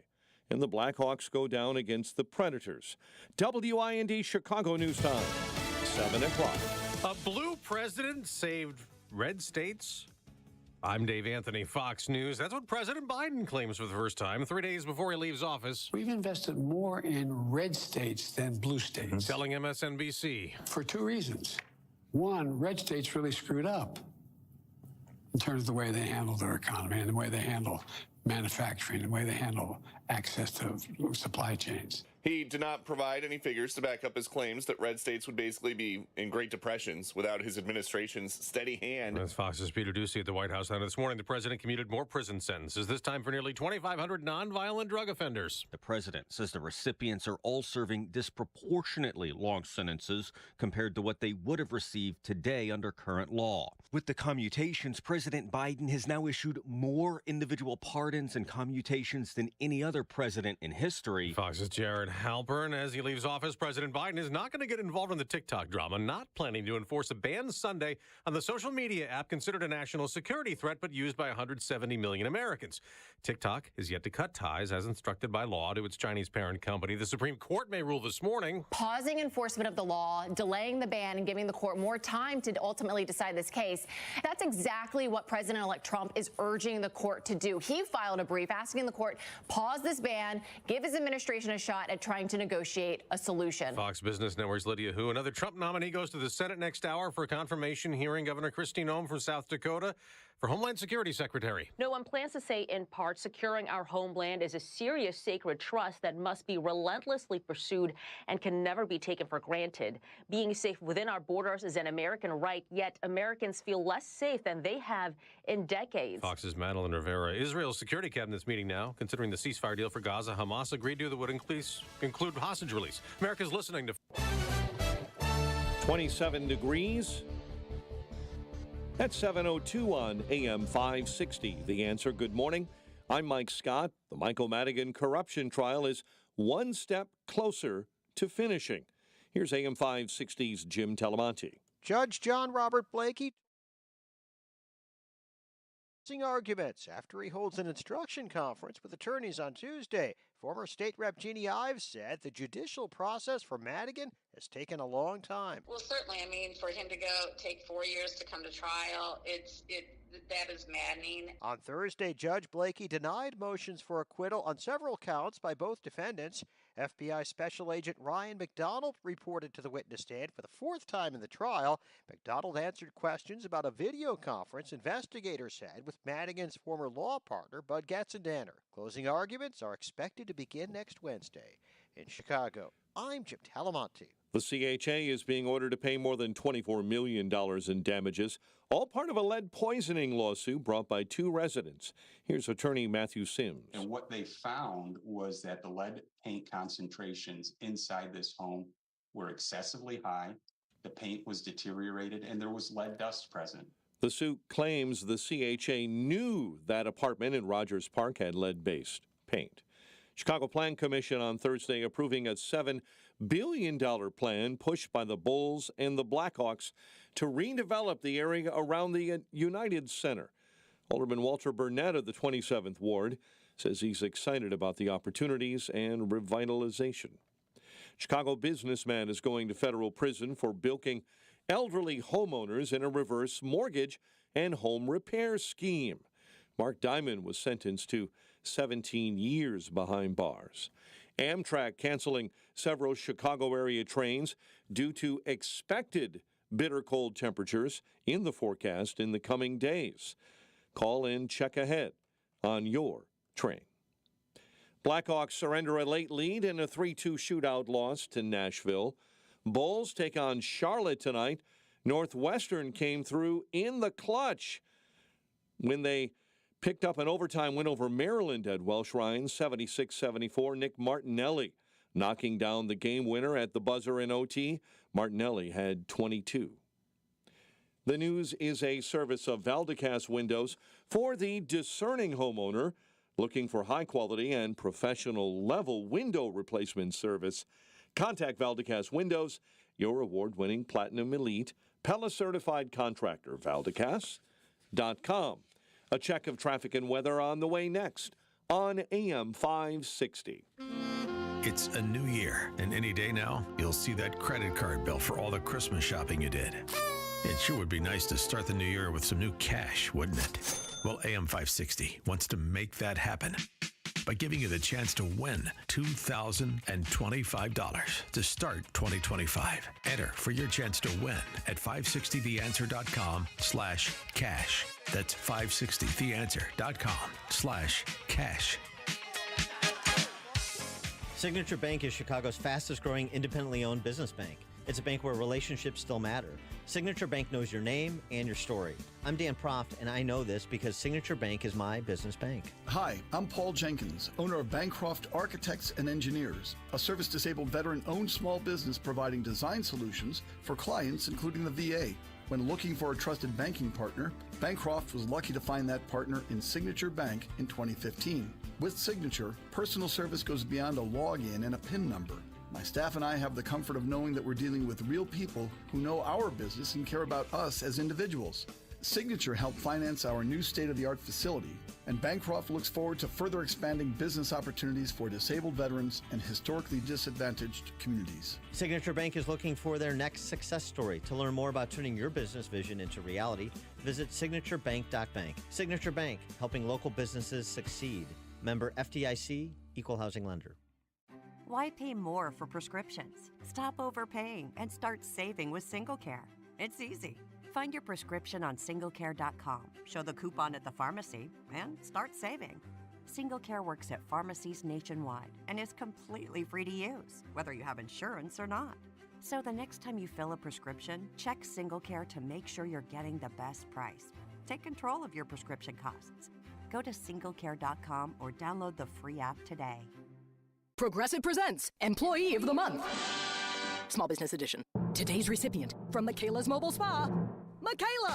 And the Blackhawks go down against the Predators. WIND Chicago News Time, 7 o'clock. A blue president saved red states? I'm Dave Anthony, Fox News. That's what President Biden claims for the first time 3 days before he leaves office. We've invested more in red states than blue states. Telling MSNBC. For two reasons. One, red states really screwed up in terms of the way they handle their economy and the way they handle manufacturing, the way they handle access to supply chains. He did not provide any figures to back up his claims that red states would basically be in great depressions without his administration's steady hand. That's Fox's Peter Ducey at the White House. Now, this morning, the president commuted more prison sentences, this time for nearly 2,500 nonviolent drug offenders. The president says the recipients are all serving disproportionately long sentences compared to what they would have received today under current law. With the commutations, President Biden has now issued more individual pardons and commutations than any other president in history. Fox's Jared Halpern. As he leaves office, President Biden is not going to get involved in the TikTok drama, not planning to enforce a ban Sunday on the social media app considered a national security threat but used by 170 million Americans. TikTok is yet to cut ties, as instructed by law, to its Chinese parent company. The Supreme Court may rule this morning. Pausing enforcement of the law, delaying the ban, and giving the court more time to ultimately decide this case. That's exactly what President-elect Trump is urging the court to do. He filed a brief asking the court, pause this ban, give his administration a shot at trying to negotiate a solution. Fox Business Network's Lydia Hu. Another Trump nominee goes to the Senate next hour for a confirmation hearing. Governor Kristi Noem from South Dakota for Homeland Security Secretary. No one plans to say, in part, securing our homeland is a serious sacred trust that must be relentlessly pursued and can never be taken for granted. Being safe within our borders is an American right, yet Americans feel less safe than they have in decades. Fox's Madeline Rivera. Israel's security cabinet's meeting now, considering the ceasefire deal for Gaza. Hamas agreed to that would include hostage release. America's listening to 27 degrees. At 7:02 on AM 560. The Answer. Good morning. I'm Mike Scott. The Michael Madigan corruption trial is one step closer to finishing. Here's AM 560's Jim Talamonte. Judge John Robert Blakey arguments after he holds an instruction conference with attorneys on Tuesday. Former State Rep Jeannie Ives said the judicial process for Madigan has taken a long time. Well, certainly. I mean, for him to take 4 years to come to trial, that is maddening. On Thursday, Judge Blakey denied motions for acquittal on several counts by both defendants. FBI Special Agent Ryan McDonald reported to the witness stand for the fourth time in the trial. McDonald answered questions about a video conference investigators had with Madigan's former law partner, Bud Gatzendanner. Closing arguments are expected to begin next Wednesday. In Chicago, I'm Jim Talamonte. The CHA is being ordered to pay more than $24 million in damages, all part of a lead poisoning lawsuit brought by two residents. Here's attorney Matthew Sims. And what they found was that the lead paint concentrations inside this home were excessively high, the paint was deteriorated, and there was lead dust present. The suit claims the CHA knew that apartment in Rogers Park had lead-based paint. Chicago Plan Commission on Thursday approving a $7 billion plan pushed by the Bulls and the Blackhawks to redevelop the area around the United Center. Alderman Walter Burnett of the 27th Ward says he's excited about the opportunities and revitalization. Chicago businessman is going to federal prison for bilking elderly homeowners in a reverse mortgage and home repair scheme. Mark Diamond was sentenced to 17 years behind bars. Amtrak canceling several Chicago area trains due to expected bitter cold temperatures in the forecast in the coming days. Call in, check ahead on your train. Blackhawks surrender a late lead in a 3-2 shootout loss to Nashville. Bulls take on Charlotte tonight. Northwestern came through in the clutch when they picked up an overtime win over Maryland at Welsh Ryan, 76-74. Nick Martinelli knocking down the game winner at the buzzer in OT. Martinelli had 22. The news is a service of Valdecast Windows for the discerning homeowner looking for high-quality and professional-level window replacement service. Contact Valdecast Windows, your award-winning Platinum Elite Pella-certified contractor, Valdecast.com. A check of traffic and weather on the way next on AM 560. It's a new year, and any day now, you'll see that credit card bill for all the Christmas shopping you did. It sure would be nice to start the new year with some new cash, wouldn't it? Well, AM 560 wants to make that happen by giving you the chance to win $2,025 to start 2025. Enter for your chance to win at 560theanswer.com/cash. That's 560theanswer.com/cash. Signature Bank is Chicago's fastest growing independently owned business bank. It's a bank where relationships still matter. Signature Bank knows your name and your story. I'm Dan Proft, and I know this because Signature Bank is my business bank. Hi, I'm Paul Jenkins, owner of Bancroft Architects and Engineers, a service-disabled veteran-owned small business providing design solutions for clients, including the VA. When looking for a trusted banking partner, Bancroft was lucky to find that partner in Signature Bank in 2015. With Signature, personal service goes beyond a login and a PIN number. My staff and I have the comfort of knowing that we're dealing with real people who know our business and care about us as individuals. Signature helped finance our new state-of-the-art facility, and Bancroft looks forward to further expanding business opportunities for disabled veterans and historically disadvantaged communities. Signature Bank is looking for their next success story. To learn more about turning your business vision into reality, visit signaturebank.bank. Signature Bank, helping local businesses succeed. Member FDIC, Equal Housing Lender. Why pay more for prescriptions? Stop overpaying and start saving with SingleCare. It's easy. Find your prescription on singlecare.com, show the coupon at the pharmacy, and start saving. SingleCare works at pharmacies nationwide and is completely free to use, whether you have insurance or not. So the next time you fill a prescription, check SingleCare to make sure you're getting the best price. Take control of your prescription costs. Go to singlecare.com or download the free app today. Progressive presents Employee of the Month. Small Business Edition. Today's recipient from Michaela's Mobile Spa, Michaela!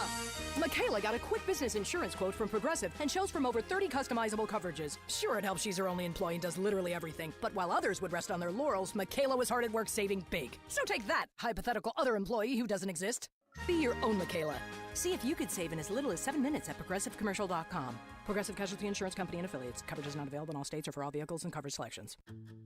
Michaela got a quick business insurance quote from Progressive and chose from over 30 customizable coverages. Sure, it helps she's her only employee and does literally everything, but while others would rest on their laurels, Michaela was hard at work saving big. So take that, hypothetical other employee who doesn't exist. Be your own Michaela. See if you could save in as little as 7 minutes at ProgressiveCommercial.com. Progressive Casualty Insurance Company and Affiliates. Coverage is not available in all states or for all vehicles and coverage selections.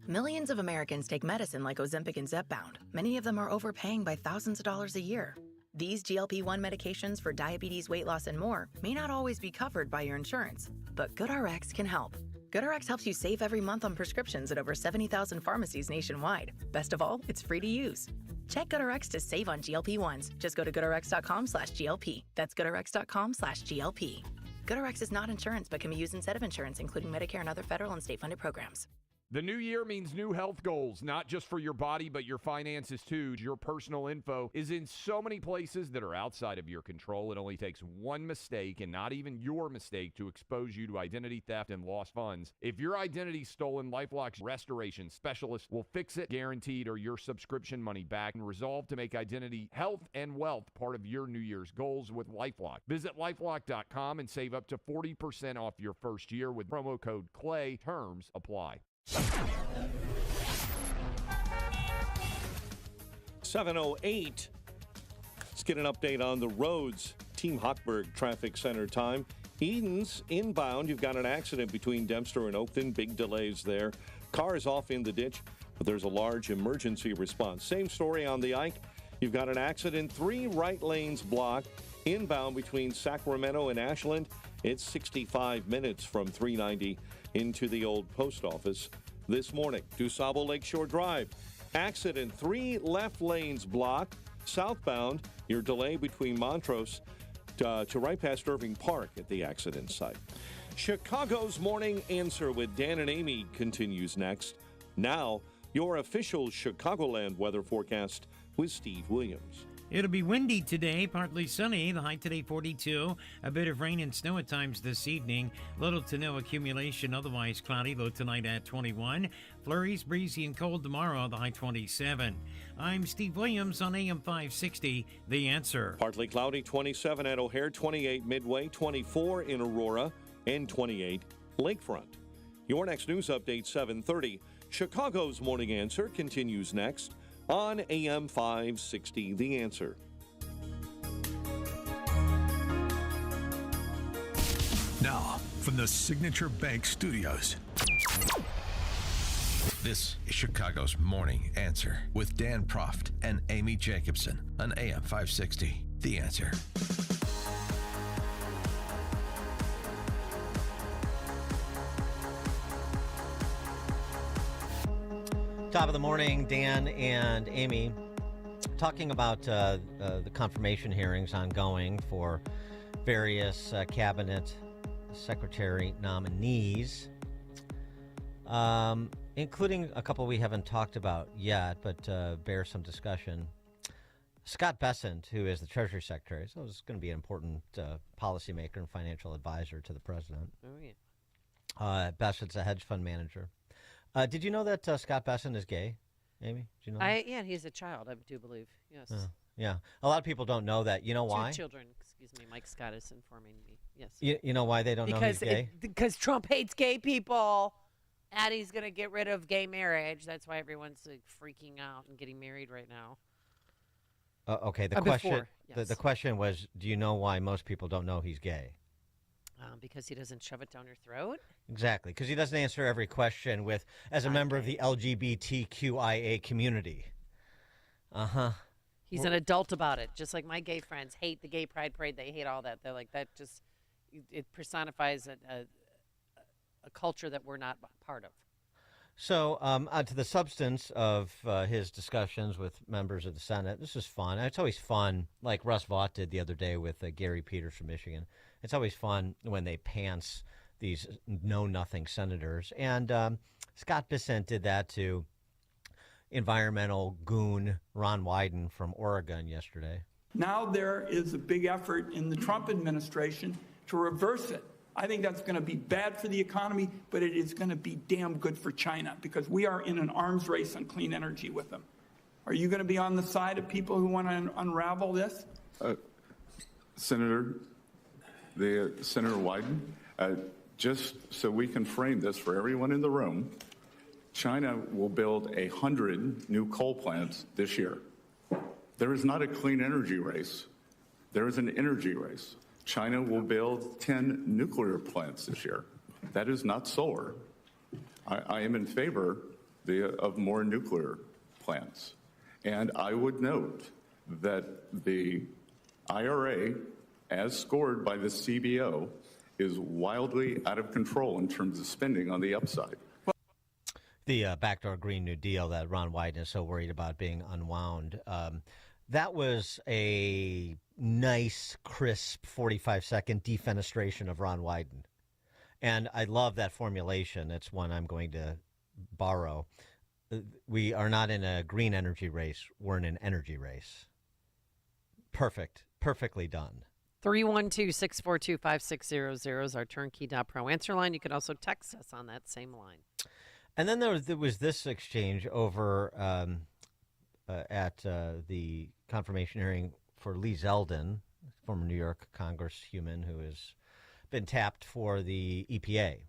Millions of Americans take medicine like Ozempic and Zepbound. Many of them are overpaying by thousands of dollars a year. These GLP-1 medications for diabetes, weight loss, and more may not always be covered by your insurance, but GoodRx can help. GoodRx helps you save every month on prescriptions at over 70,000 pharmacies nationwide. Best of all, it's free to use. Check GoodRx to save on GLP-1s. Just go to GoodRx.com/GLP. That's GoodRx.com/GLP. GoodRx is not insurance, but can be used instead of insurance, including Medicare and other federal and state-funded programs. The new year means new health goals, not just for your body, but your finances too. Your personal info is in so many places that are outside of your control. It only takes one mistake, and not even your mistake, to expose you to identity theft and lost funds. If your identity's stolen, LifeLock's restoration specialist will fix it, guaranteed, or your subscription money back, and resolve to make identity, health, and wealth part of your New Year's goals with LifeLock. Visit LifeLock.com and save up to 40% off your first year with promo code CLAY. Terms apply. 7:08. Let's get an update on the roads. Team Hochberg Traffic Center time. Eden's inbound. You've got an accident between Dempster and Oakton. Big delays there. Cars off in the ditch, but there's a large emergency response. Same story on the Ike. You've got an accident. 3 right lanes blocked. Inbound between Sacramento and Ashland. It's 65 minutes from 390 into the old post office this morning. DuSable Lakeshore Drive. Accident. 3 left lanes blocked. Southbound, your delay between Montrose to right past Irving Park at the accident site. Chicago's Morning Answer with Dan and Amy continues next. Now, your official Chicagoland weather forecast with Steve Williams. It'll be windy today, partly sunny. The high today 42. A bit of rain and snow at times this evening. Little to no accumulation, otherwise cloudy. Low tonight at 21. Flurries, breezy and cold tomorrow. The high 27. I'm Steve Williams on AM 560. The Answer. Partly cloudy, 27 at O'Hare, 28 Midway, 24 in Aurora, and 28 Lakefront. Your next news update, 7:30. Chicago's Morning Answer continues next on AM 560, The Answer. Now, from the Signature Bank Studios, this is Chicago's Morning Answer with Dan Proft and Amy Jacobson on AM 560, The Answer. Top of the morning, Dan and Amy, talking about the confirmation hearings ongoing for various cabinet secretary nominees, including a couple we haven't talked about yet, but bear some discussion. Scott Bessent, who is the Treasury Secretary, so is going to be an important policymaker and financial advisor to the president. Oh, yeah. Bessent's a hedge fund manager. Did you know that Scott Bessent is gay, Amy? Did you know that? Yeah, he's a child, I do believe. Yes. Yeah. A lot of people don't know that. You know why? 2 children, excuse me. Mike Scott is informing me. Yes. You know why they don't know he's gay? Because Trump hates gay people. And he's going to get rid of gay marriage. That's why everyone's like, freaking out and getting married right now. Okay, the question was, do you know why most people don't know he's gay? Because he doesn't shove it down your throat? Exactly, because he doesn't answer every question with, as a member of the LGBTQIA community. He's an adult about it, just like my gay friends hate the gay pride parade. They hate all that. They're like, that just, it personifies a culture that we're not part of. So, on to the substance of his discussions with members of the Senate. This is fun. It's always fun, like Russ Vaught did the other day with Gary Peters from Michigan. It's always fun when they pants these know-nothing senators. And Scott Bessent did that to environmental goon Ron Wyden from Oregon yesterday. Now there is a big effort in the Trump administration to reverse it. I think that's going to be bad for the economy, but it is going to be damn good for China because we are in an arms race on clean energy with them. Are you going to be on the side of people who want to unravel this? Senator Wyden, just so we can frame this for everyone in the room, China will build 100 new coal plants this year. There is not a clean energy race There is an energy race. China will build 10 nuclear plants this year. That is not solar. I am in favor of more nuclear plants. And I would note that the IRA, as scored by the CBO, is wildly out of control in terms of spending on the upside. The backdoor Green New Deal that Ron Wyden is so worried about being unwound. That was a nice, crisp 45-second defenestration of Ron Wyden. And I love that formulation. It's one I'm going to borrow. We are not in a green energy race. We're in an energy race. Perfect. Perfectly done. 312-642-5600 is our turnkey.pro answer line. You can also text us on that same line. And then there was this exchange over at the confirmation hearing for Lee Zeldin, former New York Congresswoman who has been tapped for the EPA.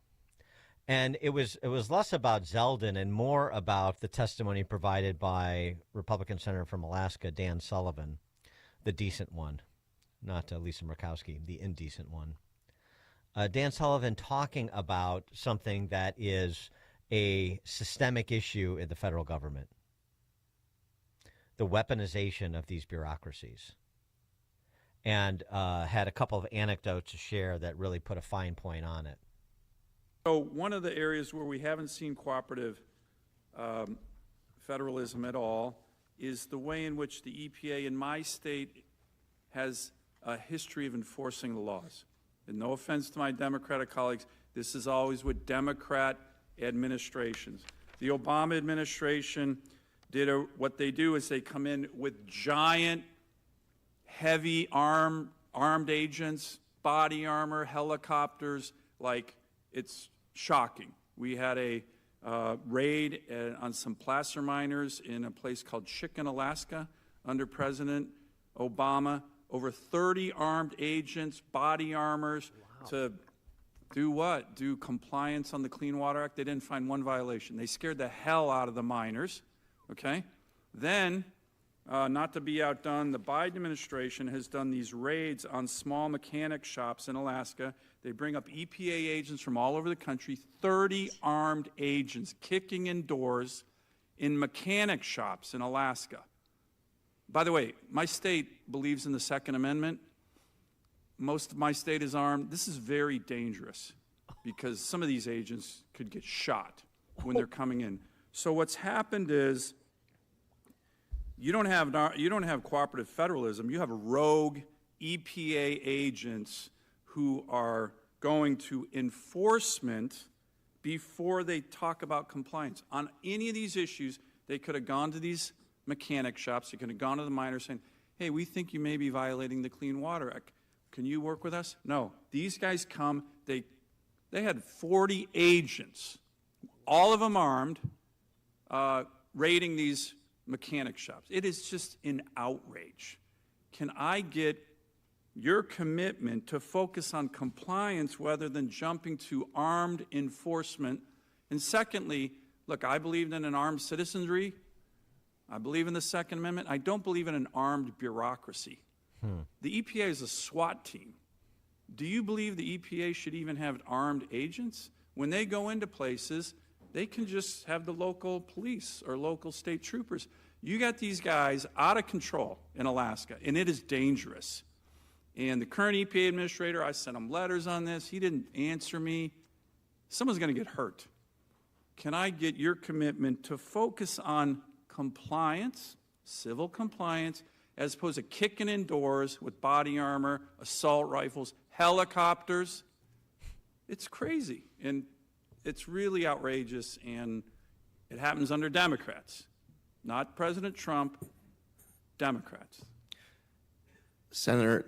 And it was less about Zeldin and more about the testimony provided by Republican Senator from Alaska, Dan Sullivan, the decent one, not Lisa Murkowski, the indecent one. Dan Sullivan talking about something that is a systemic issue in the federal government, the weaponization of these bureaucracies, and had a couple of anecdotes to share that really put a fine point on it. So one of the areas where we haven't seen cooperative federalism at all is the way in which the EPA in my state has a history of enforcing the laws. And no offense to my Democratic colleagues, this is always with Democrat administrations. The Obama administration did what they do is they come in with giant, heavy armed agents, body armor, helicopters, like it's shocking. We had a raid on some placer miners in a place called Chicken, Alaska, under President Obama. Over 30 armed agents, body armors, to do what? Do compliance on the Clean Water Act. They didn't find one violation. They scared the hell out of the miners, okay? Then, not to be outdone, the Biden administration has done these raids on small mechanic shops in Alaska. They bring up EPA agents from all over the country, 30 armed agents kicking in doors in mechanic shops in Alaska. By the way, my state believes in the Second Amendment. Most of my state is armed. This is very dangerous because some of these agents could get shot when they're coming in. So what's happened is you don't have cooperative federalism. You have rogue EPA agents who are going to enforcement before they talk about compliance. On any of these issues, they could have gone to these mechanic shops. They could have gone to the miners saying, hey, we think you may be violating the Clean Water Act. Can you work with us? No. These guys come. They had 40 agents, all of them armed, raiding these mechanic shops. It is just an outrage. Can I get your commitment to focus on compliance rather than jumping to armed enforcement? And secondly, look, I believe in an armed citizenry. I believe in the Second Amendment. I don't believe in an armed bureaucracy. The EPA is a SWAT team. Do you believe the EPA should even have armed agents? When they go into places, they can just have the local police or local state troopers. You got these guys out of control in Alaska, and it is dangerous. And the current EPA administrator, I sent him letters on this. He didn't answer me. Someone's going to get hurt. Can I get your commitment to focus on compliance, civil compliance, as opposed to kicking in doors with body armor, assault rifles, helicopters? It's crazy, and it's really outrageous, and it happens under Democrats, not President Trump, Democrats. Senator,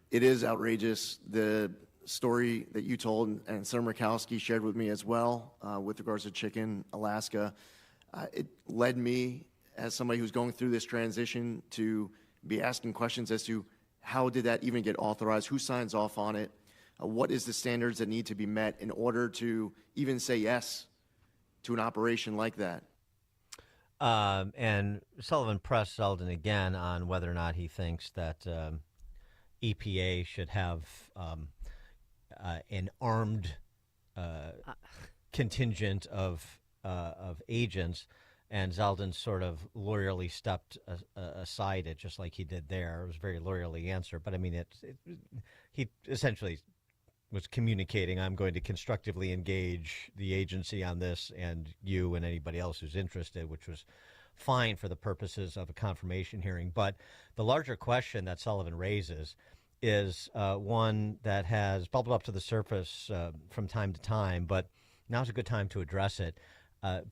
it is outrageous, the story that you told and Senator Murkowski shared with me as well with regards to Chicken, Alaska. It led me, as somebody who's going through this transition, to be asking questions as to how did that even get authorized, who signs off on it, what is the standards that need to be met in order to even say yes to an operation like that. And Sullivan pressed Zeldin again on whether or not he thinks that EPA should have an armed contingent of agents, and Zeldin sort of lawyerly stepped aside it, just like he did there. It was a very lawyerly answer, but I mean, he essentially was communicating, I'm going to constructively engage the agency on this and you and anybody else who's interested, which was fine for the purposes of a confirmation hearing. But the larger question that Sullivan raises is one that has bubbled up to the surface from time to time, but now's a good time to address it,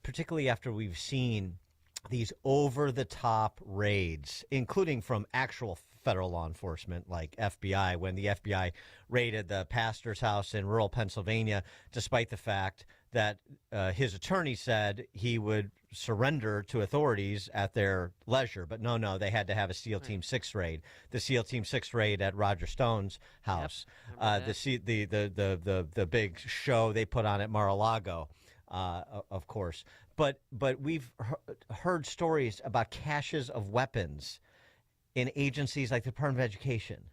particularly after we've seen these over-the-top raids, including from actual federal law enforcement like FBI, when the FBI raided the pastor's house in rural Pennsylvania, despite the fact that his attorney said he would surrender to authorities at their leisure. But no, they had to have a SEAL Team 6 raid. The SEAL Team 6 raid at Roger Stone's house, the big show they put on at Mar-a-Lago, of course. But we've heard stories about caches of weapons in agencies like the Department of Education.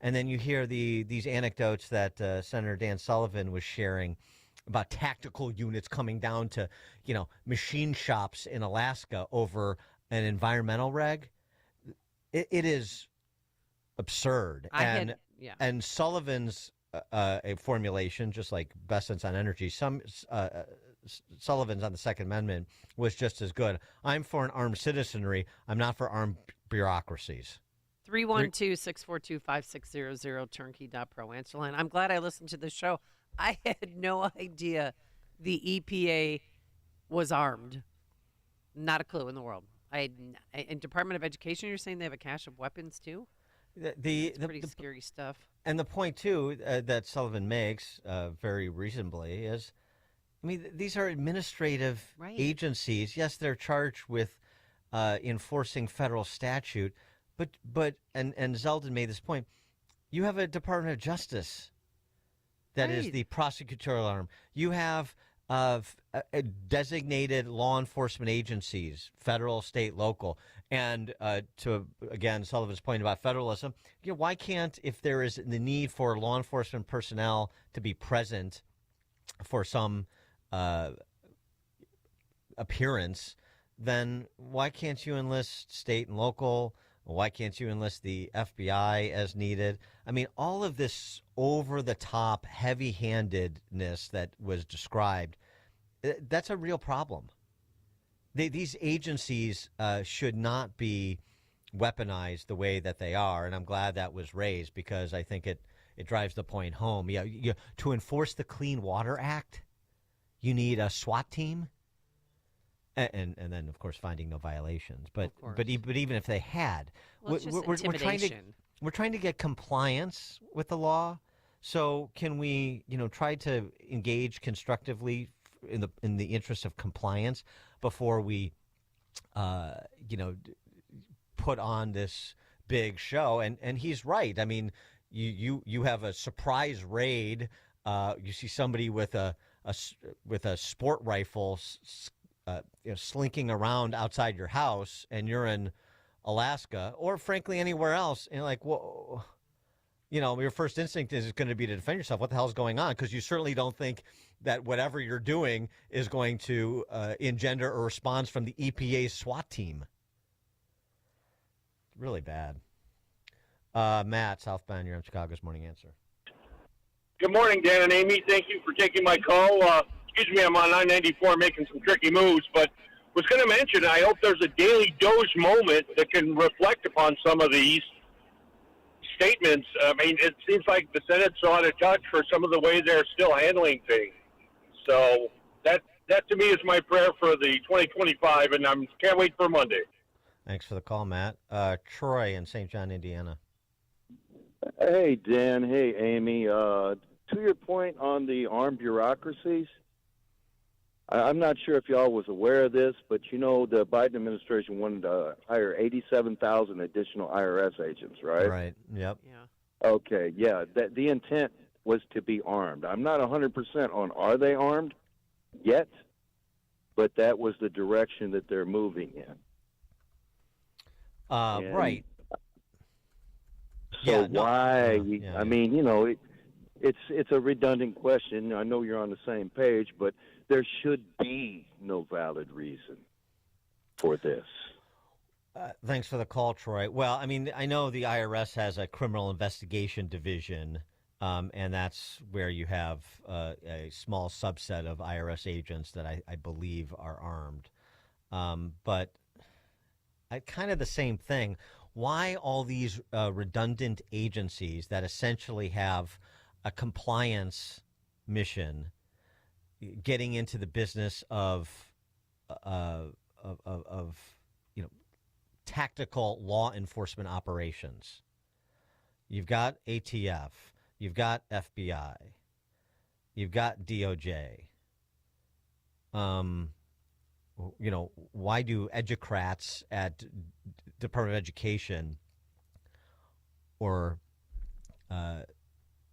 And then you hear these anecdotes that Senator Dan Sullivan was sharing about tactical units coming down to, machine shops in Alaska over an environmental reg. It is absurd. And Sullivan's a formulation, just like Best Sense on Energy, Sullivan's on the Second Amendment was just as good. I'm for an armed citizenry. I'm not for armed bureaucracies. 312-642-5600, turnkey.pro answer line. I'm glad I listened to the show. I had no idea the EPA was armed. Not a clue in the world. In Department of Education, you're saying they have a cache of weapons too? That's pretty scary stuff. And the point, too, that Sullivan makes very reasonably is, these are administrative agencies. Yes, they're charged with enforcing federal statute, but Zeldin made this point. You have a Department of Justice that is the prosecutorial arm. You have designated law enforcement agencies, federal, state, local. And to, again, Sullivan's point about federalism, why can't, if there is the need for law enforcement personnel to be present for some appearance, then why can't you enlist state and local? Why can't you enlist the FBI as needed? All of this over-the-top heavy-handedness that was described, that's a real problem. These agencies should not be weaponized the way that they are, and I'm glad that was raised because I think it drives the point home. To enforce the Clean Water Act, you need a SWAT team, and then of course finding no violations. But even if they had, we're trying to get compliance with the law. So can we try to engage constructively in the interest of compliance before we put on this big show? And he's right. You have a surprise raid. You see somebody with a sport rifle slinking around outside your house, and you're in Alaska or frankly anywhere else, and you're like, whoa, your first instinct is going to be to defend yourself. What the hell's going on? Because you certainly don't think that whatever you're doing is going to engender a response from the EPA SWAT team. Really bad. Matt, southbound, you're on Chicago's Morning Answer. Good morning, Dan and Amy. Thank you for taking my call. Excuse me, I'm on 994 making some tricky moves, but was going to mention, I hope there's a Daily Doge moment that can reflect upon some of these statements. It seems like the Senate's out of touch for some of the way they're still handling things. So that to me is my prayer for the 2025, and I can't wait for Monday. Thanks for the call, Matt. Troy in St. John, Indiana. Hey, Dan. Hey, Amy. To your point on the armed bureaucracies, I'm not sure if y'all was aware of this, but the Biden administration wanted to hire 87,000 additional IRS agents, right? Right. Yep. Yeah. Okay. Yeah. The intent was to be armed. I'm not 100% on are they armed yet, but that was the direction that they're moving in. Right. So Yeah, no, why? yeah, I mean, it's a redundant question. I know you're on the same page, but there should be no valid reason for this. Thanks for the call, Troy. Well, I mean, I know the IRS has a criminal investigation division, and that's where you have a small subset of IRS agents that I believe are armed. But kind of the same thing. Why all these redundant agencies that essentially have a compliance mission getting into the business of tactical law enforcement operations? You've got ATF, you've got FBI, you've got DOJ. Why do educrats at Department of Education or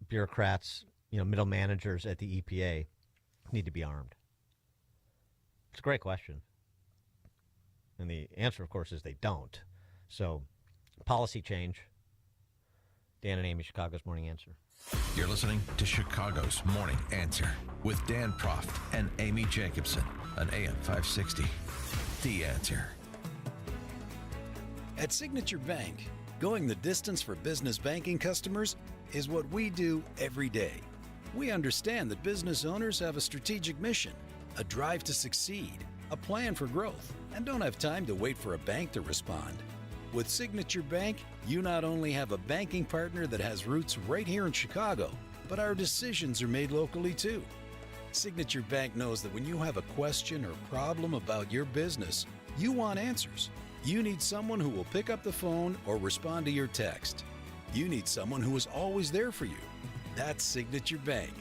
bureaucrats, middle managers at the EPA need to be armed? It's a great question. And the answer, of course, is they don't. So, policy change. Dan and Amy, Chicago's Morning Answer. You're listening to Chicago's Morning Answer with Dan Proft and Amy Jacobson on AM 560. The Answer. At Signature Bank, going the distance for business banking customers is what we do every day. We understand that business owners have a strategic mission, a drive to succeed, a plan for growth, and don't have time to wait for a bank to respond. With Signature Bank, you not only have a banking partner that has roots right here in Chicago, but our decisions are made locally too. Signature Bank knows that when you have a question or problem about your business, you want answers. You need someone who will pick up the phone or respond to your text. You need someone who is always there for you. That's Signature Bank.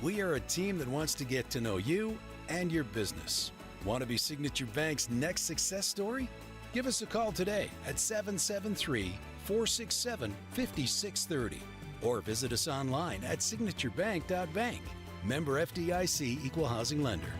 We are a team that wants to get to know you and your business. Want to be Signature Bank's next success story? Give us a call today at 773-467-5630 or visit us online at signaturebank.bank. Member FDIC Equal Housing Lender.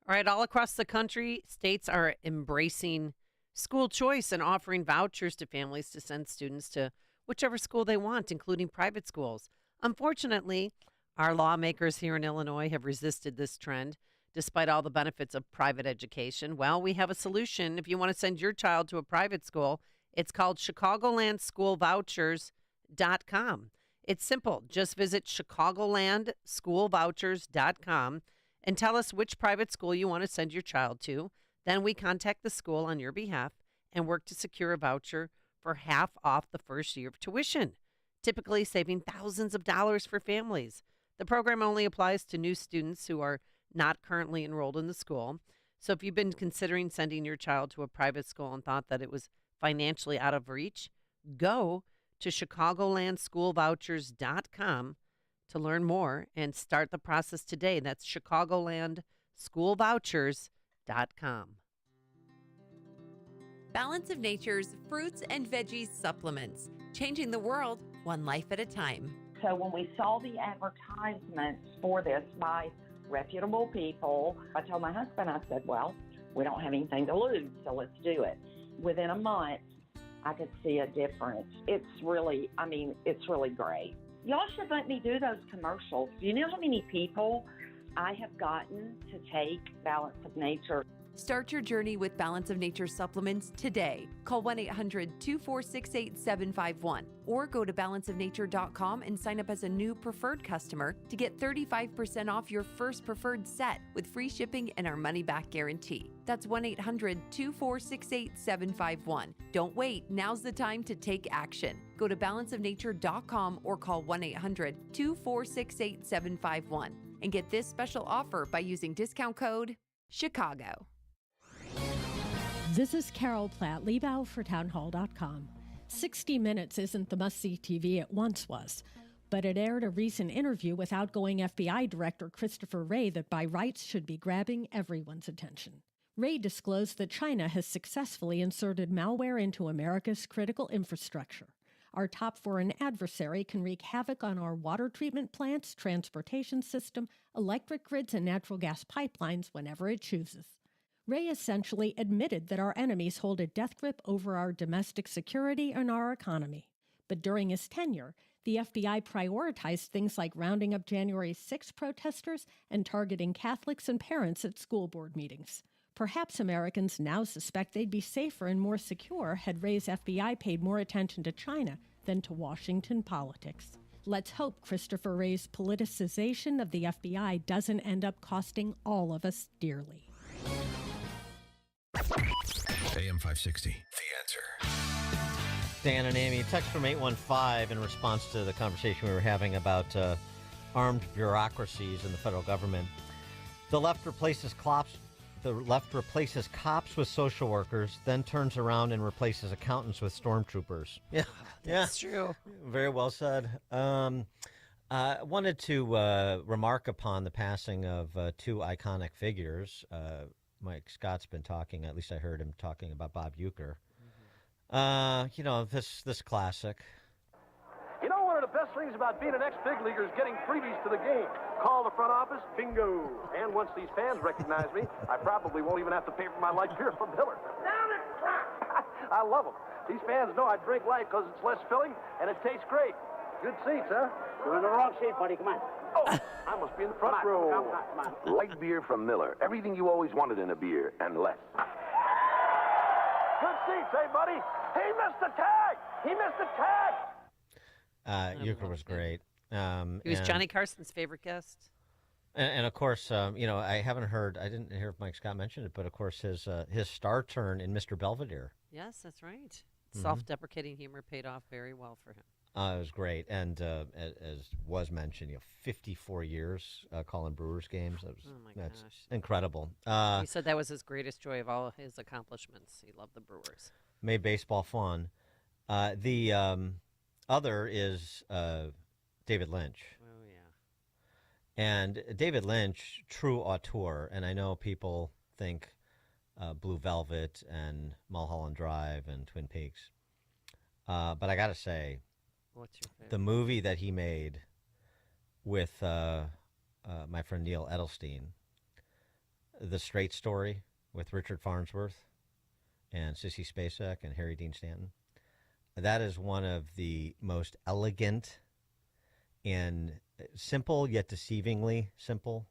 All right, all across the country, states are embracing school choice and offering vouchers to families to send students to whichever school they want, including private schools. Unfortunately, our lawmakers here in Illinois have resisted this trend. Despite all the benefits of private education, well, we have a solution. If you want to send your child to a private school, it's called ChicagolandSchoolVouchers.com. It's simple. Just visit ChicagolandSchoolVouchers.com and tell us which private school you want to send your child to. Then we contact the school on your behalf and work to secure a voucher for half off the first year of tuition, typically saving thousands of dollars for families. The program only applies to new students who are not currently enrolled in the school. So if you've been considering sending your child to a private school and thought that it was financially out of reach, go to ChicagolandSchoolVouchers.com to learn more and start the process today. That's ChicagolandSchoolVouchers.com. Balance of Nature's fruits and veggies supplements, changing the world one life at a time. So when we saw the advertisements for this by reputable people, I told my husband, I said, well, we don't have anything to lose, so let's do it. Within a month, I could see a difference. It's really great. Y'all should let me do those commercials. Do you know how many people I have gotten to take Balance of Nature? Start your journey with Balance of Nature supplements today. Call 1-800-246-8751 or go to balanceofnature.com and sign up as a new preferred customer to get 35% off your first preferred set with free shipping and our money-back guarantee. That's 1-800-246-8751. Don't wait. Now's the time to take action. Go to balanceofnature.com or call 1-800-246-8751 and get this special offer by using discount code CHICAGO. This is Carol Platt, Liebau for townhall.com. 60 Minutes isn't the must-see TV it once was, but it aired a recent interview with outgoing FBI Director Christopher Wray that by rights should be grabbing everyone's attention. Wray disclosed that China has successfully inserted malware into America's critical infrastructure. Our top foreign adversary can wreak havoc on our water treatment plants, transportation system, electric grids, and natural gas pipelines whenever it chooses. Wray essentially admitted that our enemies hold a death grip over our domestic security and our economy. But during his tenure, the FBI prioritized things like rounding up January 6 protesters and targeting Catholics and parents at school board meetings. Perhaps Americans now suspect they'd be safer and more secure had Wray's FBI paid more attention to China than to Washington politics. Let's hope Christopher Wray's politicization of the FBI doesn't end up costing all of us dearly. AM 560, The Answer. Dan and Amy, text from 815 in response to the conversation we were having about armed bureaucracies in the federal government. The left replaces cops with social workers, then turns around and replaces accountants with stormtroopers. Yeah, That's true. Very well said. I wanted to remark upon the passing of two iconic figures. Mike Scott's been talking, at least I heard him talking about Bob Uecker. This classic. You know, one of the best things about being an ex-big leaguer is getting freebies to the game. Call the front office, bingo. And once these fans recognize me, I probably won't even have to pay for my light beer from Miller. I love them. These fans know I drink light because it's less filling and it tastes great. Good seats, huh? You're in the wrong seat, buddy. Come on. Oh, I must be in the front row. Come on. Light beer from Miller. Everything you always wanted in a beer and less. Good seats, hey, buddy. He missed the tag. He missed the tag. Uecker was great. He was Johnny Carson's favorite guest. And of course, I didn't hear if Mike Scott mentioned it, but of course his star turn in Mr. Belvedere. Yes, that's right. Self-deprecating humor paid off very well for him. It was great, and as was mentioned, 54 years calling Brewers games. That's incredible. He said that was his greatest joy of all of his accomplishments. He loved the Brewers. Made baseball fun. The other is David Lynch. Oh yeah. And David Lynch, true auteur, and I know people think Blue Velvet and Mulholland Drive and Twin Peaks, but I got to say. What's your favorite? The movie that he made with my friend Neil Edelstein, The Straight Story with Richard Farnsworth and Sissy Spacek and Harry Dean Stanton, that is one of the most elegant and simple yet deceivingly simple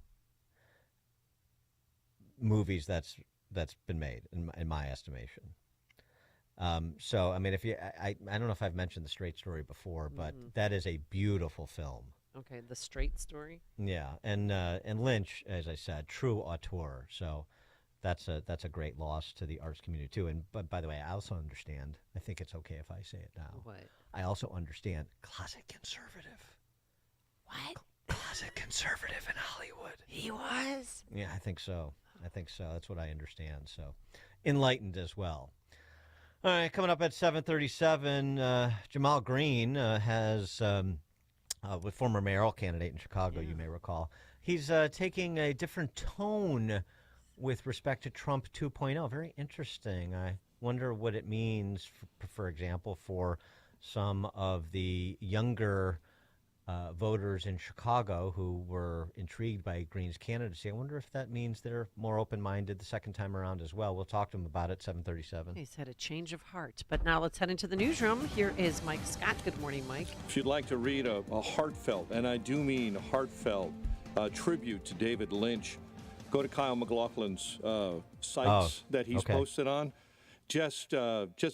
movies that's been made in my estimation. So, I mean, I don't know if I've mentioned The Straight Story before, but that is a beautiful film. Okay, The Straight Story. Yeah, and Lynch, as I said, true auteur. So that's a great loss to the arts community too. And but by the way, I also understand. I think it's okay if I say it now. What? I also understand closet conservative. What? Closet conservative in Hollywood. He was. Yeah, I think so. That's what I understand. So enlightened as well. All right, coming up at 7:37, Jamal Green has, with former mayoral candidate in Chicago, you may recall, he's taking a different tone with respect to Trump 2.0. Very interesting. I wonder what it means, for example, for some of the younger voters in Chicago who were intrigued by Green's candidacy. I wonder if that means they're more open-minded the second time around as well. We'll talk to him about it, 7:37. He's had a change of heart. But now let's head into the newsroom. Here is Mike Scott. Good morning, Mike. If you'd like to read a heartfelt, and I do mean heartfelt, tribute to David Lynch, go to Kyle McLaughlin's sites that he's posted on. Just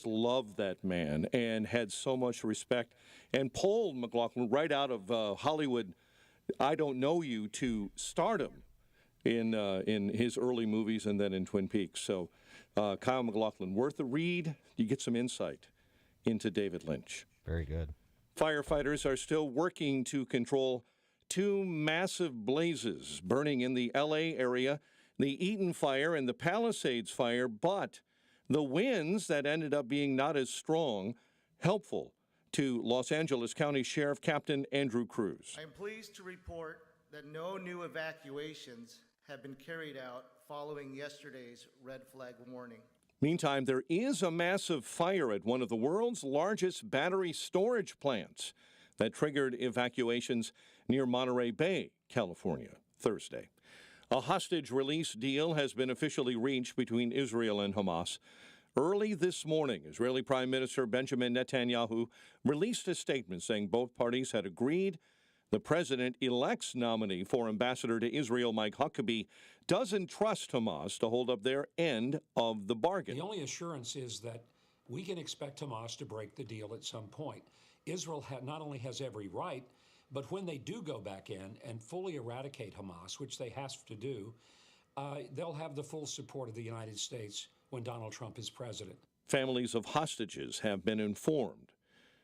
loved that man and had so much respect and pulled McLaughlin right out of Hollywood, I Don't Know You, to stardom in his early movies and then in Twin Peaks. So Kyle McLaughlin, worth a read. You get some insight into David Lynch. Very good. Firefighters are still working to control two massive blazes burning in the L.A. area, the Eaton Fire and the Palisades Fire, but the winds that ended up being not as strong, helpful to Los Angeles County Sheriff Captain Andrew Cruz. I am pleased to report that no new evacuations have been carried out following yesterday's red flag warning. Meantime, there is a massive fire at one of the world's largest battery storage plants that triggered evacuations near Monterey Bay, California, Thursday. A hostage release deal has been officially reached between Israel and Hamas. Early this morning, Israeli Prime Minister Benjamin Netanyahu released a statement saying both parties had agreed. The president-elect's nominee for ambassador to Israel, Mike Huckabee, doesn't trust Hamas to hold up their end of the bargain. The only assurance is that we can expect Hamas to break the deal at some point. Israel not only has every right, but when they do go back in and fully eradicate Hamas, which they have to do, they'll have the full support of the United States when Donald Trump is president. Families of hostages have been informed.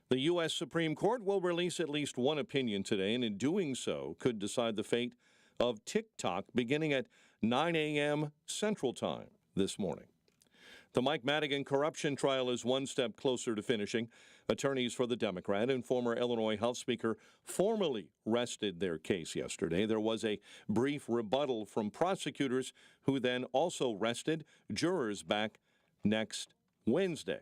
The U.S. Supreme Court will release at least one opinion today, and in doing so could decide the fate of TikTok beginning at 9 a.m. Central Time this morning. The Mike Madigan corruption trial is one step closer to finishing. Attorneys for the Democrat and former Illinois House Speaker formally rested their case yesterday. There was a brief rebuttal from prosecutors who then also rested jurors back next Wednesday.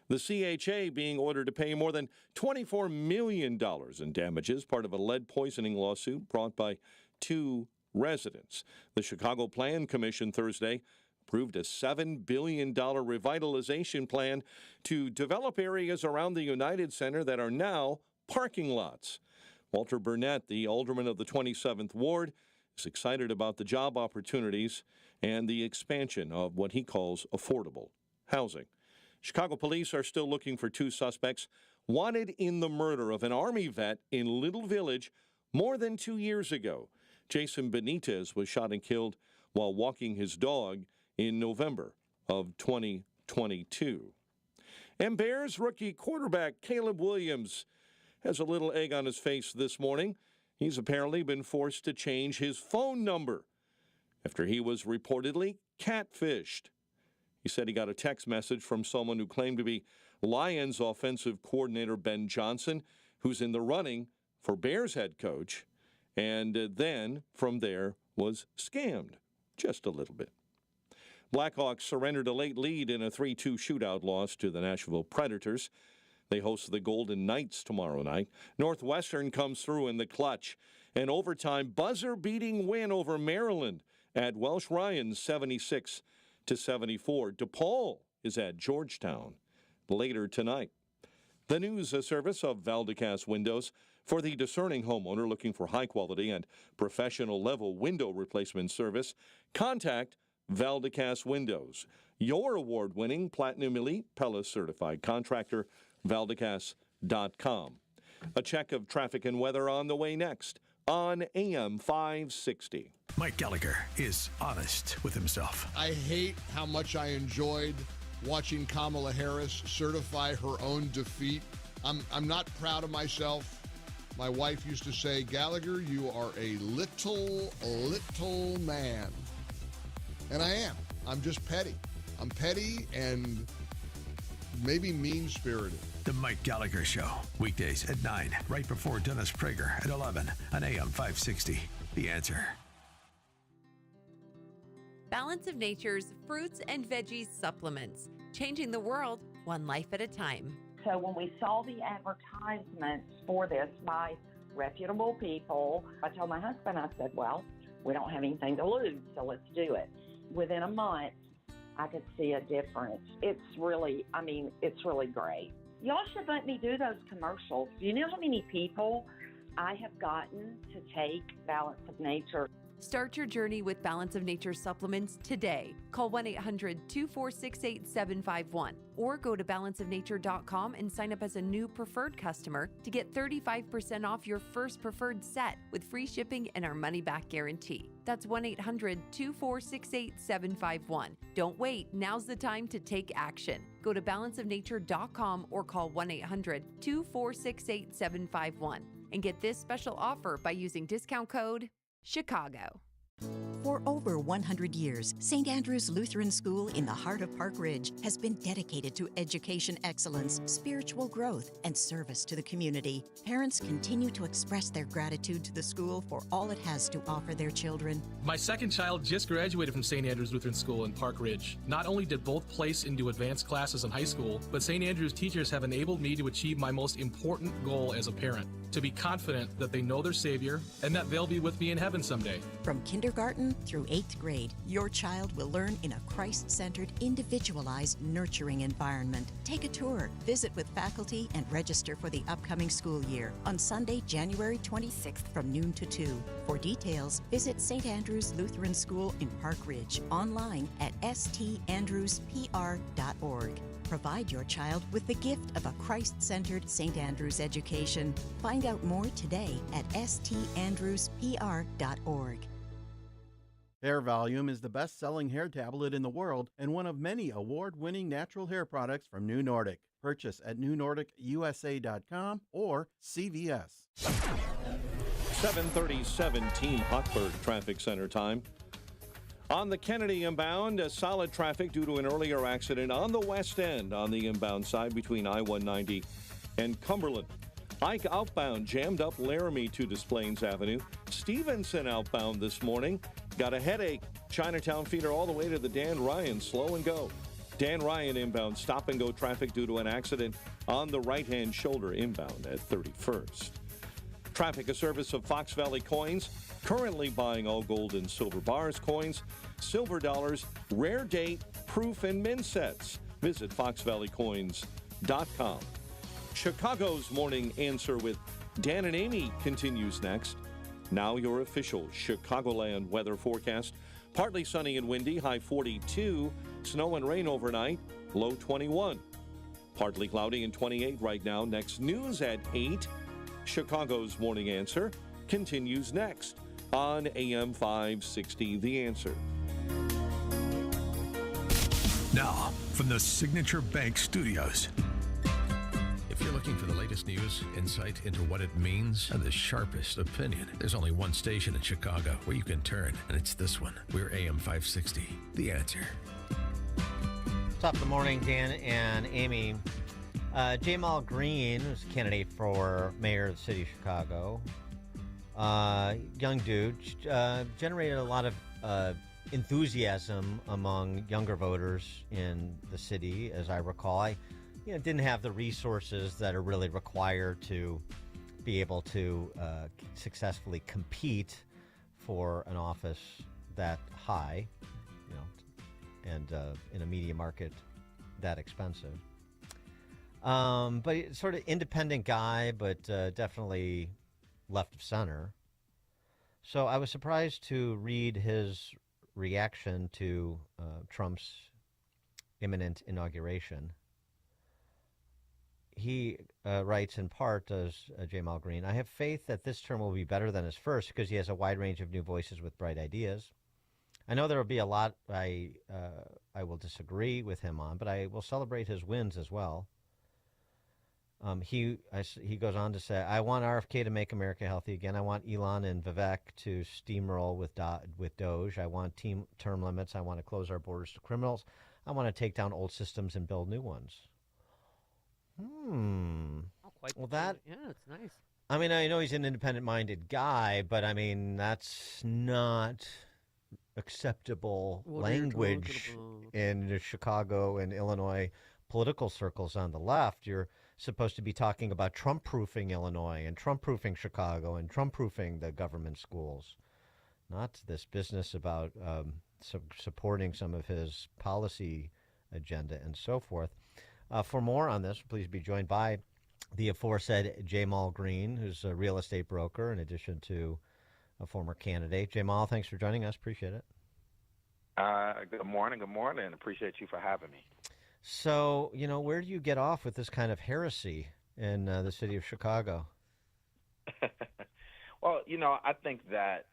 The CHA being ordered to pay more than $24 million in damages, part of a lead poisoning lawsuit brought by two residents. The Chicago Plan Commission Thursday approved a $7 billion revitalization plan to develop areas around the United Center that are now parking lots. Walter Burnett, the alderman of the 27th Ward, is excited about the job opportunities and the expansion of what he calls affordable housing. Chicago police are still looking for two suspects wanted in the murder of an Army vet in Little Village more than 2 years ago. Jason Benitez was shot and killed while walking his dog in November of 2022. And Bears rookie quarterback Caleb Williams has a little egg on his face this morning. He's apparently been forced to change his phone number after he was reportedly catfished. He said he got a text message from someone who claimed to be Lions offensive coordinator Ben Johnson, who's in the running for Bears head coach, and then from there was scammed just a little bit. Blackhawks surrendered a late lead in a 3-2 shootout loss to the Nashville Predators. They host the Golden Knights tomorrow night. Northwestern comes through in the clutch. An overtime buzzer-beating win over Maryland at Welsh Ryan 76-74. DePaul is at Georgetown later tonight. The news service of Valdecast Windows for the discerning homeowner looking for high-quality and professional-level window replacement service. Contact Valdecast Windows, your award-winning Platinum Elite Pella certified contractor, Valdecast.com. A check of traffic and weather on the way next on AM 560. Mike Gallagher is honest with himself. I hate how much I enjoyed watching Kamala Harris certify her own defeat. I'm not proud of myself. My wife used to say, Gallagher, you are a little man. And I am. I'm just petty. I'm petty and maybe mean-spirited. The Mike Gallagher Show, weekdays at 9, right before Dennis Prager at 11 on AM 560. The Answer. Balance of Nature's fruits and veggies supplements, changing the world one life at a time. So when we saw the advertisements for this by reputable people, I told my husband, I said, well, we don't have anything to lose, so let's do it. Within a month, I could see a difference. It's really great. Y'all should let me do those commercials. Do you know how many people I have gotten to take Balance of Nature? Start your journey with Balance of Nature supplements today. Call 1-800-246-8751 or go to balanceofnature.com and sign up as a new preferred customer to get 35% off your first preferred set with free shipping and our money-back guarantee. That's 1-800-246-8751. Don't wait. Now's the time to take action. Go to balanceofnature.com or call 1-800-246-8751 and get this special offer by using discount code Chicago. For over 100 years, St. Andrew's Lutheran School in the heart of Park Ridge has been dedicated to education excellence, spiritual growth, and service to the community. Parents continue to express their gratitude to the school for all it has to offer their children. My second child just graduated from St. Andrew's Lutheran School in Park Ridge. Not only did both place into advanced classes in high school, but St. Andrew's teachers have enabled me to achieve my most important goal as a parent, to be confident that they know their Savior and that they'll be with me in heaven someday. From kindergarten 1 through 8th grade, your child will learn in a Christ-centered, individualized, nurturing environment. Take a tour, visit with faculty, and register for the upcoming school year on Sunday, January 26th from noon to 2. For details, visit St. Andrew's Lutheran School in Park Ridge online at standrewspr.org. Provide your child with the gift of a Christ-centered St. Andrews education. Find out more today at standrewspr.org. Hair Volume is the best-selling hair tablet in the world and one of many award-winning natural hair products from New Nordic. Purchase at newnordicusa.com or CVS. 7:37 Team Hochberg Traffic Center time. On the Kennedy inbound, solid traffic due to an earlier accident on the west end on the inbound side between I-190 and Cumberland. Ike outbound jammed up Laramie to Des Plaines Avenue. Stevenson outbound this morning. Got a headache. Chinatown feeder all the way to the Dan Ryan slow and go. Dan Ryan inbound stop and go traffic due to an accident on the right-hand shoulder inbound at 31st. Traffic, a service of Fox Valley Coins. Currently buying all gold and silver bars, coins, silver dollars, rare date, proof, and min sets. Visit foxvalleycoins.com. Chicago's Morning Answer with Dan and Amy continues next. Now your official Chicagoland weather forecast. Partly sunny and windy, high 42. Snow and rain overnight, low 21. Partly cloudy and 28 right now. Next news at 8. Chicago's Morning Answer continues next on AM 560, The Answer. Now, from the Signature Bank Studios. If you're looking for the latest news, insight into what it means, and the sharpest opinion, there's only one station in Chicago where you can turn, and it's this one. We're AM 560, The Answer. Top of the morning, Dan and Amy. Jamal Green was a candidate for mayor of the city of Chicago. Young dude, generated a lot of enthusiasm among younger voters in the city, as I recall. I didn't have the resources that are really required to be able to successfully compete for an office that high, and in a media market that expensive. But sort of independent guy, but definitely left of center. So I was surprised to read his reaction to Trump's imminent inauguration. He writes in part, does Jamal Green, I have faith that this term will be better than his first because he has a wide range of new voices with bright ideas. I know there will be a lot I will disagree with him on, but I will celebrate his wins as well. He goes on to say, I want RFK to make America healthy again. I want Elon and Vivek to steamroll with Doge. I want term limits. I want to close our borders to criminals. I want to take down old systems and build new ones. Well, that... Yeah, it's nice. I mean, I know he's an independent-minded guy, but, I mean, that's not acceptable language in Chicago and Illinois political circles on the left. You're supposed to be talking about Trump-proofing Illinois and Trump-proofing Chicago and Trump-proofing the government schools, not this business about supporting some of his policy agenda and so forth. For more on this, please be joined by the aforesaid Jamal Green, who's a real estate broker in addition to a former candidate. Jamal, thanks for joining us. Appreciate it. Good morning. Appreciate you for having me. So, where do you get off with this kind of heresy in the city of Chicago? Well, I think that,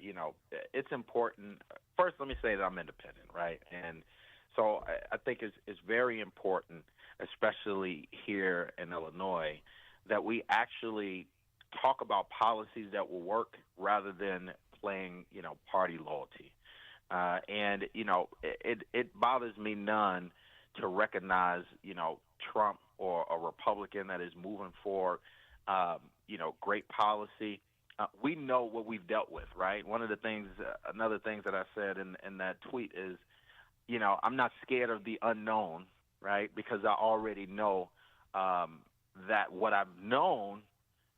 it's important. First, let me say that I'm independent, right? And so I think it's very important, especially here in Illinois, that we actually talk about policies that will work rather than playing, party loyalty. And, it bothers me none to recognize, Trump or a Republican that is moving for, great policy. We know what we've dealt with, right? Another things that I said in that tweet is, I'm not scared of the unknown, right? Because I already know that what I've known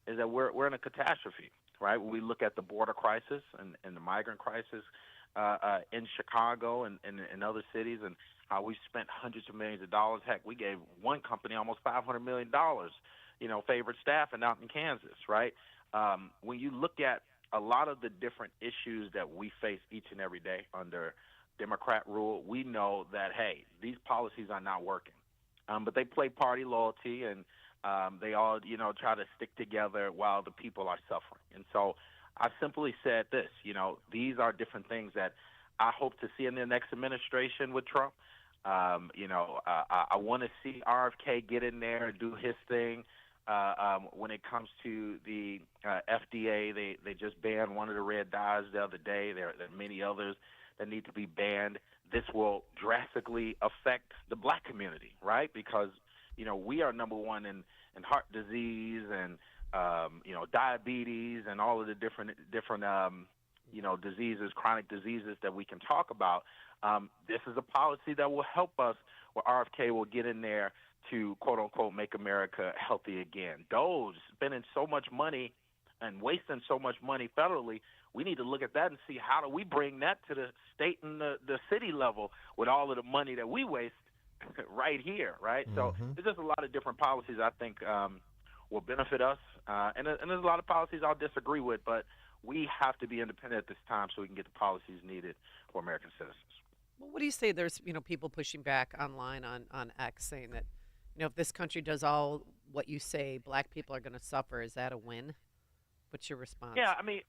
is that we're in a catastrophe, right? When we look at the border crisis and the migrant crisis, in Chicago and other cities, and how we spent hundreds of millions of dollars. Heck, we gave one company almost $500 million, favorite staffing out in Kansas, right? When you look at a lot of the different issues that we face each and every day under Democrat rule, we know that, hey, these policies are not working. But they play party loyalty, and they all, try to stick together while the people are suffering. And so I simply said this, these are different things that I hope to see in the next administration with Trump. I want to see RFK get in there and do his thing. When it comes to the FDA, they just banned one of the red dyes the other day. There are many others that need to be banned. This will drastically affect the black community, right? Because, we are number one in heart disease and, diabetes and all of the different diseases, chronic diseases that we can talk about. This is a policy that will help us, where RFK will get in there to, quote unquote, make America healthy again. Those spending so much money and wasting so much money federally, we need to look at that and see how do we bring that to the state and the city level with all of the money that we waste right here, right? So there's just a lot of different policies I think will benefit us. And there's a lot of policies I'll disagree with, but we have to be independent at this time so we can get the policies needed for American citizens. Well, what do you say? There's people pushing back online on X, saying that if this country does all what you say, black people are going to suffer. Is that a win? What's your response? Yeah, I mean,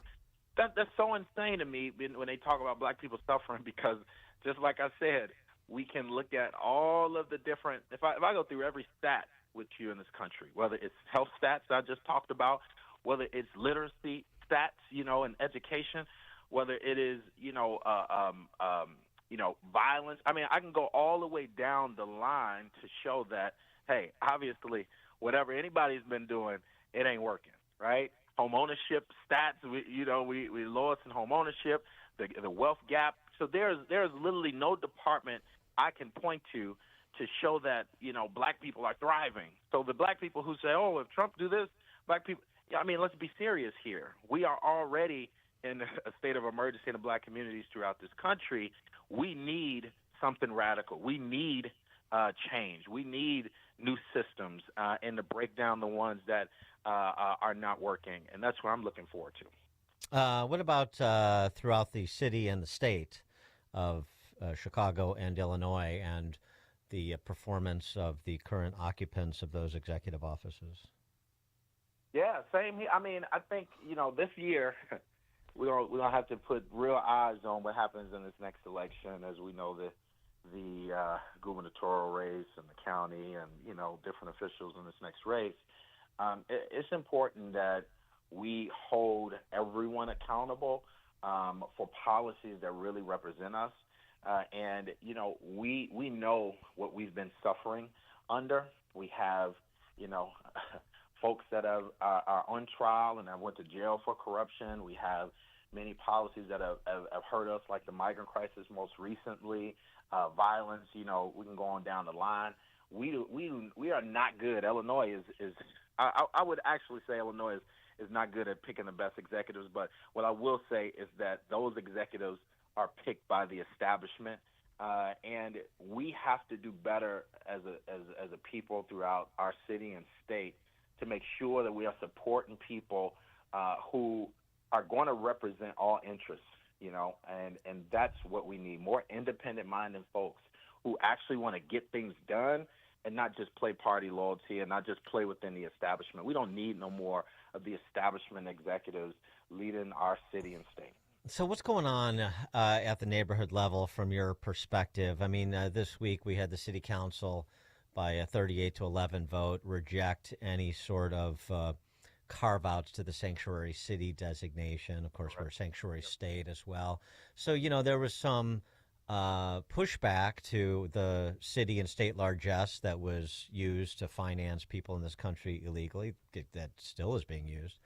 that's so insane to me when they talk about black people suffering, because just like I said, we can look at all of the different. If I go through every stat with you in this country, whether it's health stats that I just talked about, whether it's literacy stats, and education, whether it is, violence. I mean, I can go all the way down the line to show that, hey, obviously, whatever anybody's been doing, it ain't working, right? Home ownership stats, we lost in home ownership, the wealth gap. So there's literally no department I can point to show that, black people are thriving. So the black people who say, oh, if Trump do this, black people, let's be serious here. We are already in a state of emergency in the black communities throughout this country. We need something radical. We need change. We need new systems and to break down the ones that are not working. And that's what I'm looking forward to. What about throughout the city and the state of Chicago and Illinois and the performance of the current occupants of those executive offices? Yeah, same here. I mean, I think, this year we're gonna have to put real eyes on what happens in this next election, as we know the gubernatorial race and the county and, different officials in this next race. It's important that we hold everyone accountable for policies that really represent us. And, we know what we've been suffering under. We have, folks that are on trial and have went to jail for corruption. We have many policies that have hurt us, like the migrant crisis most recently, violence, we can go on down the line. We are not good. Illinois is I would actually say Illinois is not good at picking the best executives, but what I will say is that those executives are picked by the establishment, and we have to do better as a people throughout our city and state to make sure that we are supporting people who are going to represent all interests, and that's what we need, more independent-minded folks who actually want to get things done and not just play party loyalty and not just play within the establishment. We don't need no more of the establishment executives leading our city and state. So what's going on at the neighborhood level from your perspective? I mean, this week we had the city council by a 38-11 vote reject any sort of carve-outs to the sanctuary city designation. Of course, we're a sanctuary state as well. So, there was some pushback to the city and state largesse that was used to finance people in this country illegally. That still is being used.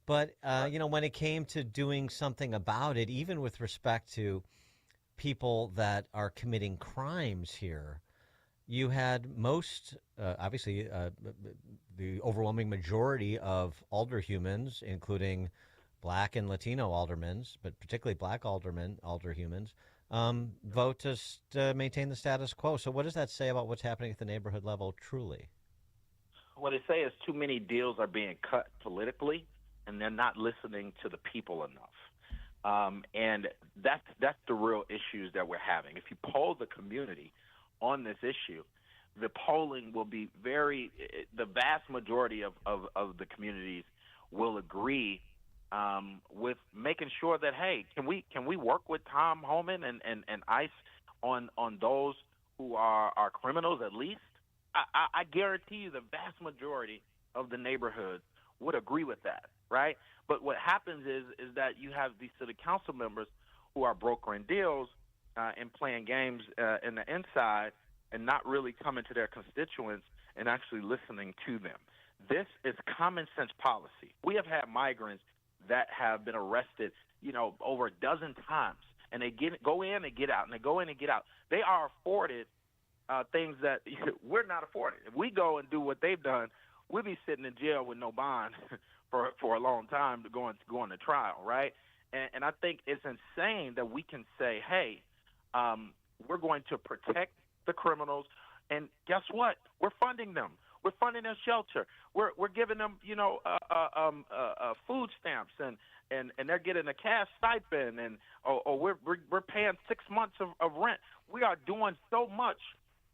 But, when it came to doing something about it, even with respect to people that are committing crimes here, you had obviously, the overwhelming majority of alderhumans, including Black and Latino aldermen, but particularly Black alderhumans, vote to maintain the status quo. So what does that say about what's happening at the neighborhood level truly? What they say is too many deals are being cut politically, and they're not listening to the people enough. And that's the real issues that we're having. If you poll the community on this issue, the polling will be the vast majority of the communities will agree with making sure that, hey, can we work with Tom Homan and ICE on those who are criminals at least? I guarantee you the vast majority of the neighborhoods would agree with that, right? But what happens is that you have these city council members who are brokering deals and playing games in the inside and not really coming to their constituents and actually listening to them. This is common sense policy. We have had migrants that have been arrested, over a dozen times, and they go in and get out, and they go in and get out. They are afforded things that we're not afforded. If we go and do what they've done, we'll be sitting in jail with no bond for a long time to go to trial, right? And I think it's insane that we can say, hey, we're going to protect the criminals, and guess what? We're funding them. We're funding their shelter. We're giving them, food stamps, and they're getting a cash stipend, and we're paying 6 months of rent. We are doing so much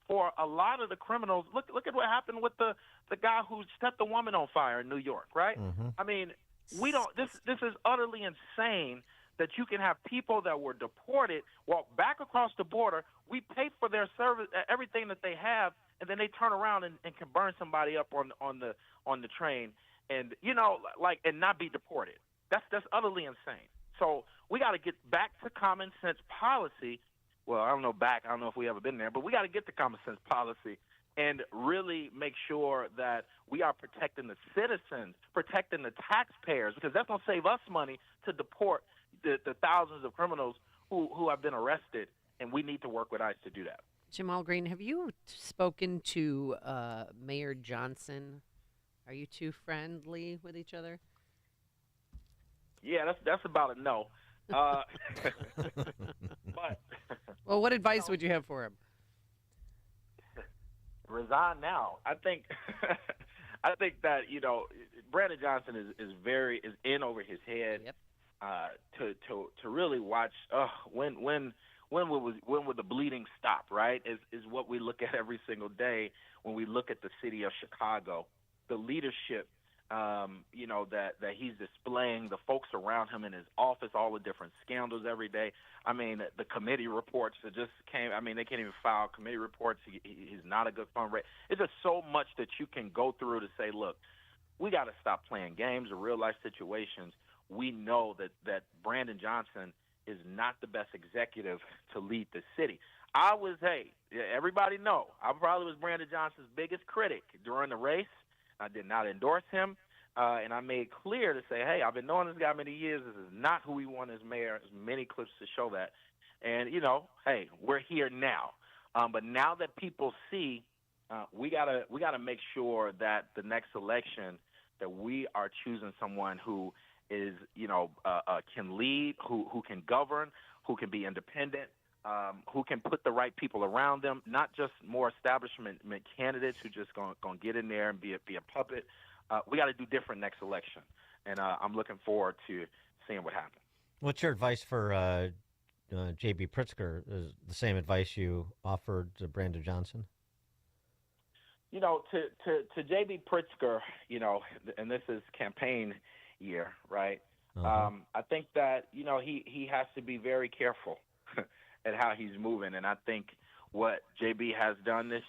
for a lot of the criminals. Look at what happened with the guy who set the woman on fire in New York, right? Mm-hmm. I mean, we don't. This is utterly insane that you can have people that were deported walk back across the border. We pay for their service, everything that they have, and then they turn around and can burn somebody up on the train, and and not be deported. That's utterly insane. So we got to get back to common sense policy. Well, I don't know if we ever been there, but we got to get to common sense policy and really make sure that we are protecting the citizens, protecting the taxpayers, because that's going to save us money to deport the thousands of criminals who have been arrested, and we need to work with ICE to do that. Jamal Green, have you spoken to Mayor Johnson? Are you two friendly with each other? Yeah, that's about a no. But well, what advice would you have for him? Resign now. I think that Brandon Johnson is in over his head. Yep. To really watch when would the bleeding stop, right? Is what we look at every single day when we look at the city of Chicago, the leadership that he's displaying, the folks around him in his office, all the different scandals every day. I mean, the committee reports that just came. I mean, they can't even file committee reports. He's not a good fundraiser. It's just so much that you can go through to say, look, we got to stop playing games or real life situations. We know that Brandon Johnson is not the best executive to lead the city. Everybody know, I probably was Brandon Johnson's biggest critic during the race. I did not endorse him, and I made clear to say, hey, I've been knowing this guy many years. This is not who we want as mayor. There's many clips to show that. And, hey, we're here now. But now that people see, we gotta make sure that the next election that we are choosing someone who is, can lead, who can govern, who can be independent, who can put the right people around them, not just more establishment candidates who just gonna get in there and be a puppet. We got to do different next election, and I'm looking forward to seeing what happens. What's your advice for J.B. Pritzker? Is the same advice you offered to Brandon Johnson? To J.B. Pritzker, and this is campaign year, right? Uh-huh. I think that he has to be very careful at how he's moving, and I think what JB has done this,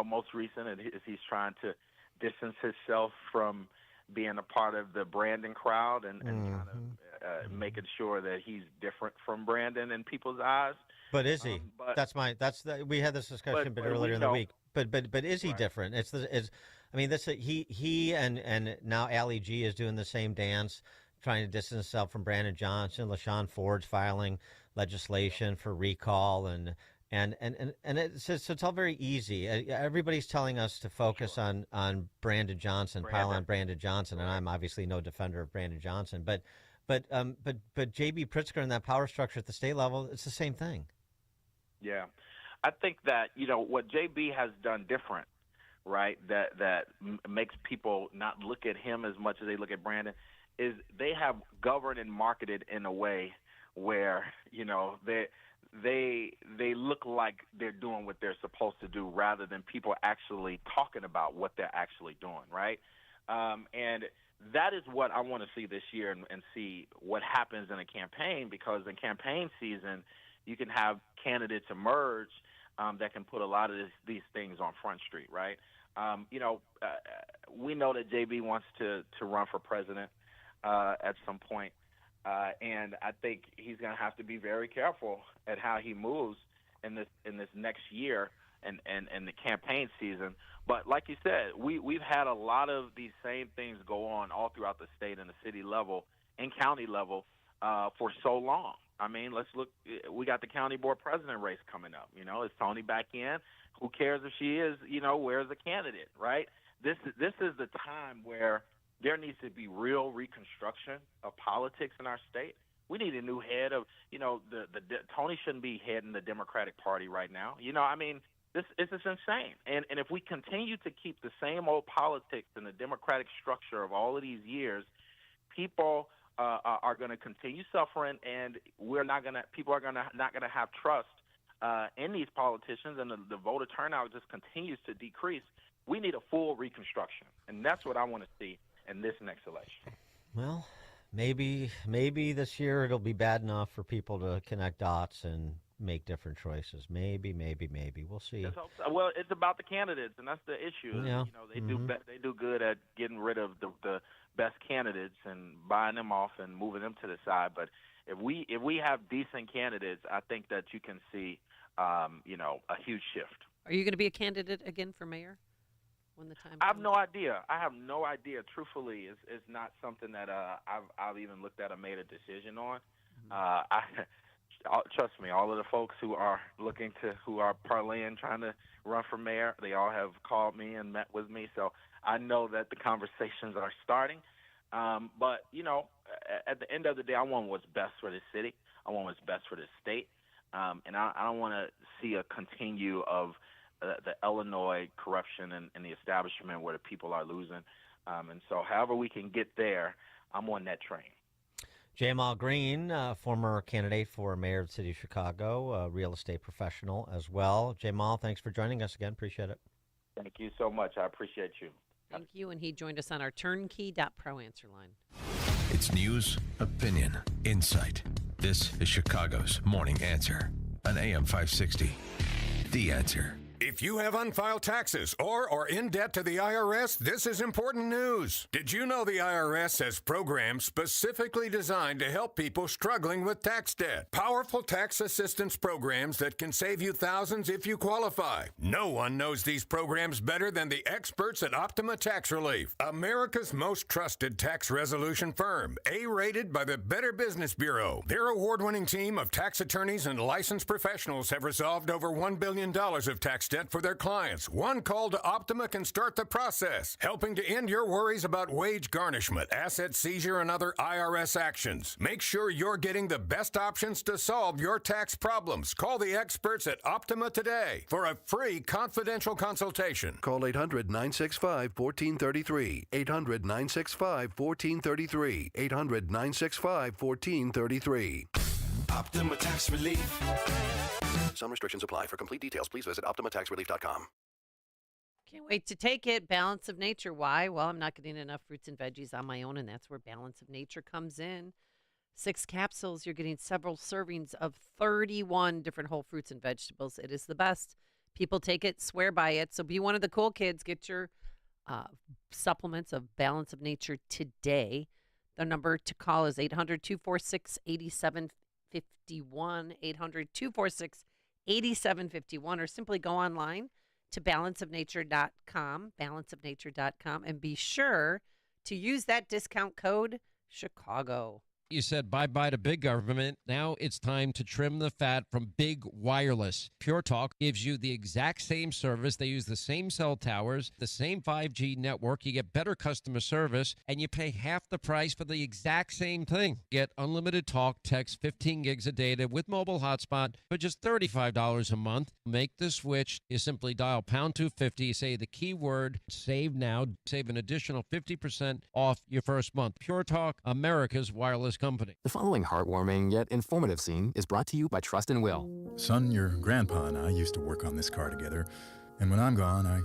most recent is he's trying to distance himself from being a part of the Brandon crowd and kind of making sure that he's different from Brandon in people's eyes. But is he? We had this discussion but earlier in the week. But is he Right. different? He and now Ali G is doing the same dance, trying to distance himself from Brandon Johnson. LaShawn Ford's filing legislation for recall, and it's all very easy. Everybody's telling us to focus on Brandon Johnson, pile on Brandon Johnson, and I'm obviously no defender of Brandon Johnson, but But J.B. Pritzker and that power structure at the state level, it's the same thing. Yeah. I think that, what JB has done different, right, that makes people not look at him as much as they look at Brandon, is they have governed and marketed in a way where, they look like they're doing what they're supposed to do rather than people actually talking about what they're actually doing, right? And that is what I want to see this year and see what happens in a campaign, because in campaign season, you can have candidates emerge that can put a lot of these things on Front Street, right? We know that JB wants to run for president at some point, and I think he's going to have to be very careful at how he moves in this next year and the campaign season. But like you said, we've had a lot of these same things go on all throughout the state and the city level and county level for so long. I mean, let's look. We got the county board president race coming up. Is Tony back in? Who cares if she is? Where's the candidate, right? This is the time where there needs to be real reconstruction of politics in our state. We need a new head of, Tony shouldn't be heading the Democratic Party right now. This is insane. And if we continue to keep the same old politics and the democratic structure of all of these years, people are going to continue suffering, and people are not going to have trust in these politicians, and the voter turnout just continues to decrease. We need a full reconstruction, and that's what I want to see in this next election. Well, maybe this year it'll be bad enough for people to connect dots and make different choices. Maybe. We'll see. Well, it's about the candidates, and that's the issue. Yeah. They do good at getting rid of the best candidates and buying them off and moving them to the side. But if we have decent candidates, I think that you can see a huge shift. Are you going to be a candidate again for mayor when the time comes? I have no idea. Truthfully, it's not something that I've even looked at or made a decision on. Trust me, all of the folks who are parlaying, trying to run for mayor, they all have called me and met with me. So I know that the conversations are starting. But, at the end of the day, I want what's best for this city. I want what's best for this state. And I don't want to see a continue of the Illinois corruption and the establishment where the people are losing. And so however we can get there, I'm on that train. Jamal Green, former candidate for mayor of the city of Chicago, a real estate professional as well. Jamal, thanks for joining us again. Appreciate it. Thank you so much. I appreciate you. Thank you. And he joined us on our turnkey.pro answer line. It's news, opinion, insight. This is Chicago's Morning Answer on AM 560. The Answer. If you have unfiled taxes or are in debt to the IRS, this is important news. Did you know the IRS has programs specifically designed to help people struggling with tax debt? Powerful tax assistance programs that can save you thousands if you qualify. No one knows these programs better than the experts at Optima Tax Relief, America's most trusted tax resolution firm, A-rated by the Better Business Bureau. Their award-winning team of tax attorneys and licensed professionals have resolved over $1 billion of tax debt for their clients. One call to Optima can start the process, helping to end your worries about wage garnishment, asset seizure, and other IRS actions. Make sure you're getting the best options to solve your tax problems. Call the experts at Optima today for a free confidential consultation. Call 800-965-1433. 800-965-1433. 800-965-1433. Optima Tax Relief. Some restrictions apply. For complete details, please visit OptimaTaxRelief.com. Can't wait to take it. Balance of Nature. Why? Well, I'm not getting enough fruits and veggies on my own, and that's where Balance of Nature comes in. 6 capsules. You're getting several servings of 31 different whole fruits and vegetables. It is the best. People take it, swear by it. So be one of the cool kids. Get your supplements of Balance of Nature today. The number to call is 800-246-8751. 800-246-8751, or simply go online to balanceofnature.com, and be sure to use that discount code Chicago. You said bye-bye to big government. Now it's time to trim the fat from big wireless. Pure Talk gives you the exact same service. They use the same cell towers, the same 5G network. You get better customer service, and you pay half the price for the exact same thing. Get unlimited talk, text, 15 gigs of data with mobile hotspot for just $35 a month. Make the switch. You simply dial pound 250, say the keyword, save now, save an additional 50% off your first month. Pure Talk, America's wireless company. The following heartwarming yet informative scene is brought to you by Trust and Will. Son, your grandpa and I used to work on this car together, and when I'm gone, I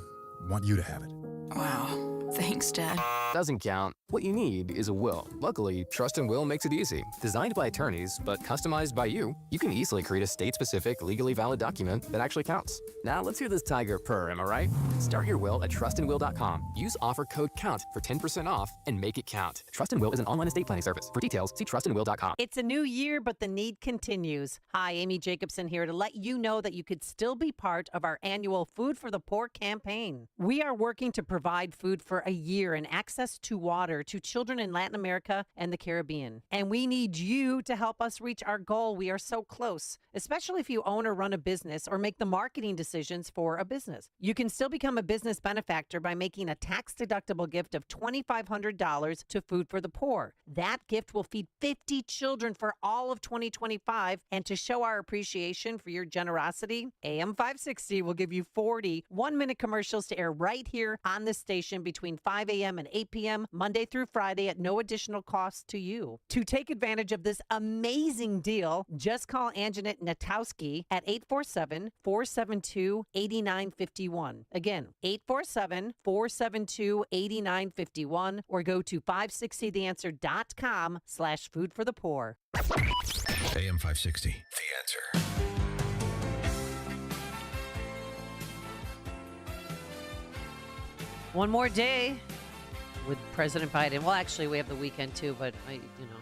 want you to have it. Wow. Thanks, Dad. Doesn't count. What you need is a will. Luckily, Trust and Will makes it easy. Designed by attorneys, but customized by you, you can easily create a state-specific, legally valid document that actually counts. Now, let's hear this tiger purr, am I right? Start your will at trustandwill.com. Use offer code COUNT for 10% off and make it count. Trust and Will is an online estate planning service. For details, see trustandwill.com. It's a new year, but the need continues. Hi, Amy Jacobson here to let you know that you could still be part of our annual Food for the Poor campaign. We are working to provide food for a year and access to water to children in Latin America and the Caribbean. And we need you to help us reach our goal. We are so close, especially if you own or run a business or make the marketing decisions for a business. You can still become a business benefactor by making a tax-deductible gift of $2,500 to Food for the Poor. That gift will feed 50 children for all of 2025. And to show our appreciation for your generosity, AM 560 will give you 40 one-minute commercials to air right here on the station between 5 a.m. and 8 p.m. Monday through Friday at no additional cost to you. To take advantage of this amazing deal, just call Anjanette Natowski at 847-472-8951. Again, 847-472-8951 or go to 560theanswer.com/foodforthepoor. AM 560, The Answer. One more day with President Biden. Well, actually, we have the weekend too, but do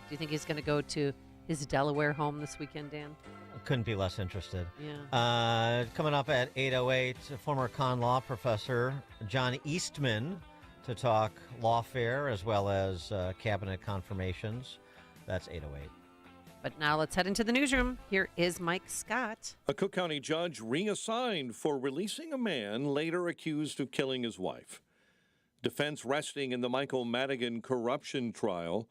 you think he's going to go to his Delaware home this weekend, Dan? Couldn't be less interested. Yeah. Coming up at 8:08, former con law professor John Eastman to talk lawfare as well as cabinet confirmations. That's 8:08. But now let's head into the newsroom. Here is Mike Scott. A Cook County judge reassigned for releasing a man later accused of killing his wife. Defense resting in the Michael Madigan corruption trial.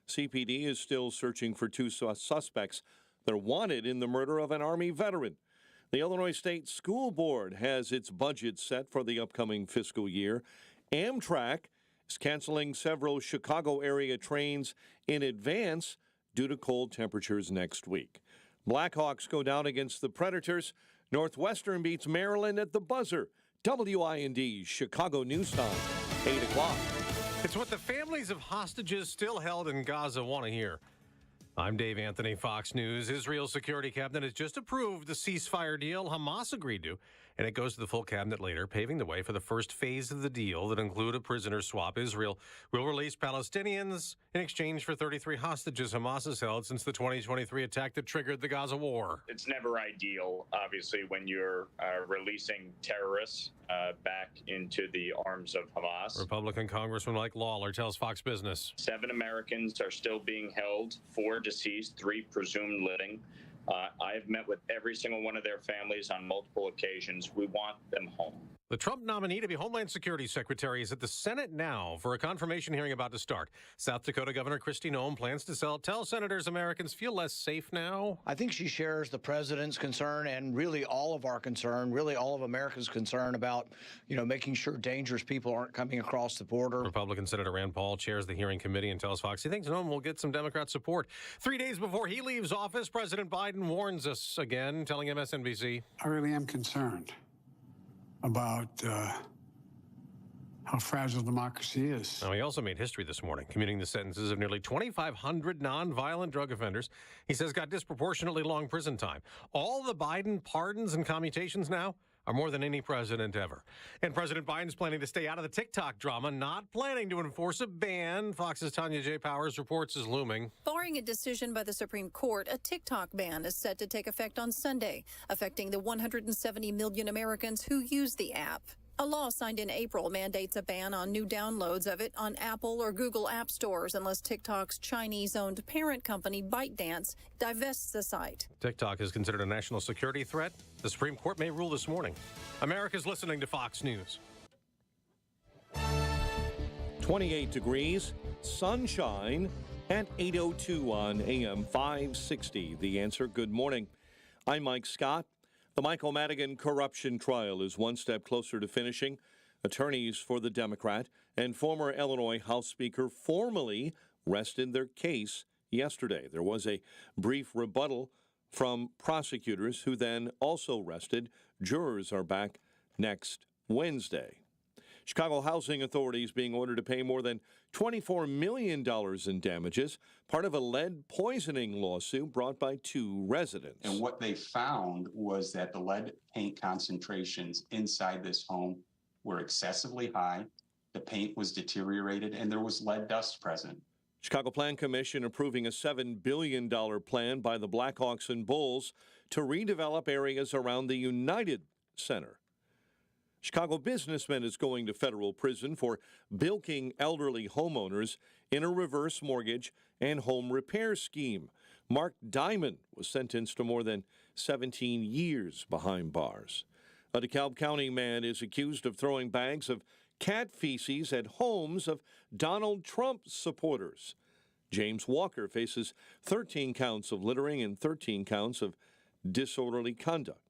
CPD is still searching for two suspects that are wanted in the murder of an Army veteran. The Illinois State School Board has its budget set for the upcoming fiscal year. Amtrak is canceling several Chicago area trains in advance due to cold temperatures next week. Blackhawks go down against the Predators. Northwestern beats Maryland at the buzzer. WIND Chicago News Time, 8 o'clock. It's what the families of hostages still held in Gaza want to hear. I'm Dave Anthony, Fox News. Israel's security cabinet has just approved the ceasefire deal Hamas agreed to, and it goes to the full cabinet later, paving the way for the first phase of the deal that include a prisoner swap. Israel will release Palestinians in exchange for 33 hostages Hamas has held since the 2023 attack that triggered the Gaza war. It's never ideal, obviously, when you're releasing terrorists back into the arms of Hamas. Republican Congressman Mike Lawler tells Fox Business. 7 Americans are still being held, 4 deceased, 3 presumed living. I have met with every single one of their families on multiple occasions. We want them home. The Trump nominee to be Homeland Security Secretary is at the Senate now for a confirmation hearing about to start. South Dakota Governor Kristi Noem plans to tell senators Americans feel less safe now. I think she shares the president's concern and really all of our concern, really all of America's concern about, making sure dangerous people aren't coming across the border. Republican Senator Rand Paul chairs the hearing committee and tells Fox he thinks Noem will get some Democrat support. 3 days before he leaves office, President Biden warns us again, telling MSNBC. I really am concerned about how fragile democracy is. Now, he also made history this morning, commuting the sentences of nearly 2,500 nonviolent drug offenders he says got disproportionately long prison time. All the Biden pardons and commutations now are more than any president ever. And President Biden's planning to stay out of the TikTok drama, not planning to enforce a ban. Fox's Tanya J. Powers reports is looming. Barring a decision by the Supreme Court, a TikTok ban is set to take effect on Sunday, affecting the 170 million Americans who use the app. A law signed in April mandates a ban on new downloads of it on Apple or Google app stores unless TikTok's Chinese-owned parent company ByteDance divests the site. TikTok is considered a national security threat. The Supreme Court may rule this morning. America's listening to Fox News. 28 degrees, sunshine at 8:02 on AM 560. The Answer. Good morning. I'm Mike Scott. The Michael Madigan corruption trial is one step closer to finishing. Attorneys for the Democrat and former Illinois House Speaker formally rested their case yesterday. There was a brief rebuttal from prosecutors who then also rested. Jurors are back next Wednesday. Chicago housing authorities being ordered to pay more than $24 million in damages, part of a lead poisoning lawsuit brought by two residents. And what they found was that the lead paint concentrations inside this home were excessively high, the paint was deteriorated, and there was lead dust present. Chicago Plan Commission approving a $7 billion plan by the Blackhawks and Bulls to redevelop areas around the United Center. Chicago businessman is going to federal prison for bilking elderly homeowners in a reverse mortgage and home repair scheme. Mark Diamond was sentenced to more than 17 years behind bars. A DeKalb County man is accused of throwing bags of cat feces at homes of Donald Trump supporters. James Walker faces 13 counts of littering and 13 counts of disorderly conduct.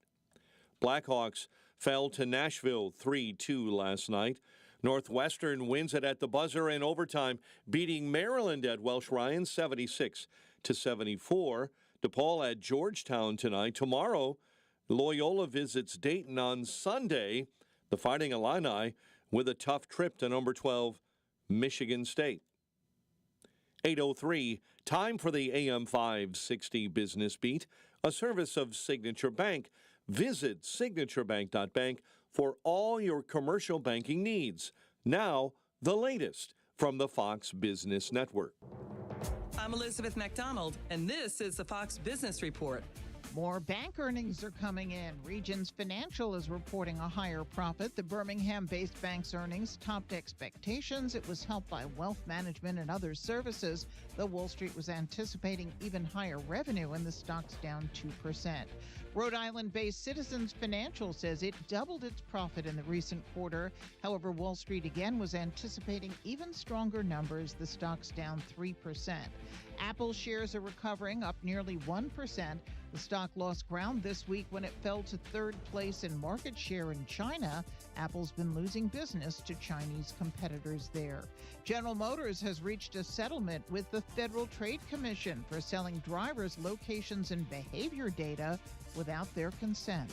Blackhawks fell to Nashville 3-2 last night. Northwestern wins it at the buzzer in overtime, beating Maryland at Welsh Ryan 76-74. DePaul at Georgetown tonight. Tomorrow, Loyola visits Dayton on Sunday. The Fighting Illini with a tough trip to number 12, Michigan State. 8:03, time for the AM 560 Business Beat, a service of Signature Bank. Visit signaturebank.bank for all your commercial banking needs. Now, the latest from the Fox Business Network. I'm Elizabeth McDonald, and this is the Fox Business Report. More bank earnings are coming in. Regions Financial is reporting a higher profit. The Birmingham-based bank's earnings topped expectations. It was helped by wealth management and other services, though Wall Street was anticipating even higher revenue, and the stock's down 2%. Rhode Island-based Citizens Financial says it doubled its profit in the recent quarter. However, Wall Street again was anticipating even stronger numbers. The stock's down 3%. Apple shares are recovering, up nearly 1%. The stock lost ground this week when it fell to third place in market share in China. Apple's been losing business to Chinese competitors there. General Motors has reached a settlement with the Federal Trade Commission for selling drivers' locations and behavior data without their consent.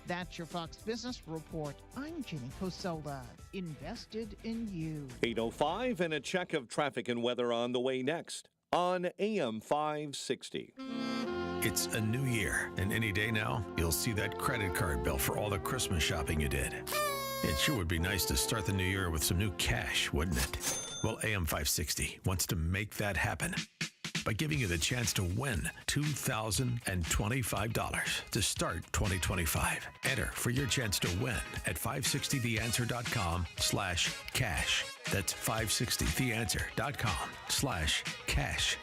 That's your Fox Business Report. I'm Jenny Cosola. Invested in you. 8:05 and a check of traffic and weather on the way next on AM 560. It's a new year, and any day now, you'll see that credit card bill for all the Christmas shopping you did. It sure would be nice to start the new year with some new cash, wouldn't it? Well, AM 560 wants to make that happen by giving you the chance to win $2,025 to start 2025. Enter for your chance to win at 560theanswer.com/cash. That's 560theanswer.com/cash.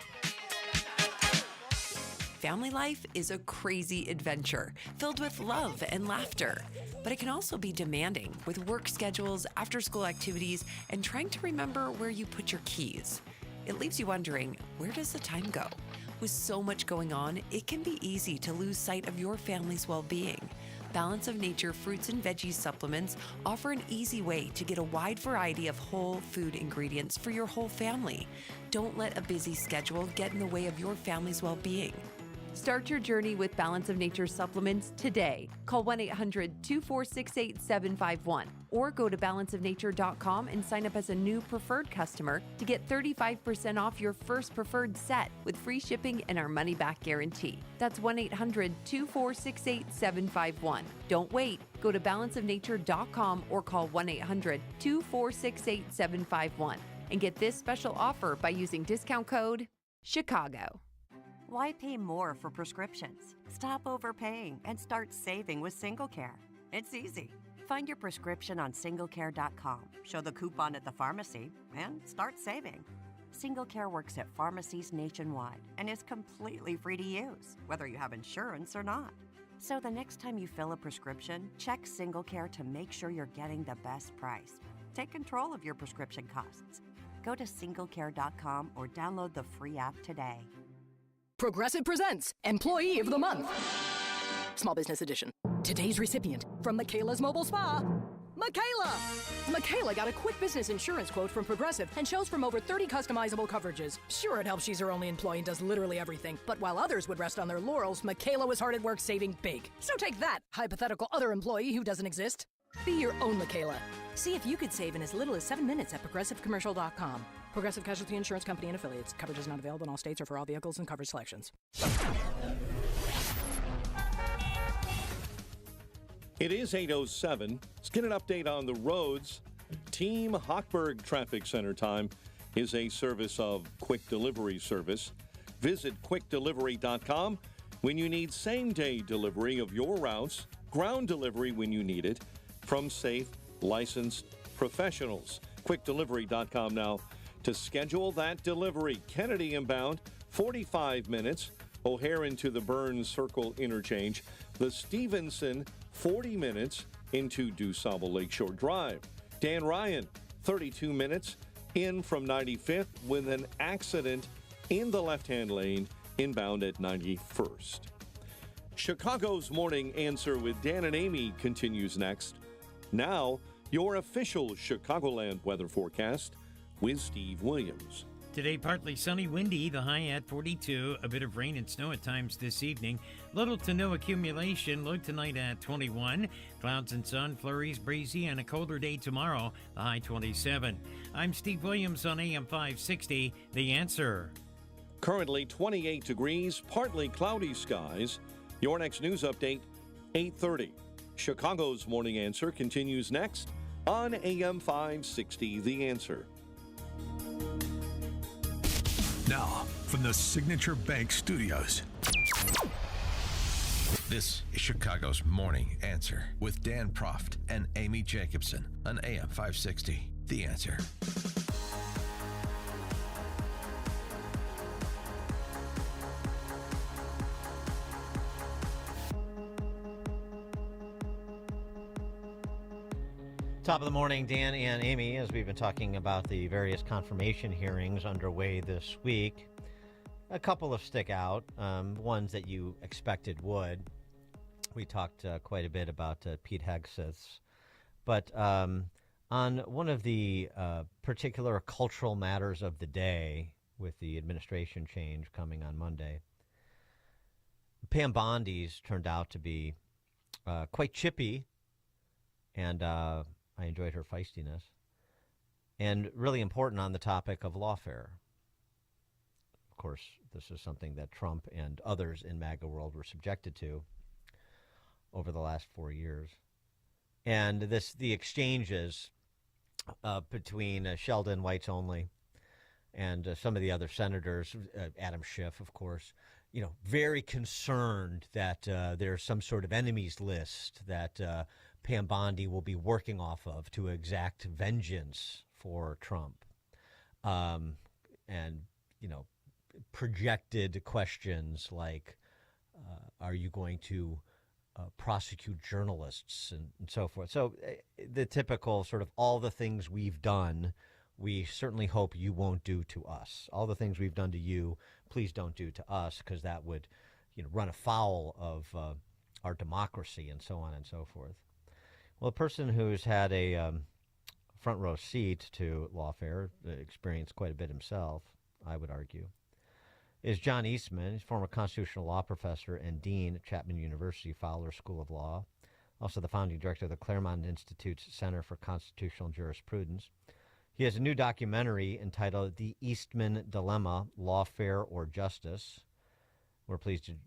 Family life is a crazy adventure filled with love and laughter, but it can also be demanding with work schedules, after-school activities, and trying to remember where you put your keys. It leaves you wondering, where does the time go? With so much going on, it can be easy to lose sight of your family's well-being. Balance of Nature fruits and veggies supplements offer an easy way to get a wide variety of whole food ingredients for your whole family. Don't let a busy schedule get in the way of your family's well-being. Start your journey with Balance of Nature supplements today. Call 1-800-246-8751 or go to balanceofnature.com and sign up as a new preferred customer to get 35% off your first preferred set with free shipping and our money-back guarantee. That's 1-800-246-8751. Don't wait. Go to balanceofnature.com or call 1-800-246-8751 and get this special offer by using discount code CHICAGO. Why pay more for prescriptions? Stop overpaying and start saving with SingleCare. It's easy. Find your prescription on singlecare.com, show the coupon at the pharmacy, and start saving. SingleCare works at pharmacies nationwide and is completely free to use, whether you have insurance or not. So the next time you fill a prescription, check SingleCare to make sure you're getting the best price. Take control of your prescription costs. Go to singlecare.com or download the free app today. Progressive presents Employee of the Month. Small Business Edition. Today's recipient from Michaela's Mobile Spa, Michaela! Michaela got a quick business insurance quote from Progressive and chose from over 30 customizable coverages. Sure, it helps she's her only employee and does literally everything. But while others would rest on their laurels, Michaela was hard at work saving big. So take that, hypothetical other employee who doesn't exist. Be your own Michaela. See if you could save in as little as 7 minutes at ProgressiveCommercial.com. Progressive Casualty Insurance Company and Affiliates. Coverage is not available in all states or for all vehicles and coverage selections. It is 8:07. Let's get an update on the roads. Team Hochberg Traffic Center time is a service of Quick Delivery Service. Visit quickdelivery.com when you need same-day delivery of your routes, ground delivery when you need it, from safe, licensed professionals. Quickdelivery.com now to schedule that delivery. Kennedy inbound, 45 minutes. O'Hare into the Burns Circle interchange. The Stevenson, 40 minutes into DuSable Lakeshore Drive. Dan Ryan, 32 minutes in from 95th with an accident in the left-hand lane inbound at 91st. Chicago's Morning Answer with Dan and Amy continues next. Now, your official Chicagoland weather forecast with Steve Williams. Today, partly sunny, windy, the high at 42. A bit of rain and snow at times this evening. Little to no accumulation. Low tonight at 21. Clouds and sun, flurries, breezy, and a colder day tomorrow, the high 27. I'm Steve Williams on AM 560. The Answer. Currently 28 degrees, partly cloudy skies. Your next news update, 8:30. Chicago's Morning Answer continues next on AM 560. The Answer. Now, from the Signature Bank Studios, this is Chicago's Morning Answer with Dan Proft and Amy Jacobson on AM 560. The Answer. Top of the morning, Dan and Amy, as we've been talking about the various confirmation hearings underway this week. A couple of stick out, ones that you expected would. We talked quite a bit about Pete Hegseth's. But on one of the particular cultural matters of the day, with the administration change coming on Monday, Pam Bondi's turned out to be quite chippy, and I enjoyed her feistiness, and really important on the topic of lawfare. Of course, this is something that Trump and others in MAGA world were subjected to over the last 4 years. And the exchanges between Sheldon Whites Only and some of the other senators, Adam Schiff, of course, very concerned that there's some sort of enemies list that Pam Bondi will be working off of to exact vengeance for Trump. And, projected questions like, are you going to prosecute journalists and so forth? So the typical sort of all the things we've done, we certainly hope you won't do to us. All the things we've done to you, please don't do to us, because that would, run afoul of our democracy and so on and so forth. Well, a person who's had a front row seat to lawfare, experienced quite a bit himself, I would argue, is John Eastman. He's former constitutional law professor and dean at Chapman University Fowler School of Law, also the founding director of the Claremont Institute's Center for Constitutional Jurisprudence. He has a new documentary entitled The Eastman Dilemma, Lawfare or Justice. We're pleased to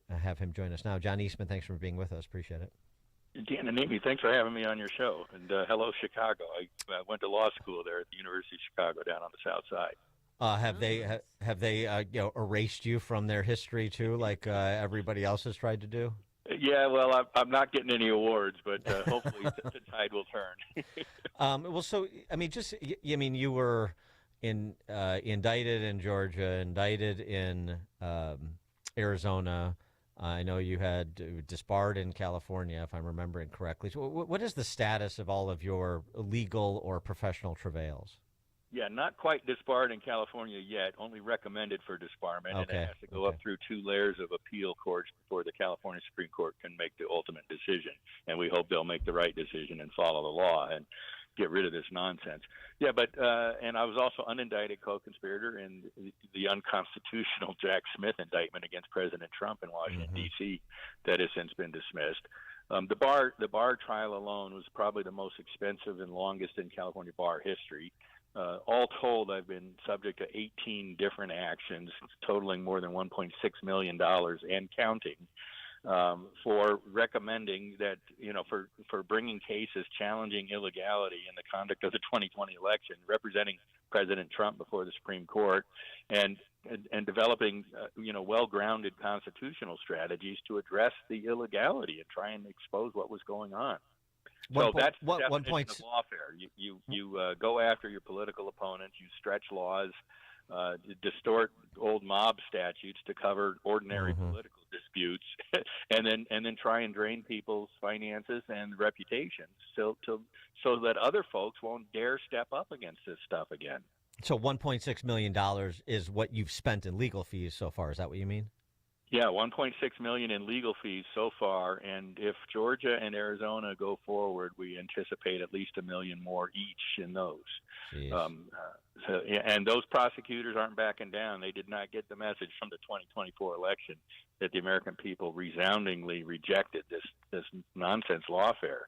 have him join us now. John Eastman, thanks for being with us. Appreciate it. Dan and Amy, thanks for having me on your show. And hello, Chicago. I went to law school there at the University of Chicago down on the South Side. Have they erased you from their history too, like everybody else has tried to do? Yeah, well, I'm not getting any awards, but hopefully the tide will turn. Well, so I mean, you were indicted in Georgia, indicted in Arizona. I know you had disbarred in California, if I'm remembering correctly. So what is the status of all of your legal or professional travails? Yeah, not quite disbarred in California yet, only recommended for disbarment, and it has to go up through 2 layers of appeal courts before the California Supreme Court can make the ultimate decision. And we hope they'll make the right decision and follow the law and get rid of this nonsense. Yeah, but and I was also unindicted co-conspirator in the unconstitutional Jack Smith indictment against President Trump in Washington, D.C. that has since been dismissed. The bar trial alone was probably the most expensive and longest in California bar history. All told, I've been subject to 18 different actions totaling more than $1.6 million and counting for recommending that, for bringing cases challenging illegality in the conduct of the 2020 election, representing President Trump before the Supreme Court, and developing, well-grounded constitutional strategies to address the illegality and try and expose what was going on. So that's the definition of lawfare. You go after your political opponents. You stretch laws, distort old mob statutes to cover ordinary political disputes, and then try and drain people's finances and reputations, so that other folks won't dare step up against this stuff again. So $1.6 million is what you've spent in legal fees so far. Is that what you mean? Yeah, $1.6 million in legal fees so far, and if Georgia and Arizona go forward, we anticipate at least $1 million more each in those. And those prosecutors aren't backing down. They did not get the message from the 2024 election that the American people resoundingly rejected this nonsense lawfare.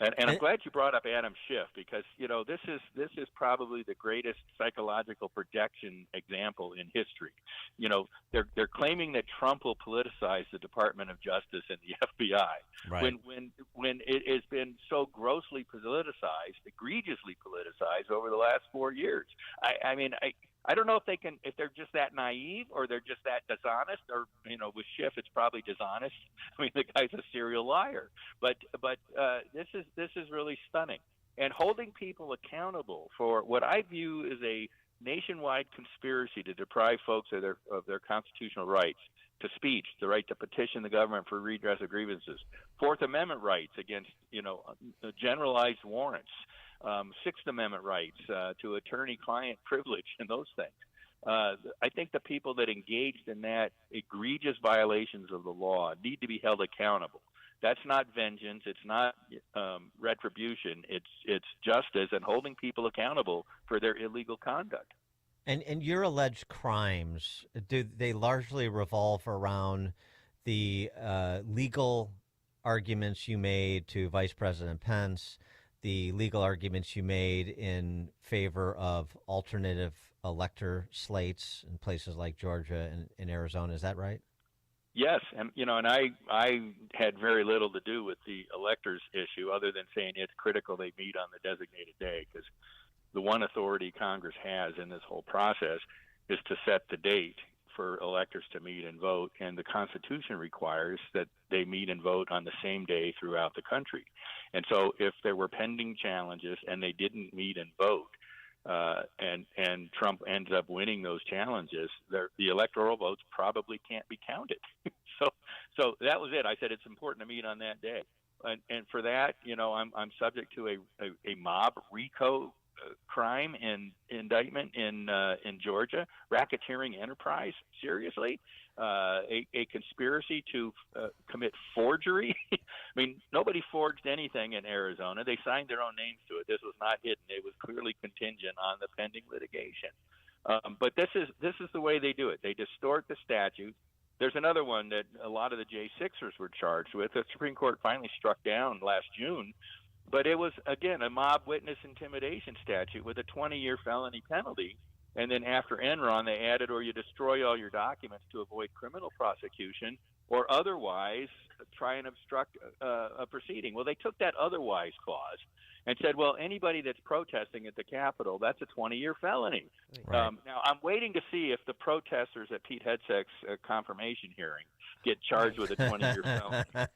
And I'm glad you brought up Adam Schiff, because this is probably the greatest psychological projection example in history. They're claiming that Trump will politicize the Department of Justice and the FBI, right, when it has been so grossly politicized, egregiously politicized over the last 4 years. I don't know if they're just that naive or they're just that dishonest, or with Schiff it's probably dishonest. I mean, the guy's a serial liar. But this is really stunning, and holding people accountable for what I view as a nationwide conspiracy to deprive folks of their constitutional rights to speech, the right to petition the government for redress of grievances, Fourth Amendment rights against generalized warrants. Sixth Amendment rights to attorney-client privilege and those things. I think the people that engaged in that egregious violations of the law need to be held accountable. That's not vengeance. It's not retribution. It's justice and holding people accountable for their illegal conduct. And your alleged crimes, do they largely revolve around the legal arguments you made to Vice President Pence, the legal arguments you made in favor of alternative elector slates in places like Georgia and Arizona? Is that right? Yes, and I had very little to do with the electors issue, other than saying it's critical they meet on the designated day, because the one authority Congress has in this whole process is to set the date for electors to meet and vote, and the Constitution requires that they meet and vote on the same day throughout the country. And so if there were pending challenges and they didn't meet and vote, and Trump ends up winning those challenges, the electoral votes probably can't be counted. So that was it. I said it's important to meet on that day, and for that, I'm subject to a mob RICO crime and indictment in Georgia, racketeering enterprise. Seriously, a conspiracy to commit forgery. I mean, nobody forged anything in Arizona. They signed their own names to it. This was not hidden. It was clearly contingent on the pending litigation. But this is the way they do it. They distort the statute. There's another one that a lot of the J6ers were charged with. The Supreme Court finally struck down last June. But it was, again, a mob witness intimidation statute with a 20-year felony penalty. And then after Enron, they added, or you destroy all your documents to avoid criminal prosecution, or otherwise try and obstruct a proceeding. Well, they took that otherwise clause and said, well, anybody that's protesting at the Capitol, that's a 20-year felony. Right. Now, I'm waiting to see if the protesters at Pete Hegseth's confirmation hearing get charged with a 20-year felony.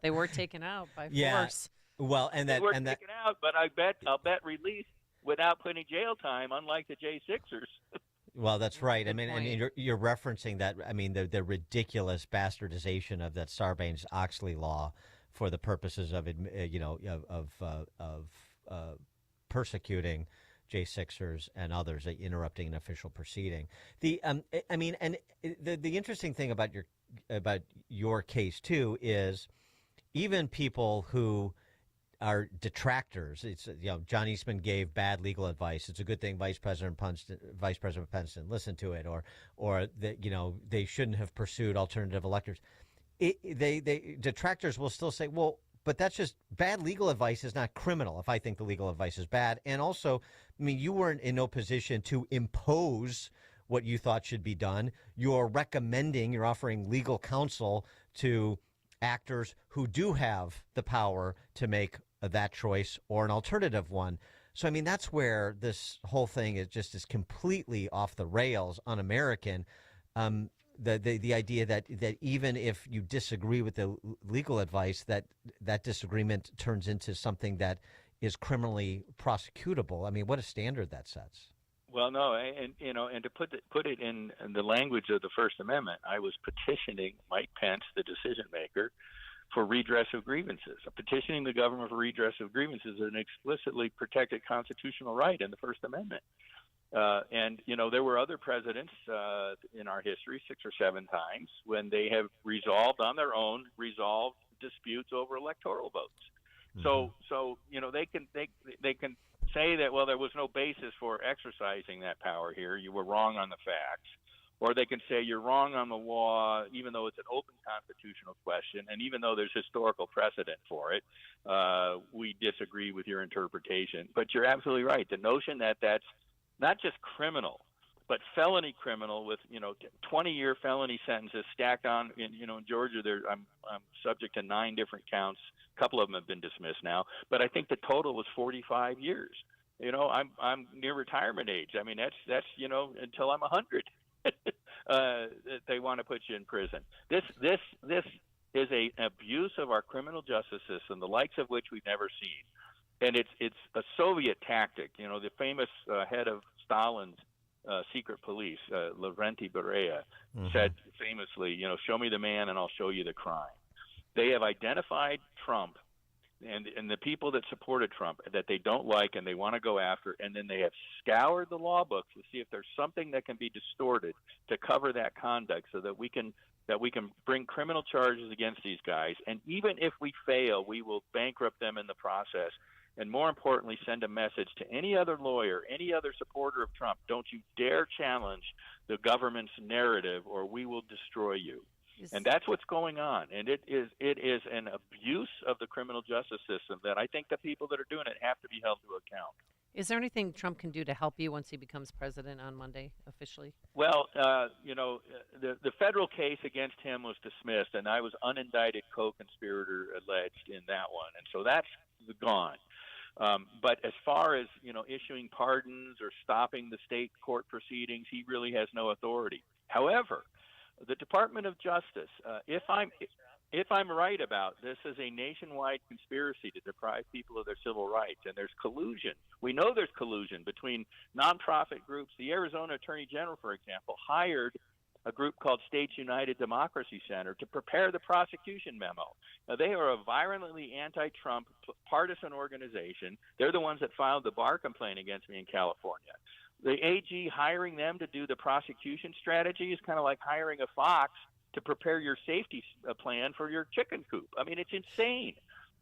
They were taken out by Yeah. force. Well, and They were taken out, but I'll bet released without putting jail time, unlike the J6ers. Well, that's right. I Good mean, and point. you're referencing that. I mean, the ridiculous bastardization of that Sarbanes-Oxley law for the purposes of persecuting J6ers and others, interrupting an official proceeding. The interesting thing about your case too is even people who are detractors. It's John Eastman gave bad legal advice. It's a good thing Vice President Pence didn't listen to it, or that they shouldn't have pursued alternative electors. They detractors will still say, well, but that's just bad legal advice is not criminal if I think the legal advice is bad. And also, I mean, you weren't in no position to impose what you thought should be done. You're offering legal counsel to actors who do have the power to make that choice or an alternative one. So, I mean, that's where this whole thing is completely off the rails, un-American. The idea that even if you disagree with the legal advice, that disagreement turns into something that is criminally prosecutable. I mean, what a standard that sets. Well, no, and to put it in the language of the First Amendment, I was petitioning Mike Pence, the decision maker, for redress of grievances. Petitioning the government for redress of grievances is an explicitly protected constitutional right in the First Amendment. And there were other presidents in our history, 6 or 7 times, when they have resolved on their own disputes over electoral votes. Mm-hmm. So they can say that, well, there was no basis for exercising that power here. You were wrong on the facts. Or they can say you're wrong on the law, even though it's an open constitutional question, and even though there's historical precedent for it, we disagree with your interpretation. But you're absolutely right. The notion that that's not just criminal, but felony criminal with 20-year felony sentences stacked on. In Georgia, I'm subject to 9 different counts. A couple of them have been dismissed now, but I think the total was 45 years. I'm near retirement age. I mean, that's until I'm 100. They want to put you in prison. This is an abuse of our criminal justice system, the likes of which we've never seen. And it's a Soviet tactic. The famous head of Stalin's secret police, Lavrentiy Beria, said famously, show me the man and I'll show you the crime. They have identified Trump and the people that supported Trump that they don't like and they want to go after, and then they have scoured the law books to see if there's something that can be distorted to cover that conduct so that we can bring criminal charges against these guys. And even if we fail, we will bankrupt them in the process. And more importantly, send a message to any other lawyer, any other supporter of Trump: don't you dare challenge the government's narrative or we will destroy you. And that's what's going on. And it is an abuse of the criminal justice system that I think the people that are doing it have to be held to account. Is there anything Trump can do to help you once he becomes president on Monday officially? Well, the federal case against him was dismissed, and I was unindicted co-conspirator alleged in that one. And so that's gone. But as far as, issuing pardons or stopping the state court proceedings, he really has no authority. However, the Department of Justice, if I'm right about this, is a nationwide conspiracy to deprive people of their civil rights, and there's collusion. We know there's collusion between nonprofit groups. The Arizona Attorney General, for example, hired a group called States United Democracy Center to prepare the prosecution memo. Now, they are a violently anti-Trump partisan organization. They're the ones that filed the bar complaint against me in California. The AG hiring them to do the prosecution strategy is kind of like hiring a fox to prepare your safety plan for your chicken coop. I mean, it's insane.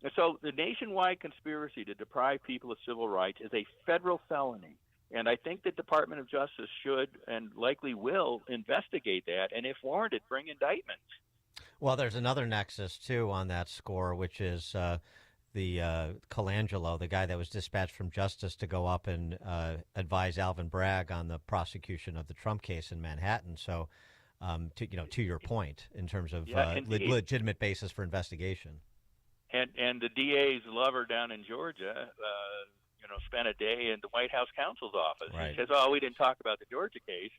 And so the nationwide conspiracy to deprive people of civil rights is a federal felony. And I think the Department of Justice should and likely will investigate that, and if warranted, bring indictments. Well, there's another nexus, too, on that score, which is the Colangelo, the guy that was dispatched from Justice to go up and advise Alvin Bragg on the prosecution of the Trump case in Manhattan. So, to your point, in terms of legitimate basis for investigation. And the DA's lover down in Georgia, spent a day in the White House counsel's office. Right. He says, "Oh, we didn't talk about the Georgia case,"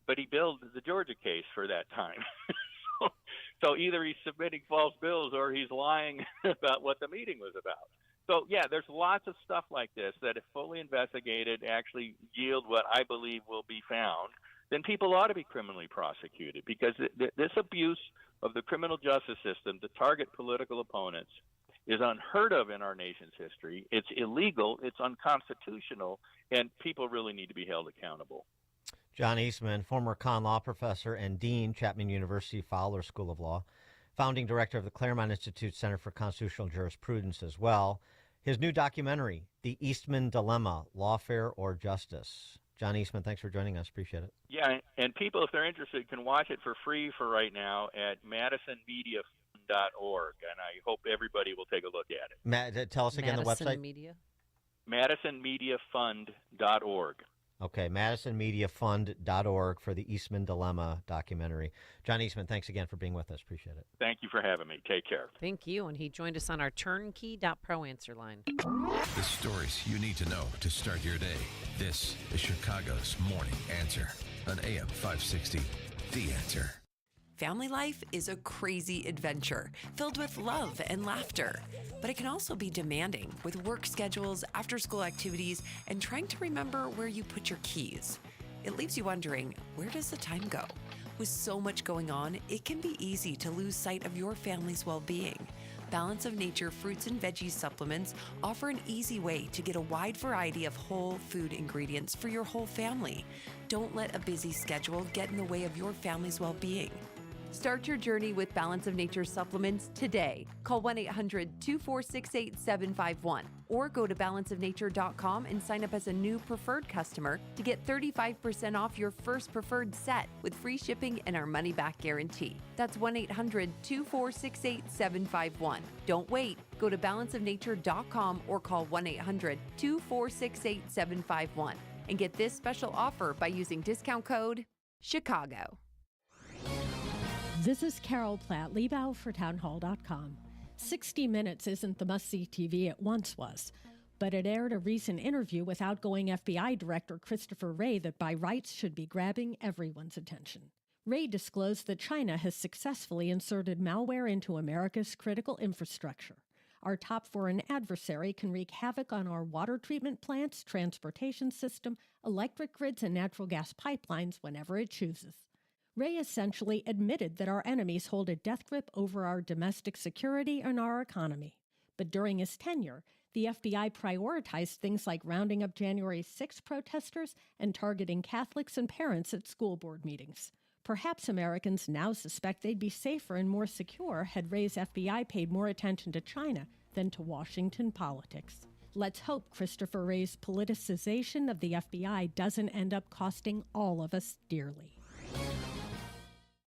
but he billed the Georgia case for that time. So either he's submitting false bills or he's lying about what the meeting was about. So, yeah, there's lots of stuff like this that, if fully investigated, actually yield what I believe will be found. Then people ought to be criminally prosecuted, because this abuse of the criminal justice system to target political opponents is unheard of in our nation's history. It's illegal, it's unconstitutional, and people really need to be held accountable. John Eastman, former con law professor and dean, Chapman University Fowler School of Law, founding director of the Claremont Institute Center for Constitutional Jurisprudence as well. His new documentary, The Eastman Dilemma, Lawfare or Justice. John Eastman, thanks for joining us. Appreciate it. Yeah, and people, if they're interested, can watch it for free for right now at MadisonMediaFund.org, and I hope everybody will take a look at it. Tell us again Madison the website. Media? MadisonMediaFund.org. Okay, MadisonMediaFund.org for the Eastman Dilemma documentary. John Eastman, thanks again for being with us. Appreciate it. Thank you for having me. Take care. Thank you. And he joined us on our turnkey.pro answer line. The stories you need to know to start your day. This is Chicago's Morning Answer on AM 560. The Answer. Family life is a crazy adventure filled with love and laughter, but it can also be demanding with work schedules, after-school activities, and trying to remember where you put your keys. It leaves you wondering, where does the time go? With so much going on, it can be easy to lose sight of your family's well-being. Balance of Nature fruits and veggie supplements offer an easy way to get a wide variety of whole food ingredients for your whole family. Don't let a busy schedule get in the way of your family's well-being. Start your journey with Balance of Nature supplements today. Call 1-800-246-8751 or go to balanceofnature.com and sign up as a new preferred customer to get 35% off your first preferred set with free shipping and our money-back guarantee. That's 1-800-246-8751. Don't wait. Go to balanceofnature.com or call 1-800-246-8751 and get this special offer by using discount code CHICAGO. This is Carol Platt, Liebau for townhall.com. 60 Minutes isn't the must-see TV it once was, but it aired a recent interview with outgoing FBI Director Christopher Wray that by rights should be grabbing everyone's attention. Wray disclosed that China has successfully inserted malware into America's critical infrastructure. Our top foreign adversary can wreak havoc on our water treatment plants, transportation system, electric grids, and natural gas pipelines whenever it chooses. Wray essentially admitted that our enemies hold a death grip over our domestic security and our economy. But during his tenure, the FBI prioritized things like rounding up January 6 protesters and targeting Catholics and parents at school board meetings. Perhaps Americans now suspect they'd be safer and more secure had Wray's FBI paid more attention to China than to Washington politics. Let's hope Christopher Wray's politicization of the FBI doesn't end up costing all of us dearly.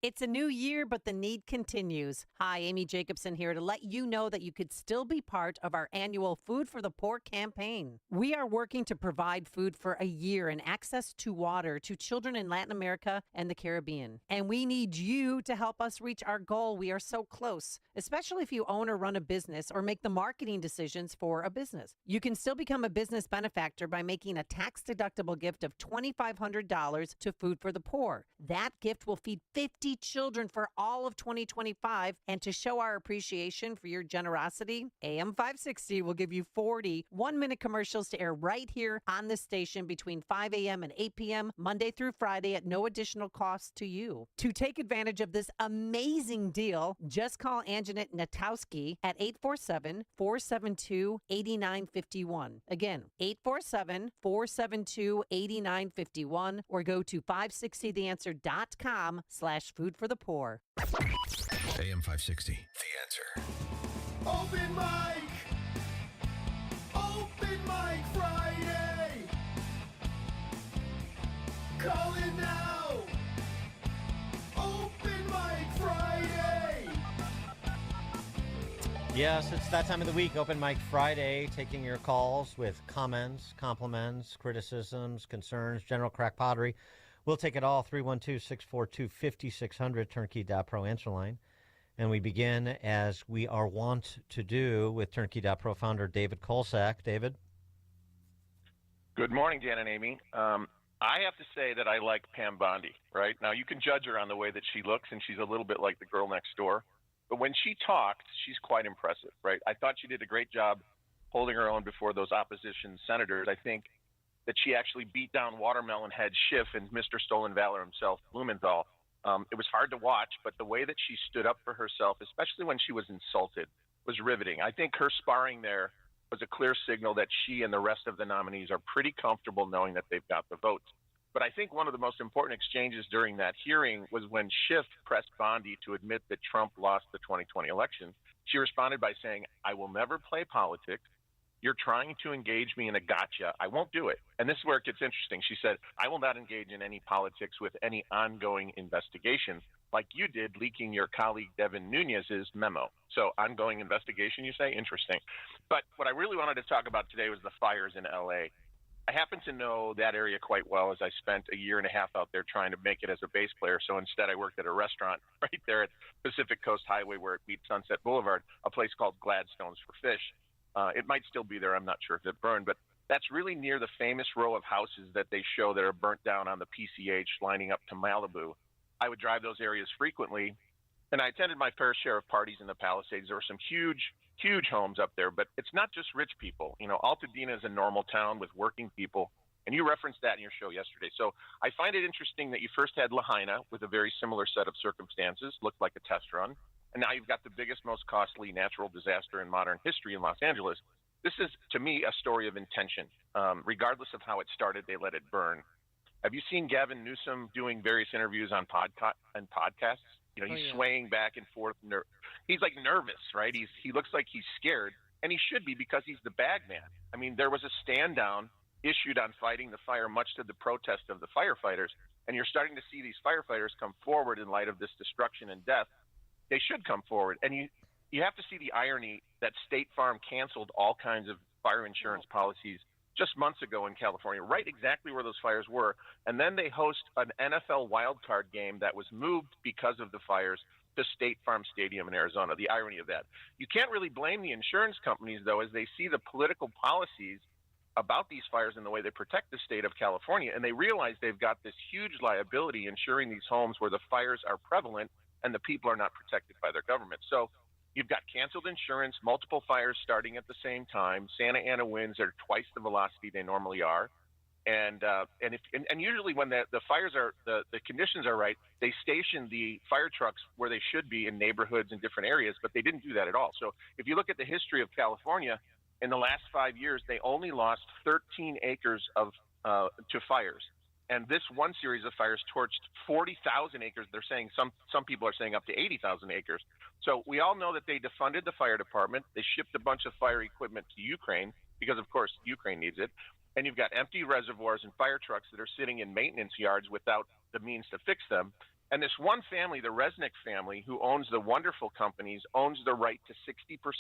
It's a new year, but the need continues. Hi, Amy Jacobson here to let you know that you could still be part of our annual Food for the Poor campaign. We are working to provide food for a year and access to water to children in Latin America and the Caribbean. And we need you to help us reach our goal. We are so close, especially if you own or run a business or make the marketing decisions for a business. You can still become a business benefactor by making a tax-deductible gift of $2,500 to Food for the Poor. That gift will feed 50 children for all of 2025. And to show our appreciation for your generosity, AM 560 will give you 40 one-minute commercials to air right here on this station between 5 a.m. and 8 p.m. Monday through Friday at no additional cost to you. To take advantage of this amazing deal, just call Anjanette Natowski at 847-472-8951. Again, 847-472-8951 or go to 560theanswer.com/food for the poor. AM 560, The Answer. Open mic! Open mic Friday! Call it now! Open mic Friday! Yes, it's that time of the week, Open Mic Friday, taking your calls with comments, compliments, criticisms, concerns, general crack pottery. We'll take it all, 312-642-5600, Turnkey.pro answer line. And we begin, as we are wont to do, with Turnkey.pro founder David Kolsak. David? Good morning, Dan and Amy. I have to say that I like Pam Bondi, right? Now, you can judge her on the way that she looks, and she's a little bit like the girl next door. But when she talked, she's quite impressive, right? I thought she did a great job holding her own before those opposition senators. I think that she actually beat down Watermelon Head Schiff and Mr. Stolen Valor himself, Blumenthal. It was hard to watch, but the way that she stood up for herself, especially when she was insulted, was riveting. I think her sparring there was a clear signal that she and the rest of the nominees are pretty comfortable knowing that they've got the votes. But I think one of the most important exchanges during that hearing was when Schiff pressed Bondi to admit that Trump lost the 2020 election. She responded by saying, "I will never play politics. You're trying to engage me in a gotcha. I won't do it." And this is where it gets interesting. She said, "I will not engage in any politics with any ongoing investigation, like you did leaking your colleague Devin Nunes's memo." So ongoing investigation, you say? Interesting. But what I really wanted to talk about today was the fires in LA. I happen to know that area quite well, as I spent a year and a half out there trying to make it as a bass player. So instead I worked at a restaurant right there at Pacific Coast Highway where it meets Sunset Boulevard, a place called Gladstone's for Fish. It might still be there. I'm not sure if it burned, but that's really near the famous row of houses that they show that are burnt down on the PCH lining up to Malibu. I would drive those areas frequently, and I attended my fair share of parties in the Palisades. There were some huge homes up there, but it's not just rich people. You know, Altadena is a normal town with working people, and you referenced that in your show yesterday. So I find it interesting that you first had Lahaina with a very similar set of circumstances, looked like a test run, and now you've got the biggest, most costly natural disaster in modern history in Los Angeles. This is, to me, a story of intention. Regardless of how it started, they let it burn. Have you seen Gavin Newsom doing various interviews on podcasts? You know, he's swaying back and forth. He's like nervous, right? He looks like he's scared, and he should be because he's the bag man. I mean, there was a stand down issued on fighting the fire, much to the protest of the firefighters, and you're starting to see these firefighters come forward in light of this destruction and death. They should come forward, and you have to see the irony that State Farm canceled all kinds of fire insurance policies just months ago in California, right exactly where those fires were. And then they host an NFL wildcard game that was moved because of the fires to State Farm Stadium in Arizona. The irony of that. You can't really blame the insurance companies, though, as they see the political policies about these fires and the way they protect the state of California. And they realize they've got this huge liability insuring these homes where the fires are prevalent and the people are not protected by their government. So you've got canceled insurance, multiple fires starting at the same time. Santa Ana winds are twice the velocity they normally are. And usually when the fires are, the conditions are right, they station the fire trucks where they should be in neighborhoods in different areas, but they didn't do that at all. So if you look at the history of California, in the last 5 years, they only lost 13 acres to fires. And this one series of fires torched 40,000 acres. They're saying some people are saying up to 80,000 acres. So we all know that they defunded the fire department. They shipped a bunch of fire equipment to Ukraine because, of course, Ukraine needs it. And you've got empty reservoirs and fire trucks that are sitting in maintenance yards without the means to fix them. And this one family, the Resnick family, who owns the wonderful companies, owns the right to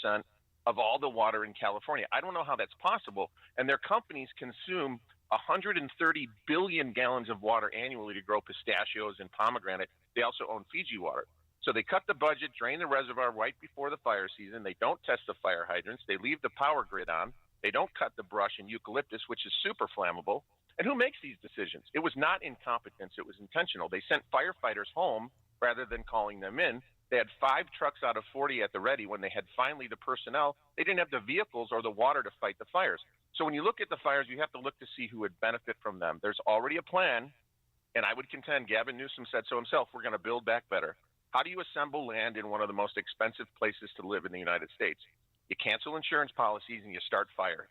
60% of all the water in California. I don't know how that's possible. And their companies consume 130 billion gallons of water annually to grow pistachios and pomegranate. They also own Fiji water. So they cut the budget, drain the reservoir right before the fire season. They don't test the fire hydrants. They leave the power grid on. They don't cut the brush and eucalyptus, which is super flammable. And who makes these decisions? It was not incompetence. It was intentional. They sent firefighters home rather than calling them in. They had 5 trucks out of 40 at the ready. When they had finally the personnel, they didn't have the vehicles or the water to fight the fires. So when you look at the fires, you have to look to see who would benefit from them. There's already a plan, and I would contend, Gavin Newsom said so himself, we're going to build back better. How do you assemble land in one of the most expensive places to live in the United States? You cancel insurance policies and you start fire.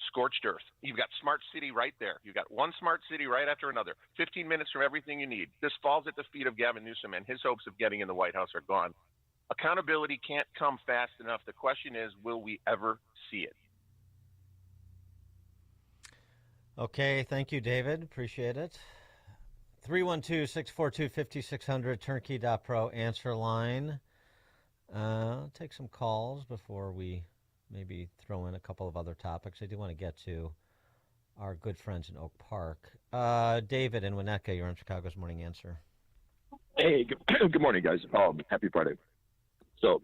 Scorched earth. You've got smart city right there. You've got one smart city right after another. 15 minutes from everything you need. This falls at the feet of Gavin Newsom, and his hopes of getting in the White House are gone. Accountability can't come fast enough. The question is, will we ever see it? Okay, thank you, David. Appreciate it. 312-642-5600, turnkey.pro answer line. Take some calls before we maybe throw in a couple of other topics. I do want to get to our good friends in Oak Park. David in Winnetka, you're on Chicago's Morning Answer. Hey, good morning, guys. Happy Friday. So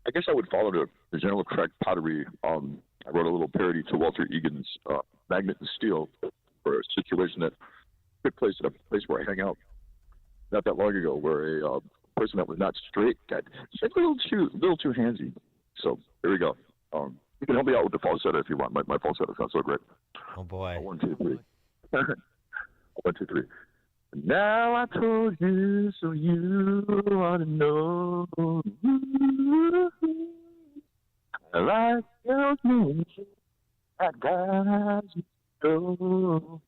I guess I would follow the general correct pottery I wrote a little parody to Walter Egan's Magnet and Steel for a situation that took place at a place where I hang out not that long ago, where a person that was not straight got a little too handsy. So there we go. You can help me out with the falsetto if you want. My falsetto sounds so great. Oh boy. 1, 2, 3. 1, 2, 3. Now I told you, so you ought to know. I like those music, I got you go.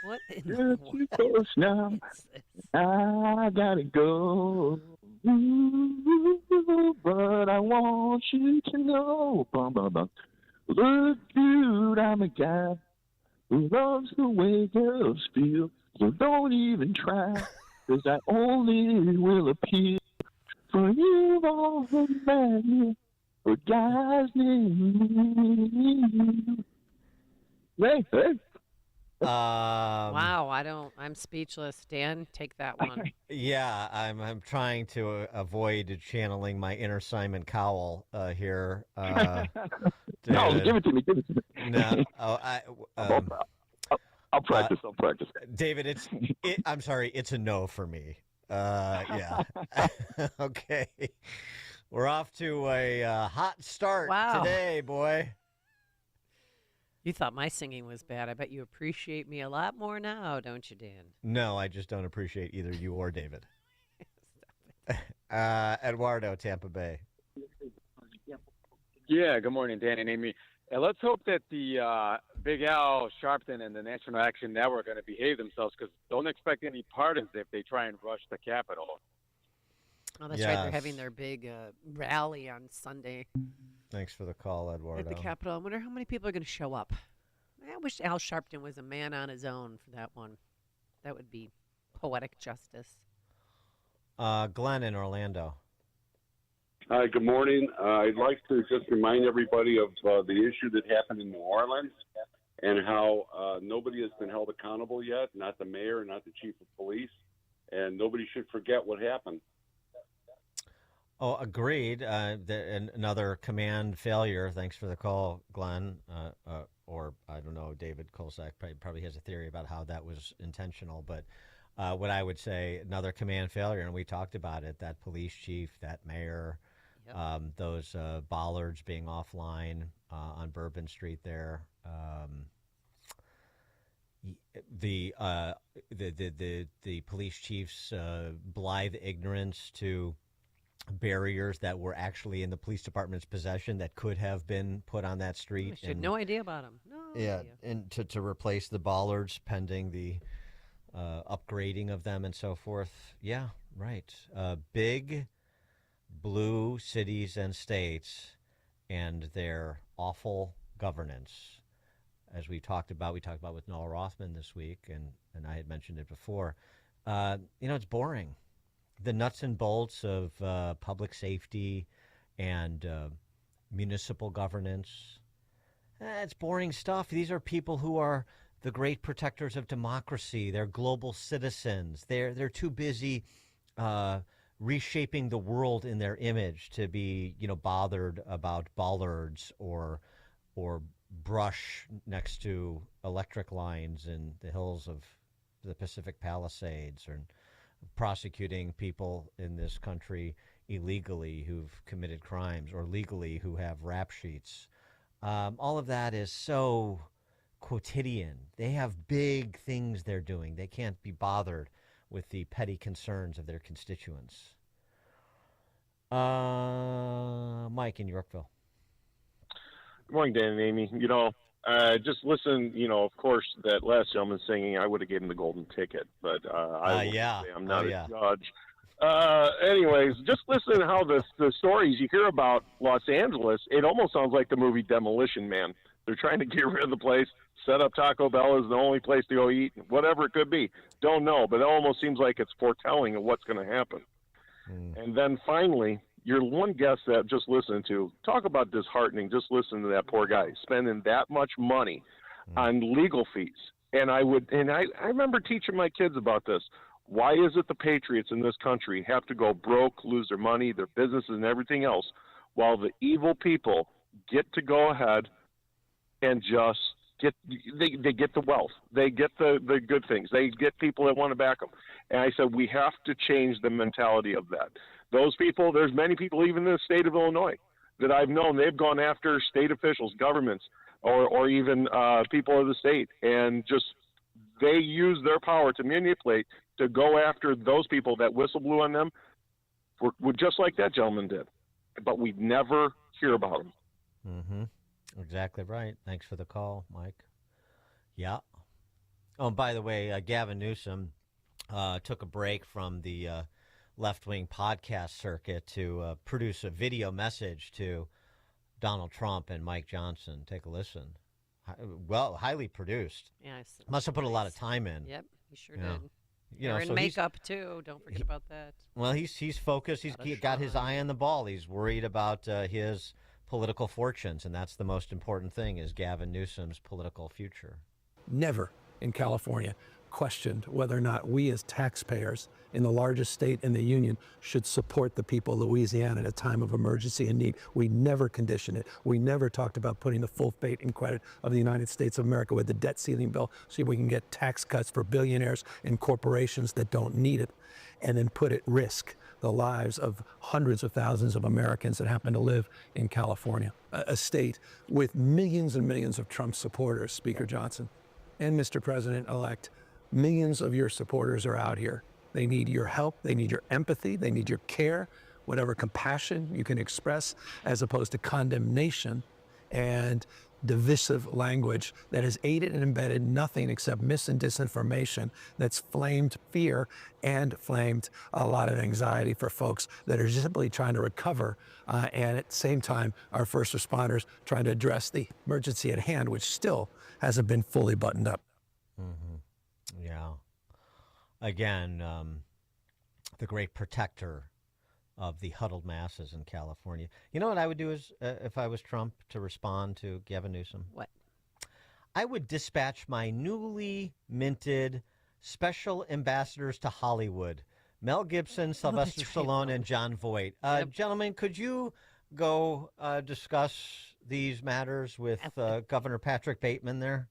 What in You're the too world close now. is this? I gotta go. But I want you to know. Bum, bum, bum. Look, dude, I'm a guy who loves the way girls feel. So don't even try, 'cause I only will appeal. For you've all been married for guys named. Hey. Wow, I'm speechless. Dan, take that one. Yeah, I'm trying to avoid channeling my inner Simon Cowell here. No, give it to me. No, I'll practice. David, I'm sorry, it's a no for me. Yeah. Okay. We're off to a hot start today, boy. You thought my singing was bad. I bet you appreciate me a lot more now, don't you, Dan? No, I just don't appreciate either you or David. Eduardo, Tampa Bay. Yeah, good morning, Dan and Amy. Let's hope that the Big Al Sharpton and the National Action Network are going to behave themselves, because don't expect any pardons if they try and rush the Capitol. Oh, that's right. They're having their big rally on Sunday Thanks for the call, Eduardo. at the Capitol. I wonder how many people are going to show up. I wish Al Sharpton was a man on his own for that one. That would be poetic justice. Glenn in Orlando. Hi, good morning. I'd like to just remind everybody of the issue that happened in New Orleans and how nobody has been held accountable yet, not the mayor, not the chief of police, and nobody should forget what happened. Oh, agreed. Another command failure. Thanks for the call, Glenn. Or I don't know, David Kolsak probably has a theory about how that was intentional. But what I would say, another command failure, and we talked about it, that police chief, that mayor, those bollards being offline on Bourbon Street there. The police chief's blithe ignorance to barriers that were actually in the police department's possession that could have been put on that street. She had no idea about them. No idea. And to replace the bollards pending the upgrading of them and so forth. Yeah, right. Big blue cities and states and their awful governance. As we talked about with Noah Rothman this week, and I had mentioned it before, it's boring. The nuts and bolts of public safety and municipal governance, it's boring stuff. These are people who are the great protectors of democracy. They're global citizens. They're too busy reshaping the world in their image to be, bothered about bollards or brush next to electric lines in the hills of the Pacific Palisades, or prosecuting people in this country illegally who've committed crimes, or legally who have rap sheets. All of that is so quotidian. They have big things they're doing. They can't be bothered with the petty concerns of their constituents. Mike in Yorkville. Good morning, Dan and Amy. Just listen, of course, that last gentleman singing, I would have given him the golden ticket, but I will say I'm not a judge. Anyways, just listen to how the stories you hear about Los Angeles, it almost sounds like the movie Demolition Man. They're trying to get rid of the place, set up Taco Bell as the only place to go eat, whatever it could be. Don't know, but it almost seems like it's foretelling of what's going to happen. And then finally, your one guest that just listened to, talk about disheartening, just listen to that poor guy spending that much money on legal fees. And I remember teaching my kids about this. Why is it the Patriots in this country have to go broke, lose their money, their businesses, and everything else, while the evil people get to go ahead and just they get the wealth, they get the good things, they get people that want to back them. And I said we have to change the mentality of that. Those people, there's many people even in the state of Illinois that I've known, they've gone after state officials, governments, or even people of the state, and just they use their power to manipulate to go after those people that whistle blew on them, were just like that gentleman did. But we never hear about them. Mm-hmm. Exactly right. Thanks for the call, Mike. Yeah. Oh, and by the way, Gavin Newsom took a break from the left-wing podcast circuit to produce a video message to Donald Trump and Mike Johnson. Take a listen. Well, highly produced. Yeah, must have put a lot of time in. Yep, he sure Yeah. did. You know, They're in so makeup too. Don't forget about that. Well, he's focused. He's got his eye on the ball. He's worried about his political fortunes, and that's the most important thing: is Gavin Newsom's political future. Never in California questioned whether or not we as taxpayers in the largest state in the union should support the people of Louisiana at a time of emergency and need. We never conditioned it. We never talked about putting the full faith and credit of the United States of America with the debt ceiling bill so we can get tax cuts for billionaires and corporations that don't need it, and then put at risk the lives of hundreds of thousands of Americans that happen to live in California, a state with millions and millions of Trump supporters, Speaker Johnson and Mr. President-elect. Millions of your supporters are out here. They need your help. They need your empathy. They need your care, whatever compassion you can express, as opposed to condemnation and divisive language that has aided and embedded nothing except mis and disinformation that's flamed fear and flamed a lot of anxiety for folks that are simply trying to recover. And at the same time, our first responders trying to address the emergency at hand, which still hasn't been fully buttoned up. Mm-hmm. Yeah. Again, the great protector of the huddled masses in California. You know what I would do is, if I was Trump, to respond to Gavin Newsom? What? I would dispatch my newly minted special ambassadors to Hollywood, Mel Gibson, Sylvester Stallone, and John Voight. Gentlemen, could you go discuss these matters with Governor Patrick Bateman there?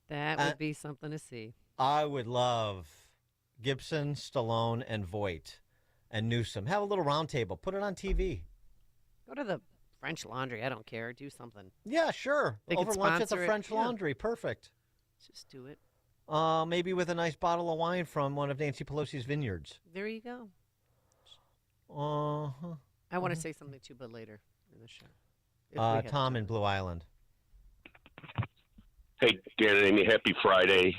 That would be something to see. I would love Gibson, Stallone, and Voight and Newsom. Have a little round table. Put it on TV. Go to the French Laundry. I don't care. Do something. Yeah, sure. They Over could lunch at the sponsor it. French Yeah. Laundry. Perfect. Just do it. Maybe with a nice bottle of wine from one of Nancy Pelosi's vineyards. There you go. Uh-huh. I want to say something too, but later in the show. If we have Tom in Blue Island. Hey, Dan and Amy, happy Friday.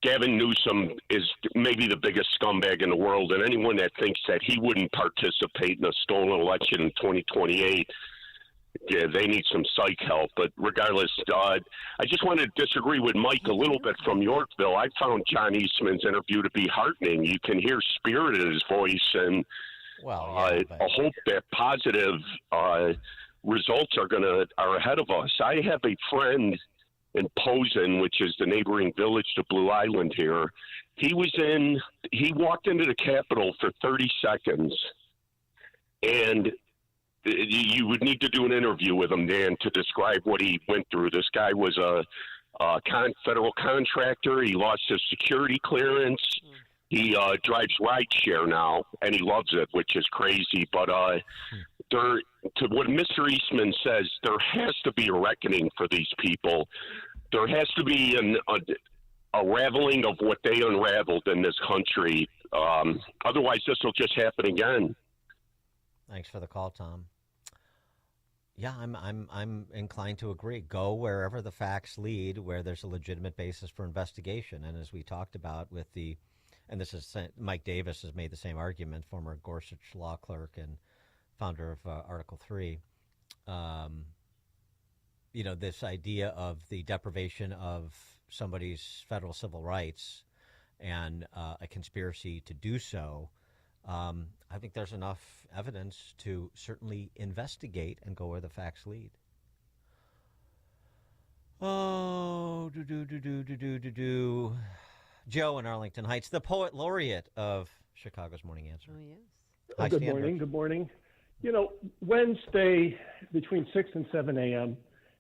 Gavin Newsom is maybe the biggest scumbag in the world, and anyone that thinks that he wouldn't participate in a stolen election in 2028, yeah, they need some psych help. But regardless, I just want to disagree with Mike a little bit from Yorkville. I found John Eastman's interview to be heartening. You can hear spirit in his voice, and I hope that positive results are ahead of us. I have a friend in Posen, which is the neighboring village to Blue Island here. He walked into the Capitol for 30 seconds, and you would need to do an interview with him, Dan, to describe what he went through. This guy was a federal contractor. He lost his security clearance. He drives rideshare now, and he loves it, which is crazy. But to what Mr. Eastman says, there has to be a reckoning for these people. There has to be a raveling of what they unraveled in this country. Otherwise, this will just happen again. Thanks for the call, Tom. Yeah, I'm inclined to agree. Go wherever the facts lead, where there's a legitimate basis for investigation. And as we talked about with and this is Mike Davis has made the same argument, former Gorsuch law clerk and founder of Article 3. This idea of the deprivation of somebody's federal civil rights and a conspiracy to do so. I think there's enough evidence to certainly investigate and go where the facts lead. Oh, Joe in Arlington Heights, the poet laureate of Chicago's Morning Answer. Oh, yes. Hi, Good Stan morning. Rich. Good morning. Wednesday between 6 and 7 a.m.,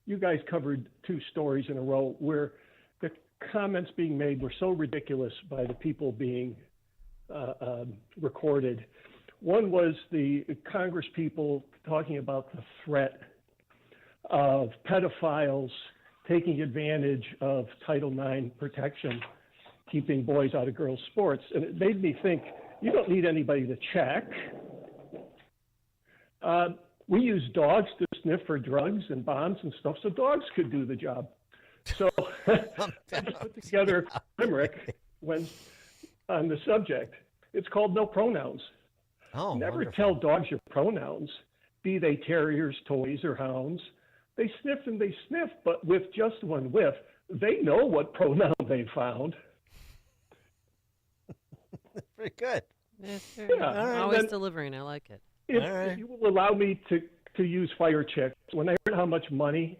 you guys covered 2 stories in a row where the comments being made were so ridiculous by the people being recorded. One was the Congress people talking about the threat of pedophiles taking advantage of Title IX protection, keeping boys out of girls' sports. And it made me think, you don't need anybody to check. We use dogs to sniff for drugs and bombs and stuff, so dogs could do the job. So I just put together a limerick on the subject. It's called No Pronouns. Oh, Never wonderful. tell dogs your pronouns, be they terriers, toys, or hounds. They sniff and they sniff, but with just one whiff, they know what pronoun they found. Pretty good. Always delivering. I like it. If you will allow me to use fire checks, when I heard how much money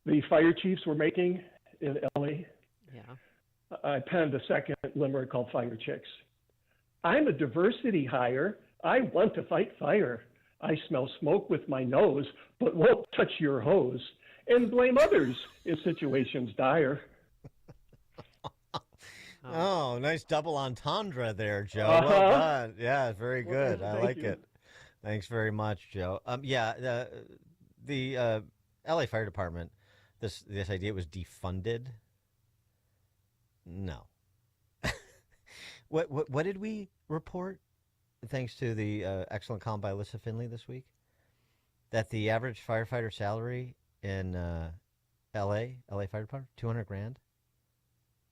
the fire chiefs were making in LA, I penned a second limerick called Fire Chicks. I'm a diversity hire. I want to fight fire. I smell smoke with my nose, but won't touch your hose, and blame others if situations dire. Oh, nice double entendre there, Joe. Uh-huh. Well done. Yeah, very good. Well, I thank like you. it. Thanks very much, Joe. The LA Fire Department, this idea was defunded. No. What did we report? Thanks to the excellent column by Alyssa Finley this week, that the average firefighter salary in LA Fire Department, $200,000,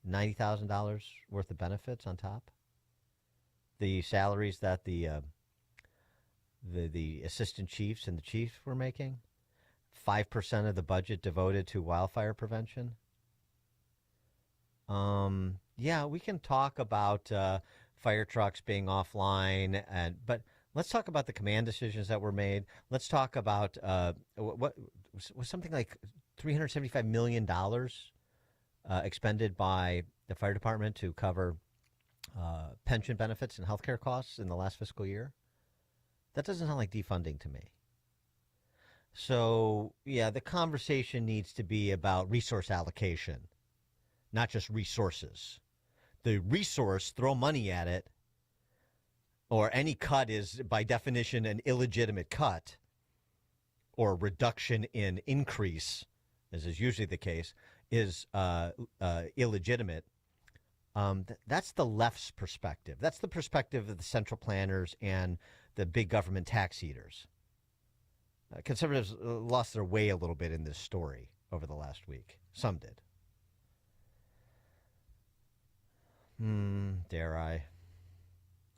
$90,000 worth of benefits on top. The salaries that the assistant chiefs and the chiefs were making, 5% of the budget devoted to wildfire prevention. Yeah, we can talk about fire trucks being offline, but let's talk about the command decisions that were made. Let's talk about what was something like $375 million expended by the fire department to cover pension benefits and healthcare costs in the last fiscal year. That doesn't sound like defunding to me. So, yeah, the conversation needs to be about resource allocation, not just resources. The resource, throw money at it, or any cut is, by definition, an illegitimate cut, or reduction in increase, as is usually the case, is illegitimate. That's the left's perspective. That's the perspective of the central planners and the big government tax eaters. Conservatives lost their way a little bit in this story over the last week. Some did. Dare I?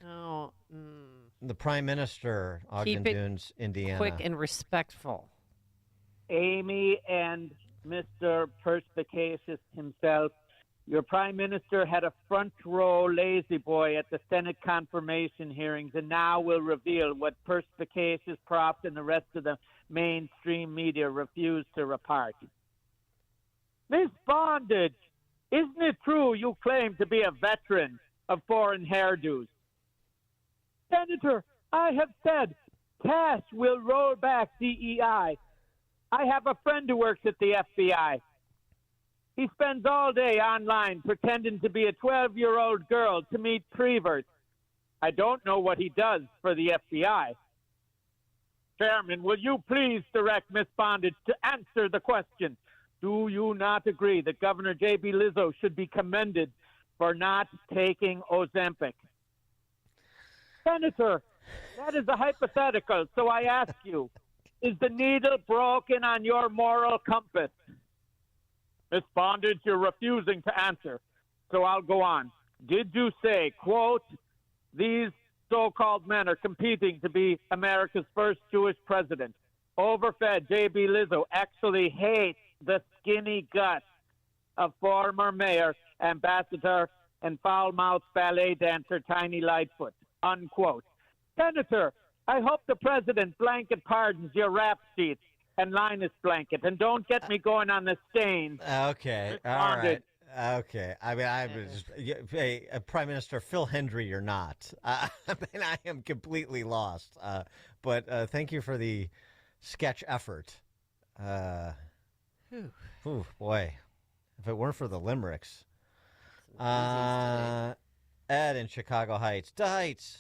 Oh. The Prime Minister, Ogden Dunes, Indiana. Quick and respectful. Amy and Mr. Perspicacious himself, your Prime Minister had a front row lazy boy at the Senate confirmation hearings and now will reveal what Perspicacious, Proft, and the rest of the mainstream media refused to report. Miss Bondage, isn't it true you claim to be a veteran of foreign hairdos? Senator, I have said Cash will roll back DEI. I have a friend who works at the FBI. He spends all day online pretending to be a 12-year-old girl to meet preverts. I don't know what he does for the FBI. Chairman, will you please direct Miss Bondage to answer the question? Do you not agree that Governor J.B. Lizzo should be commended for not taking Ozempic? Senator, that is a hypothetical, so I ask you, is the needle broken on your moral compass? Miss Bondage, you're refusing to answer, so I'll go on. Did you say, quote, these so-called men are competing to be America's first Jewish president? Overfed J.B. Lizzo actually hates the skinny guts of former mayor, ambassador, and foul-mouthed ballet dancer Tiny Lightfoot, unquote. Senator, I hope the president blanket pardons your rap sheets and Linus blanket, and don't get me going on the stains. Okay, Miss all Bondage, right. Okay. I mean, hey, Prime Minister Phil Hendry, you're not. I mean, I am completely lost. But thank you for the sketch effort. Ooh, boy. If it weren't for the limericks. Ed in Chicago Heights. Heights.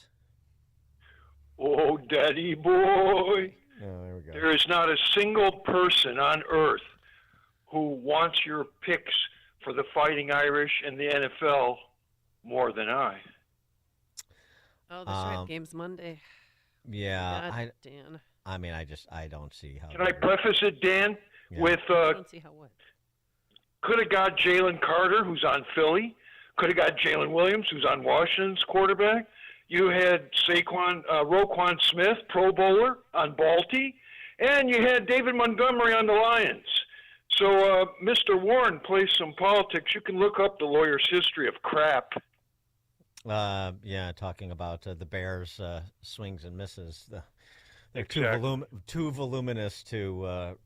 Oh, daddy boy. Oh, there we go. There is not a single person on earth who wants your picks for the Fighting Irish and the NFL more than I. Oh, that's right. Game's Monday. Yeah. God, Dan. I mean, I don't see how. Can I preface it, Dan, with I don't see how what? could have got Jalen Carter, who's on Philly. Could have got Jalen Williams, who's on Washington's quarterback. You had Roquan Smith, Pro Bowler, on Balti. And you had David Montgomery on the Lions. So, Mr. Warren plays some politics. You can look up the lawyer's history of crap. Yeah, talking about the Bears' swings and misses. They're too voluminous to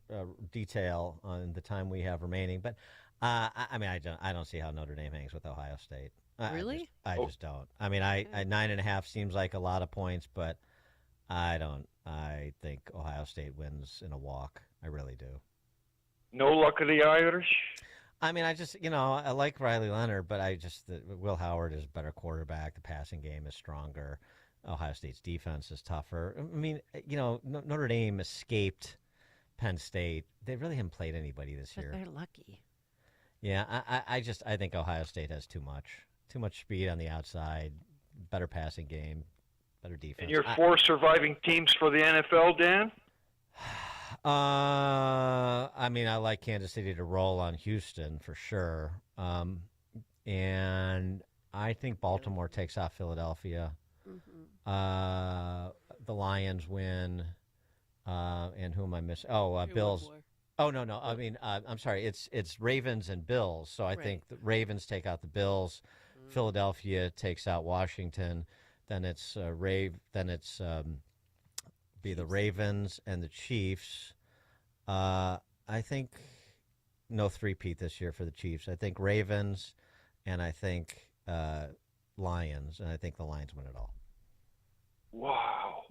detail on the time we have remaining. But I mean, I don't see how Notre Dame hangs with Ohio State. Really? I just don't. I mean, I 9.5 seems like a lot of points, but I don't. I think Ohio State wins in a walk. I really do. No luck of the Irish? I mean, I like Riley Leonard, but Will Howard is a better quarterback. The passing game is stronger. Ohio State's defense is tougher. I mean, Notre Dame escaped Penn State. They really haven't played anybody this year. But they're lucky. Yeah, I think Ohio State has too much speed on the outside, better passing game, better defense. And your four surviving teams for the NFL, Dan? I mean, I like Kansas City to roll on Houston for sure. And I think Baltimore takes off Philadelphia. Mm-hmm. The Lions win. And who am I missing? Oh, Bills. Oh, no. I mean, I'm sorry. It's Ravens and Bills. So I think the Ravens take out the Bills. Philadelphia takes out Washington. Then it's be the Ravens and the Chiefs. I think no three-peat this year for the Chiefs. I think Ravens, and I think Lions, and I think the Lions win it all. Wow.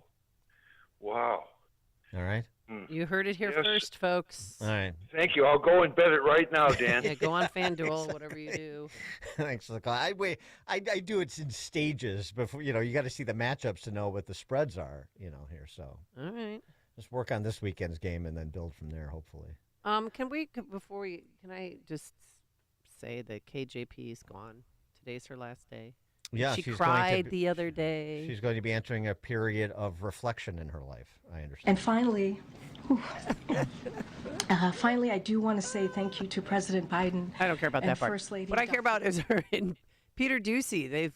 All right? You heard it here first, folks. All right. Thank you. I'll go and bet it right now, Dan. Yeah, go on FanDuel, whatever you do. Thanks for the call. I do it in stages before, you got to see the matchups to know what the spreads are, here. So. All right. Just work on this weekend's game and then build from there, hopefully. Can I just say that KJP is gone? Today's her last day. Yeah, she cried the other day. She's going to be entering a period of reflection in her life. I understand. And finally, I do want to say thank you to President Biden. I don't care about that part. First Lady. What I care about is her and Peter Doocy. They've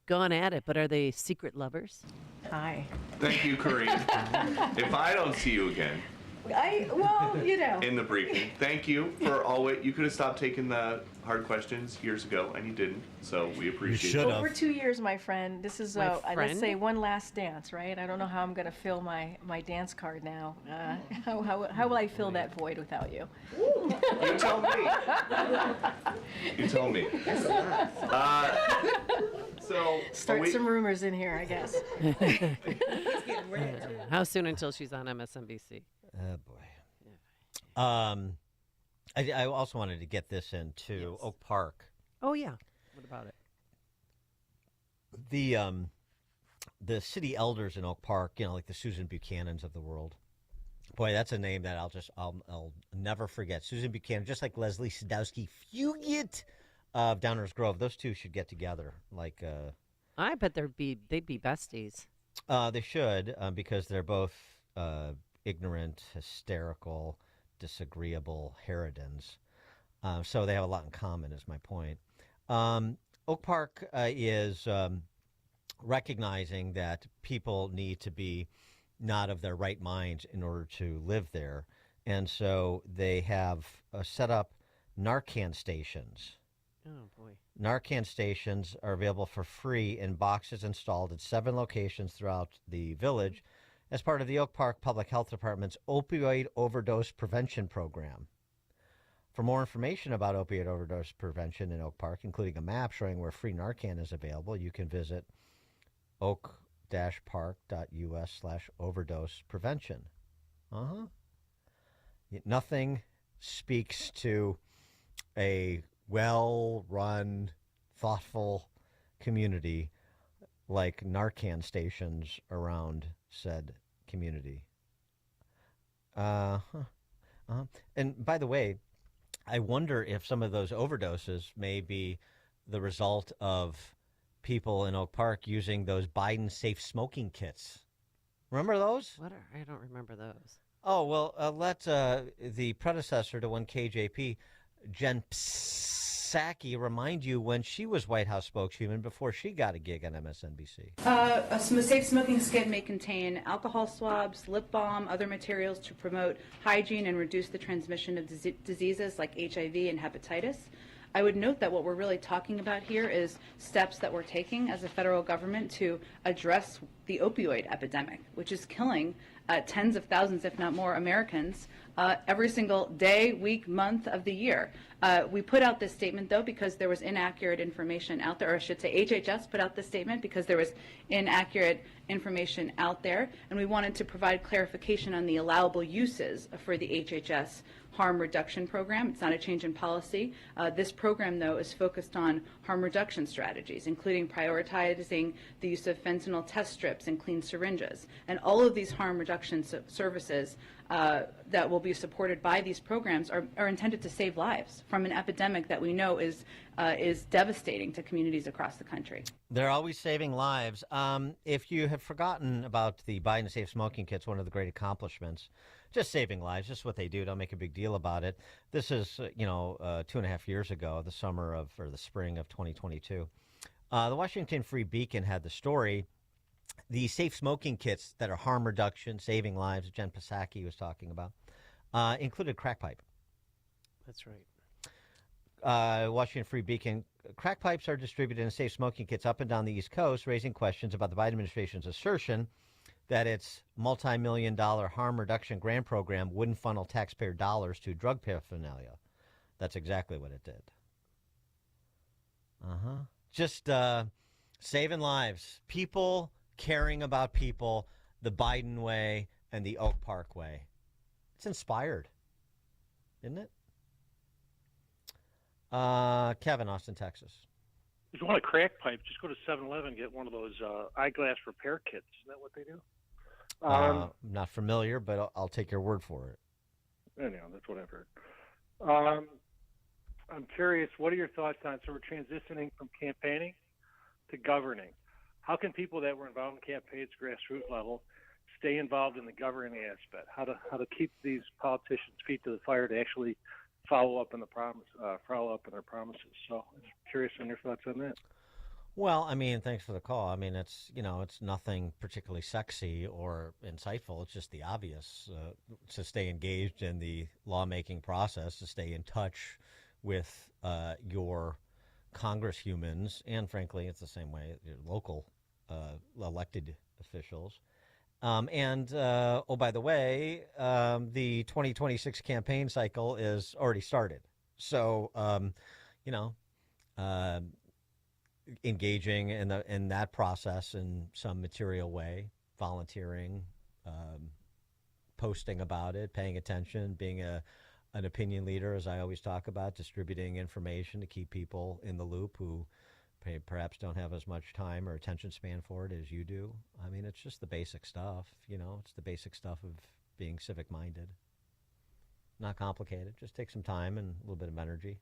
gone at it, but are they secret lovers? Hi. Thank you, Corinne. If I don't see you again. In the briefing. Thank you for always. You could have stopped taking the hard questions years ago, and you didn't. So we appreciate it. Over 2 years, my friend. This is let's say one last dance, right? I don't know how I'm going to fill my dance card now. How will I fill that void without you? You tell me. You tell me. So start some rumors in here, I guess. How soon until she's on MSNBC? Oh boy. I also wanted to get this into Oak Park. Oh yeah. What about it? The city elders in Oak Park, like the Susan Buchanans of the world. Boy, that's a name that I'll never forget. Susan Buchanan, just like Leslie Sadowski Fugit of Downers Grove. Those two should get together. I bet they'd be besties. They should, because they're both ignorant, hysterical, disagreeable harridans. So they have a lot in common, is my point. Oak Park is recognizing that people need to be not of their right minds in order to live there. And so they have set up Narcan stations. Oh, boy. Narcan stations are available for free in boxes installed at 7 locations throughout the village as part of the Oak Park Public Health Department's opioid overdose prevention program. For more information about opiate overdose prevention in Oak Park, including a map showing where free Narcan is available, you can visit oak-park.us/overdose prevention. Nothing speaks to a well-run, thoughtful community like Narcan stations around said community. And by the way, I wonder if some of those overdoses may be the result of people in Oak Park using those Biden safe smoking kits. Remember those? I don't remember those. Oh, well, let the predecessor to one KJP, Jen Psaki, remind you when she was White House spokeswoman before she got a gig on MSNBC. A safe smoking skit may contain alcohol swabs, lip balm, other materials to promote hygiene and reduce the transmission of diseases like HIV and hepatitis. I would note that what we're really talking about here is steps that we're taking as a federal government to address the opioid epidemic, which is killing tens of thousands, if not more, Americans every single day, week, month of the year. We put out this statement, though, because there was inaccurate information out there, or I should say HHS put out this statement because there was inaccurate information out there, and we wanted to provide clarification on the allowable uses for the HHS harm reduction program. It's not a change in policy. This program, though, is focused on harm reduction strategies, including prioritizing the use of fentanyl test strips and clean syringes. And all of these harm reduction services that will be supported by these programs are intended to save lives from an epidemic that we know is devastating to communities across the country. They're always saving lives. If you have forgotten about the Biden Safe Smoking Kits, one of the great accomplishments, just saving lives, just what they do. Don't make a big deal about it. This is, 2.5 years ago, the spring of 2022. The Washington Free Beacon had the story. The safe smoking kits that are harm reduction, saving lives, Jen Psaki was talking about, included crack pipe. That's right. Washington Free Beacon, crack pipes are distributed in safe smoking kits up and down the East Coast, raising questions about the Biden administration's assertion that its multi-million-dollar harm reduction grant program wouldn't funnel taxpayer dollars to drug paraphernalia. That's exactly what it did. Just saving lives. People caring about people the Biden way and the Oak Park way. It's inspired, isn't it? Kevin, Austin, Texas. If you want a crack pipe, just go to 7-Eleven and get one of those eyeglass repair kits. Isn't that what they do? I'm not familiar, but I'll take your word for it. Anyhow, that's what I've heard. I'm curious, what are your thoughts on, so we're transitioning from campaigning to governing. How can people that were involved in campaigns, grassroots level, stay involved in the governing aspect? How to keep these politicians' feet to the fire to actually follow up on their promises. So I'm curious on your thoughts on that. Well, I mean, thanks for the call. I mean, it's nothing particularly sexy or insightful. It's just the obvious to stay engaged in the lawmaking process, to stay in touch with your congressmen, and frankly, it's the same way your local elected officials. Oh, by the way, the 2026 campaign cycle is already started. So, engaging in that process in some material way, volunteering, posting about it, paying attention, being an opinion leader, as I always talk about, distributing information to keep people in the loop who perhaps don't have as much time or attention span for it as you do. I mean, it's just the basic stuff, it's the basic stuff of being civic-minded. Not complicated. Just take some time and a little bit of energy.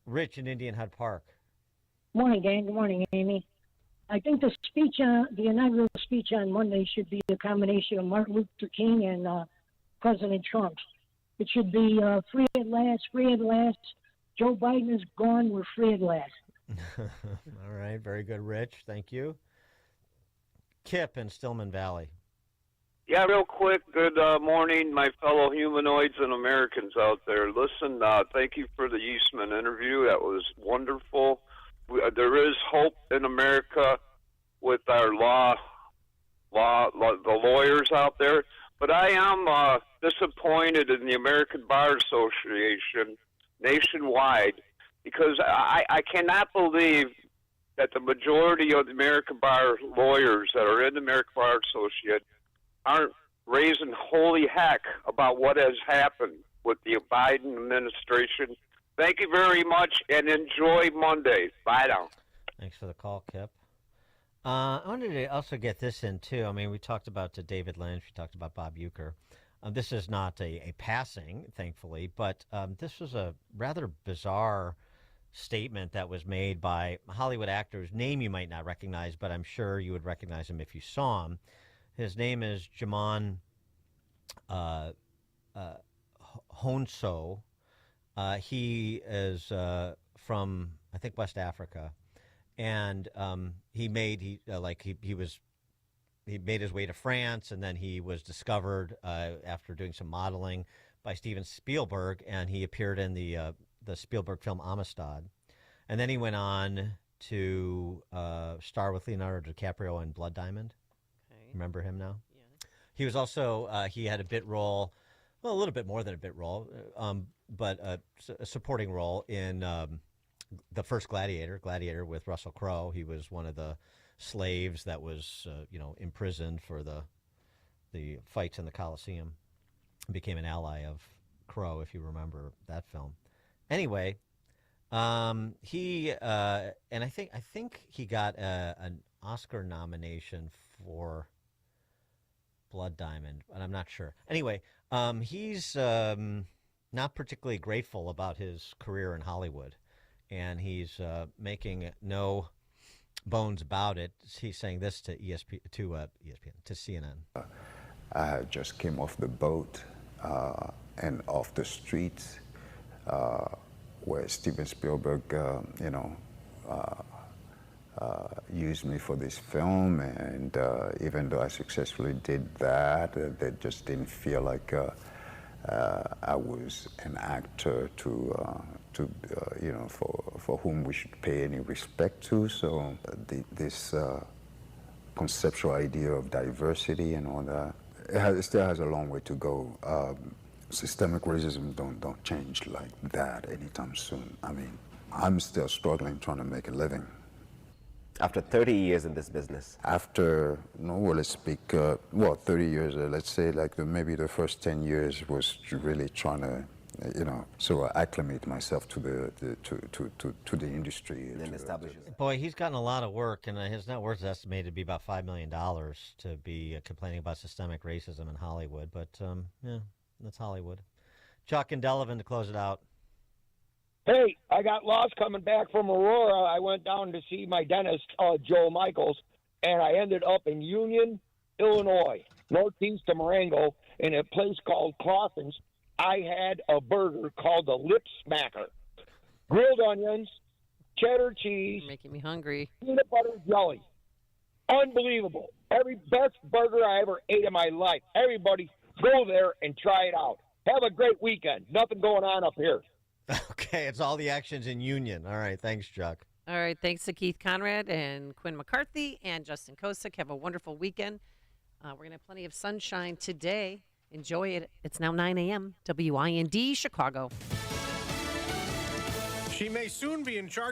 Rich in Indian Head Park. Morning, Dan. Good morning, Amy. I think the inaugural speech on Monday should be a combination of Martin Luther King and President Trump. It should be free at last, free at last. Joe Biden is gone. We're free at last. All right. Very good, Rich. Thank you. Kip in Stillman Valley. Yeah, real quick. Good morning, my fellow humanoids and Americans out there. Listen, thank you for the Eastman interview. That was wonderful. There is hope in America with our the lawyers out there. But I am disappointed in the American Bar Association nationwide because I cannot believe that the majority of the American Bar lawyers that are in the American Bar Association aren't raising holy heck about what has happened with the Biden administration. Thank you very much, and enjoy Monday. Bye now. Thanks for the call, Kip. I wanted to also get this in, too. I mean, we talked about David Lynch. We talked about Bob Uecker. This is not a passing, thankfully, but this was a rather bizarre statement that was made by a Hollywood actor whose name you might not recognize, but I'm sure you would recognize him if you saw him. His name is Djimon Hounsou. He is from, I think, West Africa, and he made his way to France, and then he was discovered after doing some modeling by Steven Spielberg, and he appeared in the Spielberg film Amistad, and then he went on to star with Leonardo DiCaprio in Blood Diamond. Okay. Remember him now? Yeah. He was also he had a bit role, well, a little bit more than a bit role, but a supporting role in the first Gladiator with Russell Crowe. He was one of the slaves that was imprisoned for the fights in the Colosseum. Became an ally of Crowe, if you remember that film. Anyway, he and I think he got an Oscar nomination for Blood Diamond, but I'm not sure. Anyway, he's not particularly grateful about his career in Hollywood, and he's making no bones about it. He's saying this to CNN. I just came off the boat and off the streets where Steven Spielberg, used me for this film, and even though I successfully did that, they just didn't feel like I was an actor for whom we should pay any respect to. So this conceptual idea of diversity and all that, it still has a long way to go. Systemic racism don't change like that anytime soon. I mean, I'm still struggling trying to make a living. After 30 years in this business? After, 30 years, let's say maybe the first 10 years was really trying to, sort of acclimate myself to the industry. And then establish yourself. Boy, he's gotten a lot of work, and his net worth is estimated to be about $5 million to be complaining about systemic racism in Hollywood. But, yeah, that's Hollywood. Chuck and Delavan to close it out. Hey, I got lost coming back from Aurora. I went down to see my dentist, Joe Michaels, and I ended up in Union, Illinois, northeast of Marengo, in a place called Clausen's. I had a burger called the Lip Smacker. Grilled onions, cheddar cheese. You're making me hungry. Peanut butter jelly. Unbelievable. Every best burger I ever ate in my life. Everybody go there and try it out. Have a great weekend. Nothing going on up here. Okay, it's all the actions in Union. All right, thanks, Chuck. All right, thanks to Keith Conrad and Quinn McCarthy and Justin Kosick. Have a wonderful weekend. We're going to have plenty of sunshine today. Enjoy it. It's now 9 a.m. WIND Chicago. She may soon be in charge.